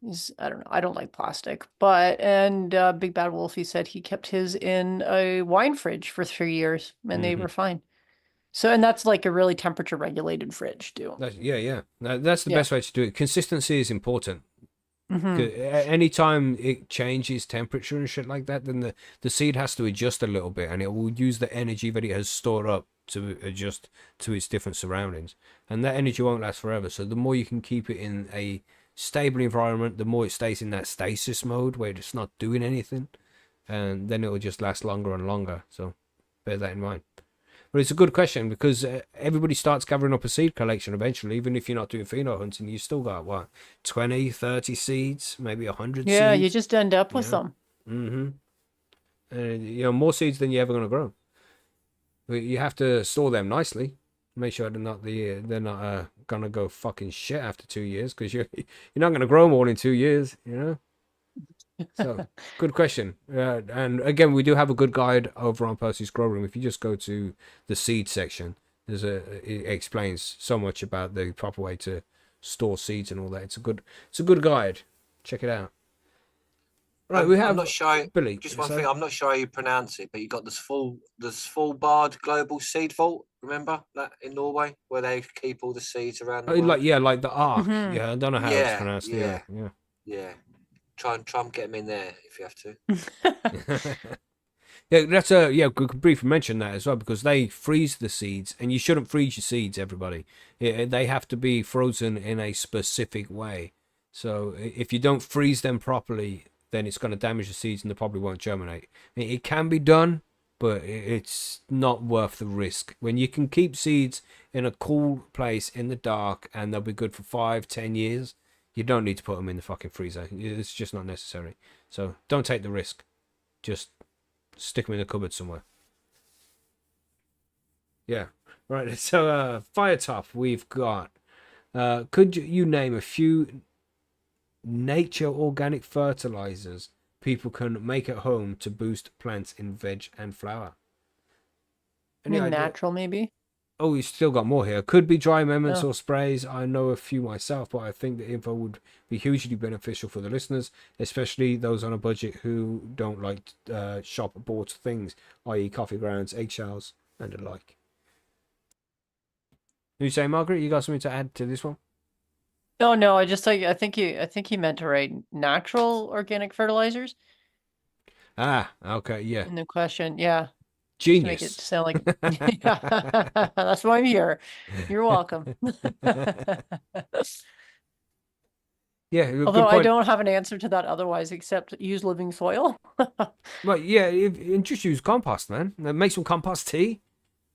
is, I don't know. I don't like plastic. But and Big Bad Wolf, he said he kept his in a wine fridge for 3 years and they were fine. So and that's like a really temperature regulated fridge too. Yeah. That's the Yeah. best way to do it. Consistency is important. Mhm. Anytime it changes temperature and shit like that, then the seed has to adjust a little bit, and it will use the energy that it has stored up to adjust to its different surroundings, and that energy won't last forever. So the more you can keep it in a stable environment, the more it stays in that stasis mode where it's not doing anything, and then it will just last longer and longer. So bear that in mind. But it's a good question because everybody starts gathering up a seed collection eventually. Even if you're not doing pheno hunting, you still got, what, 20, 30 seeds, maybe 100 Yeah, seeds? you just end up with them. And, more seeds than you're ever going to grow. But you have to store them nicely. Make sure they're not going to go fucking shit after 2 years, because you're not going to grow them all in 2 years, So, good question. And again, we do have a good guide over on Percy's Grow Room. If you just go to the seed section, it explains so much about the proper way to store seeds and all that. It's a good guide. Check it out. Right, I'm not sure. Billy. Just one thing, I'm not sure how you pronounce it, but you got this Svalbard Global Seed Vault. Remember that in Norway, where they keep all the seeds around the world? Like the Ark. Mhm. Yeah, I don't know how it's pronounced. Yeah. Yeah. Try and get them in there if you have to. Yeah, that's we could briefly mention that as well, because they freeze the seeds, and you shouldn't freeze your seeds, everybody. They have to be frozen in a specific way. So if you don't freeze them properly, then it's going to damage the seeds and they probably won't germinate. It can be done, but it's not worth the risk. When you can keep seeds in a cool place in the dark and they'll be good for 5-10 years, you don't need to put them in the fucking freezer. It's just not necessary. So don't take the risk. Just stick them in the cupboard somewhere. Yeah. Right. So Firetop, we've got. Could you name a few nature organic fertilizers people can make at home to boost plants in veg and flower? Any idea? Natural, maybe. Oh, you still got more here. Could be dry amendments or sprays. I know a few myself, but I think the info would be hugely beneficial for the listeners, especially those on a budget who don't like shop bought things, i.e. coffee grounds, eggshells, and the like. You say, Margaret, you got something to add to this one? No, I just I think he meant to write natural organic fertilizers Ah, okay, yeah. in the question. Yeah. Genius. To make it sound like that's why I'm here. You're welcome. Yeah, good Although I point. don't have an answer to that otherwise, except use living soil. Well, yeah, and just use compost, man. Make some compost tea.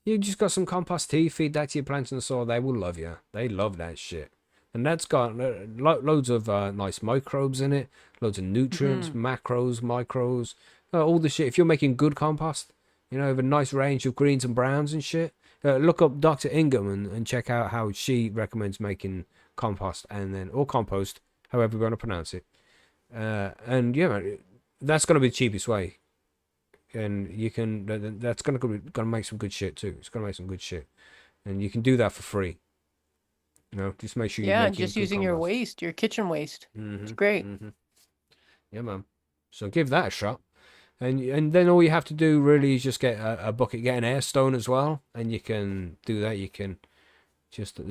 You just got some compost tea, feed that to your plants in the soil. They will love you. They love that shit. And that's got loads of nice microbes in it, loads of nutrients, macros, micros, all the shit. If you're making good compost, you know, have a nice range of greens and browns and shit. Look up Dr. Ingham and check out how she recommends making compost or compost, however you want to pronounce it. And yeah, man, that's going to be the cheapest way. And you can, that's gonna make some good shit too. It's gonna make some good shit, and you can do that for free. You know, just make sure you're Yeah, making just good using your compost. waste, your kitchen waste. It's Mm-hmm. great. Mm-hmm. Yeah, man. So give that a shot, and then all you have to do really is just get a bucket, get an air stone as well, and you can do that. You can just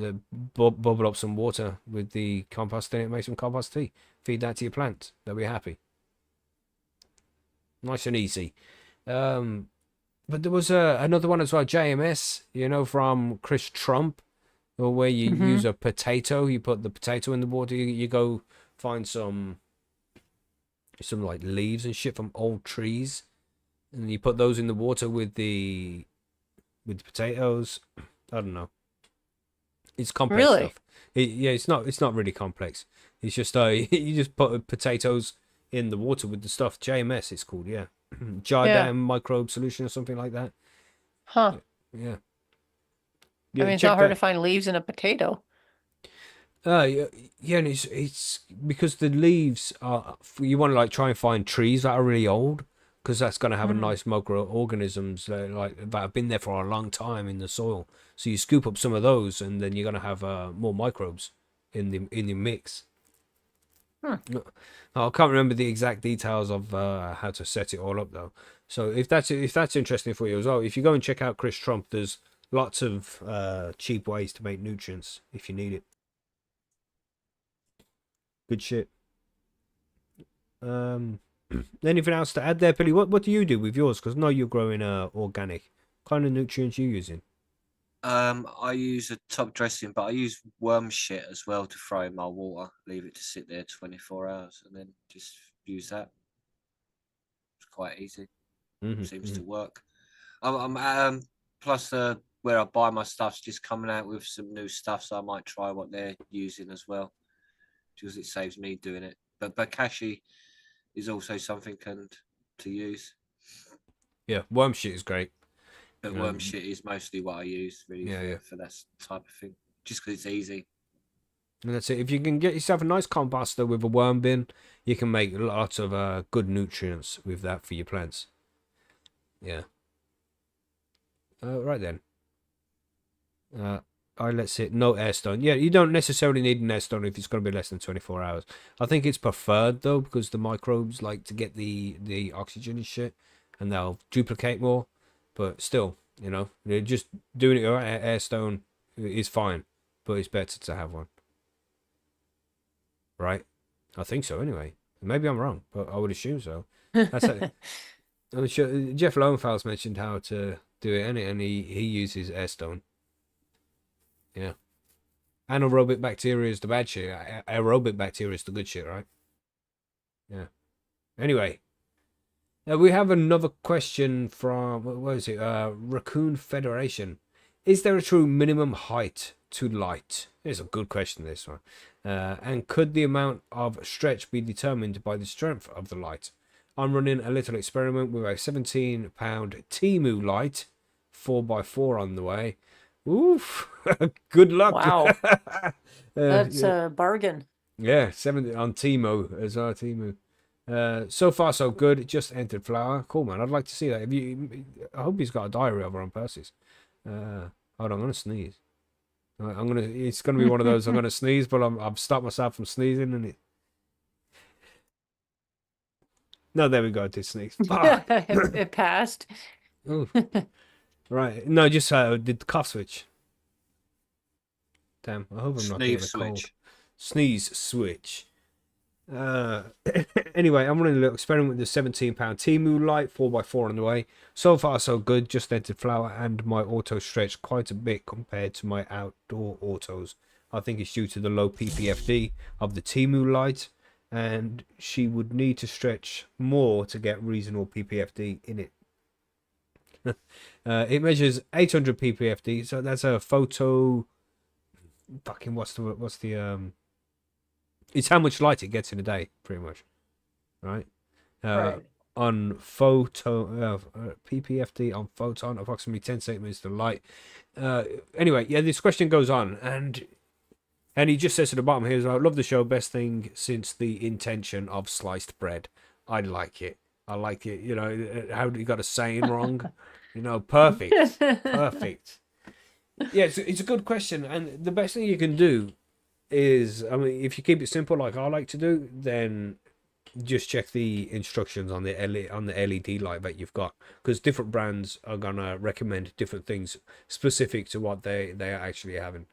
bubble up some water with the compost in it, make some compost tea, feed that to your plants. They'll be happy. Nice and easy. But there was another one as well, JMS, you know, from Chris Trump, where you use a potato, you put the potato in the water, you go find some like leaves and shit from old trees, and you put those in the water with the potatoes. I don't know. It's complex Really? stuff. Yeah, it's not really complex. It's just you just put potatoes in the water with the stuff. JMS it's called, yeah. Jardam microbe solution or something like that. Huh. Yeah. I mean, it's check not hard that. to find leaves in a potato. Yeah, and it's because the leaves are, you want to like try and find trees that are really old, because that's going to have a nice microorganisms that have been there for a long time in the soil. So you scoop up some of those, and then you're going to have more microbes in the mix. I can't remember the exact details of how to set it all up though. So if that's interesting for you as well, if you go and check out Chris Trump, there's lots of cheap ways to make nutrients if you need it. Good shit. Anything else to add there, Billy? What do you do with yours? Because I know you're growing organic. What kind of nutrients you using? I use a top dressing, but I use worm shit as well to throw in my water. Leave it to sit there 24 hours, and then just use that. It's quite easy. Seems to work. I'm plus where I buy my stuff's just coming out with some new stuff, so I might try what they're using as well, because it saves me doing it. But Bakashi is also something to use. Yeah, worm shit is great. But worm shit is mostly what I use really for that type of thing, just because it's easy. And that's it. If you can get yourself a nice composter with a worm bin, you can make lots of good nutrients with that for your plants. Yeah. Right then. Let's hit no air stone. Yeah, you don't necessarily need an air stone if it's going to be less than 24 hours. I think it's preferred though, because the microbes like to get the oxygen and shit, and they'll duplicate more. But still, you know, just doing it at air stone is fine, but it's better to have one. Right? I think so anyway. Maybe I'm wrong, but I would assume so. That's it. I'm sure Jeff Lowenfels mentioned how to do it, and he uses air stone. Yeah. Anaerobic bacteria is the bad shit. Aerobic bacteria is the good shit, right? Yeah. Anyway. We have another question from, what is it? Raccoon Federation. Is there a true minimum height to light? It's a good question, this one. And could the amount of stretch be determined by the strength of the light? I'm running a little experiment with a 17-pound Temu light, 4x4 on the way. Oof! Good luck. Wow. That's a bargain. Yeah, 70 on Temu as well. Temu. So far so good. It just entered flower. Cool, man. I'd like to see that. I hope he's got a diary over on Percy's. Hold on, I'm gonna sneeze. It's gonna be one of those. I'm gonna sneeze, but I've stopped myself from sneezing, and it. No, there we go. I did sneeze. Fuck. It passed. Ooh. Right. No, just did the cough switch. Damn. I hope I'm not getting a cold. Sneeze switch. Anyway, I'm running a little experiment with the 17-pound Temu light, 4x4 on the way. So far so good, just entered flower, and my auto stretched quite a bit compared to my outdoor autos. I think it's due to the low PPFD of the Timu light, and she would need to stretch more to get reasonable PPFD in it. It measures 800 PPFD, so that's a photo. Fucking what's the It's how much light it gets in a day, pretty much, right? Right. On photo PPFD on photon, approximately 10 centimeters to light. Anyway, yeah, this question goes on, and he just says at the bottom here, I love the show, best thing since the intention of sliced bread. I like it. You know, how you got a saying wrong? You know, perfect. Perfect. Yeah, it's a good question, and the best thing you can do is, I mean, if you keep it simple like I like to do, then just check the instructions on the LED light that you've got, because different brands are gonna recommend different things specific to what they are actually having.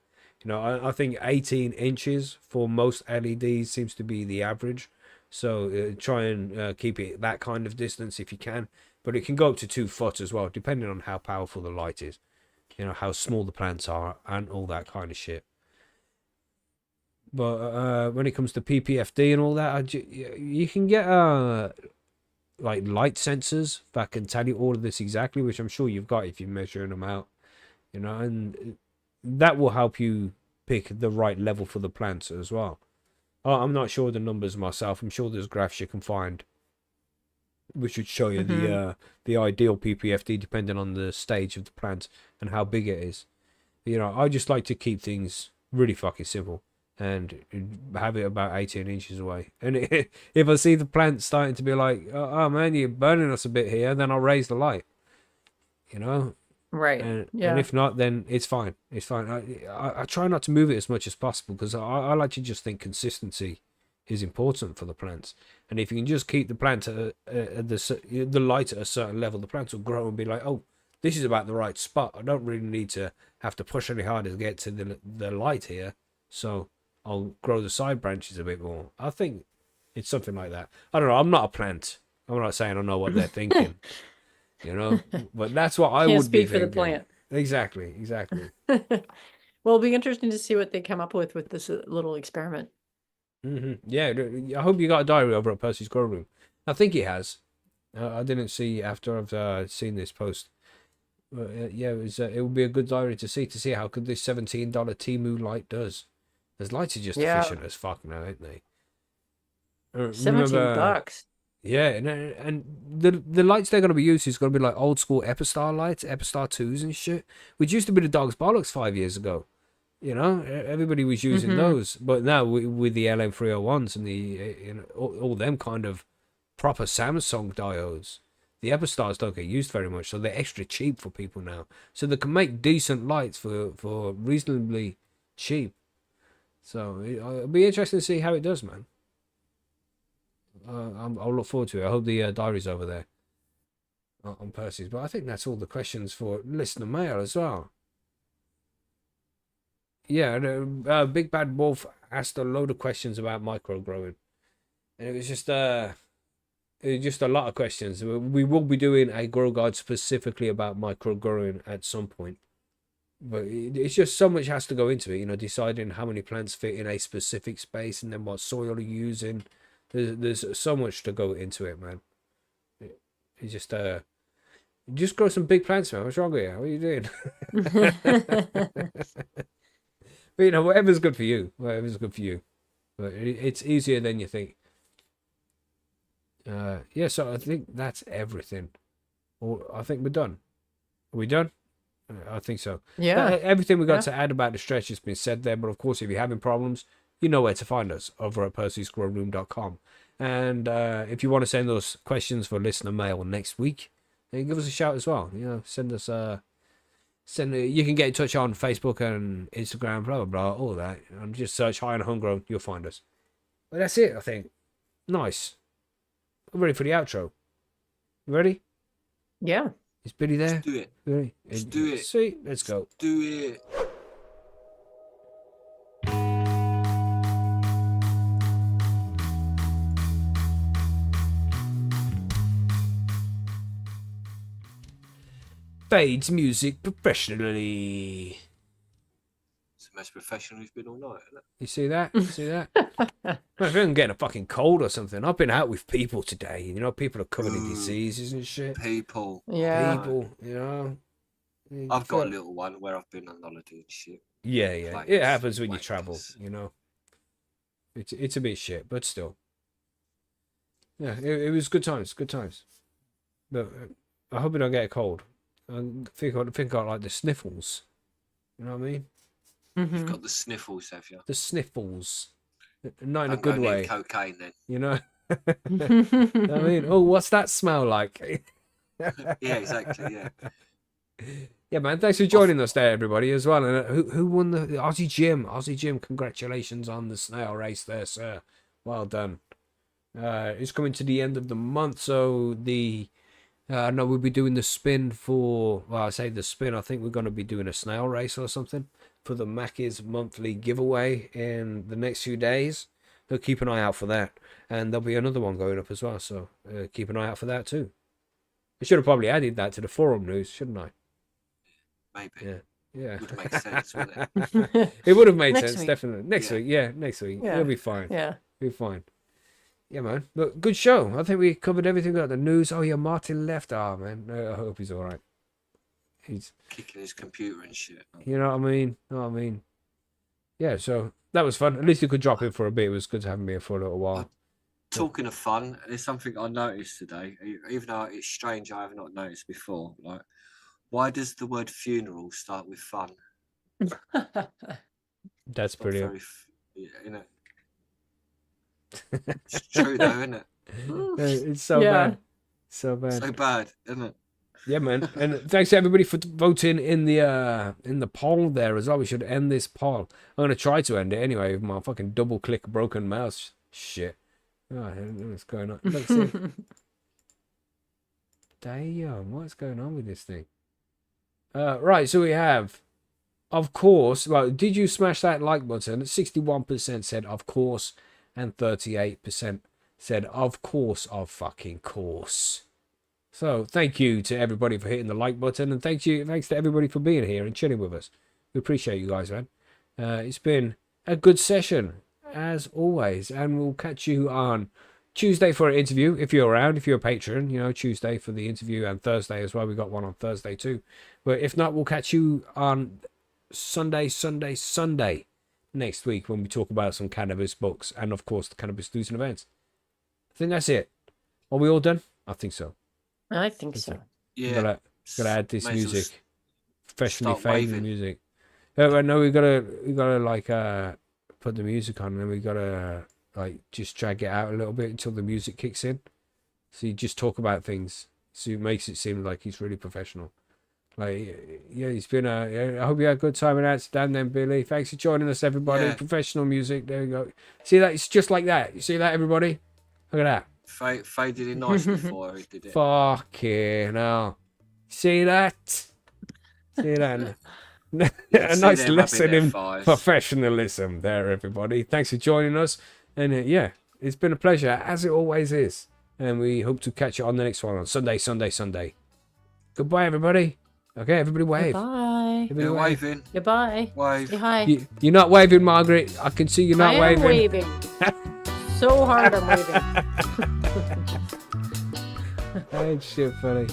You know, I think 18 inches for most LEDs seems to be the average, so try and keep it that kind of distance if you can, but it can go up to 2 foot as well, depending on how powerful the light is, you know, how small the plants are and all that kind of shit. But when it comes to PPFD and all that, you can get like light sensors that can tell you all of this exactly, which I'm sure you've got if you're measuring them out, you know, and that will help you pick the right level for the plants as well. I'm not sure the numbers myself. I'm sure there's graphs you can find which would show you the ideal PPFD depending on the stage of the plant and how big it is. You know, I just like to keep things really fucking simple and have it about 18 inches away. And if I see the plant starting to be like, oh man, you're burning us a bit here, then I'll raise the light, you know? Right. And Yeah. if not, then it's fine. It's fine. I try not to move it as much as possible, because I like to just think consistency is important for the plants. And if you can just keep the plant at the light at a certain level, the plants will grow and be like, oh, this is about the right spot. I don't really need to have to push any harder to get to the light here. So I'll grow the side branches a bit more. I think it's something like that. I don't know. I'm not a plant. I'm not saying I know what they're thinking, you know, but that's what I Can't would be speak for the thinking. plant. Exactly. Well, it'll be interesting to see what they come up with this little experiment. Yeah, I hope you got a diary over at Percy's Grow Room. I think he has. I didn't see after I've seen this post. But, yeah, it would be a good diary to see how good this $17 Temu light does. Those lights are just efficient as fuck now, aren't they? $17. Yeah, and the lights they're going to be using is going to be like old school Epistar lights, Epistar 2s and shit, which used to be the dog's bollocks 5 years ago. You know, everybody was using those, but now with the LM301s and the all them kind of proper Samsung diodes, the Epistars don't get used very much, so they're extra cheap for people now. So they can make decent lights for reasonably cheap. So it'll be interesting to see how it does, man. I'll look forward to it. I hope the diary's over there on Percy's. But I think that's all the questions for listener mail as well. Yeah, Big Bad Wolf asked a load of questions about micro growing, and it was just a lot of questions. We will be doing a grow guide specifically about micro growing at some point, but it's just so much has to go into it. You know, deciding how many plants fit in a specific space, and then what soil you're using. There's so much to go into it, man. It's just grow some big plants, man. What's wrong with you? What are you doing? But, you know, whatever's good for you. But it's easier than you think. Yeah, so I think that's everything. Or I think we're done. Are we done? I think so. Yeah. Everything we got to add about the stretch has been said there. But of course, if you're having problems, you know where to find us over at percysgrowroom.com. And if you want to send us questions for listener mail next week, then give us a shout as well. You know, send us you can get in touch on Facebook and Instagram, blah, blah, blah, all that. And just search High and Homegrown, you'll find us. But that's it, I think. Nice. I'm ready for the outro. You ready? Yeah. Is Billy there? Let's do it. Ready? Let's do it. Sweet, let's go. Do it. Fades music professionally. the most professional he's been all night, isn't it? You see that? You see that? Man, if I'm getting a fucking cold or something, I've been out with people today. You know, people are covered in diseases and shit. People. Yeah. People, you know. I've got a little one where I've been on holiday and shit. Yeah, yeah. Planes, It happens when you travel, wankers. you know. It's a bit shit, but still. Yeah, it was good times, good times. But I hope I don't get a cold. I think I like the sniffles. You know what I mean? You've got the sniffles, have you? The sniffles. Not in a Don't go good near way. cocaine then. You know? I mean, oh, what's that smell like? Yeah, exactly. Yeah. Yeah, man. Thanks for joining us there, everybody, as well. And who won the Aussie Jim? Aussie Jim, congratulations on the snail race there, sir. Well done. It's coming to the end of the month, so I know we'll be doing the spin for. Well, I say the spin. I think we're going to be doing a snail race or something for the Macky's monthly giveaway in the next few days. So keep an eye out for that, and there'll be another one going up as well. So keep an eye out for that too. I should have probably added that to the forum news, shouldn't I? Maybe. Yeah. Would make sense, wouldn't it? It would have made Next sense, week. definitely. Next Yeah. week, yeah, next week. Yeah. It'll be fine. Yeah. It'll be fine. Yeah, man. Look, good show. I think we covered everything. Got the news. Oh, yeah, Martin left. Oh, man. I hope he's all right. He's, Kicking his computer and shit. you know what I mean? Yeah, so that was fun. At least you could drop in for a bit. It was good to have him here for a little while. Talking of fun, there's something I noticed today, even though it's strange I have not noticed before. Like, why does the word funeral start with fun? That's Not brilliant. very innit? It's true though, isn't it? It's so Yeah. bad. So bad. So bad, isn't it? Yeah, man. And thanks to everybody for voting in the poll there as well. We should end this poll. I'm gonna try to end it anyway with my fucking double click broken mouse shit. Oh, I don't know what's going on. Let's see. Damn, what's going on with this thing? Right, so we have, of course. Well, did you smash that like button? 61% said of course, and 38% said of course, of fucking course. So thank you to everybody for hitting the like button, and thanks to everybody for being here and chilling with us. We appreciate you guys, man. It's been a good session as always, and we'll catch you on Tuesday for an interview if you're around. If you're a patron, you know, Tuesday for the interview, and Thursday as well. We got one on Thursday too. But if not, we'll catch you on Sunday next week when we talk about some cannabis books and of course the cannabis news and events. I think that's it. Are we all done? I think so. I think so. Yeah. Gotta add this May as well music, professionally start fading waving. music. I know we gotta like put the music on, and then we gotta like just drag it out a little bit until the music kicks in. So you just talk about things, so it makes it seem like he's really professional. Like, yeah, he's been I hope you had a good time in Amsterdam then, Billy. Thanks for joining us, everybody. Yeah. Professional music. There we go. See that? It's just like that. You see that, everybody? Look at that. Faded in nice before he did it. Fucking hell. See that? See that? You A can see nice them lesson rubbing their in thighs. professionalism there, everybody. Thanks for joining us. And yeah, it's been a pleasure, as it always is. And we hope to catch you on the next one on Sunday. Goodbye, everybody. Okay, everybody wave. Bye. Everybody Yeah, wave. waving. Goodbye. Wave. Say hi. You're not waving, Margaret. I can see you're not I am waving. so hard I'm waving. Oh, shit, funny.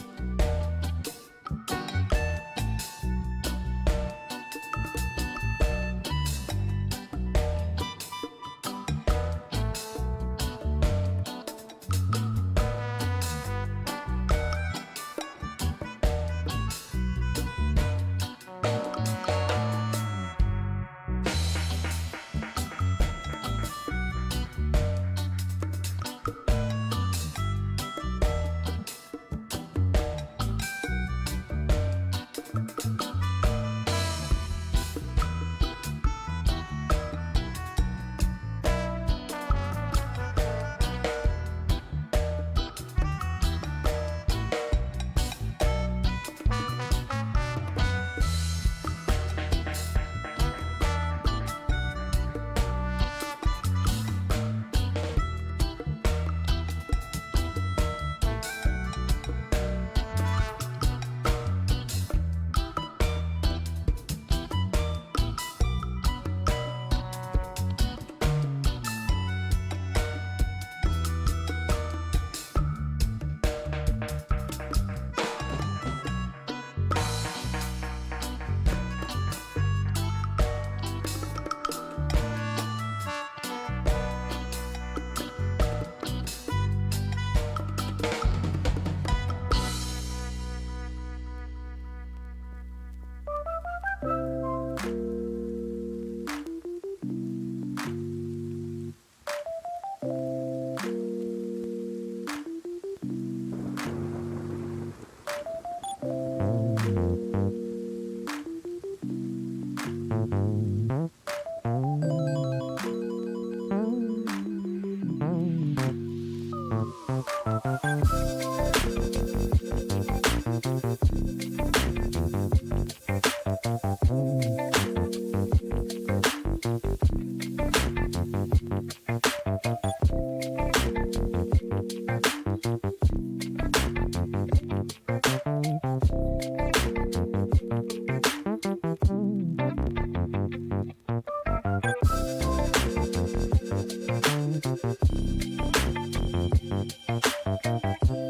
Bye.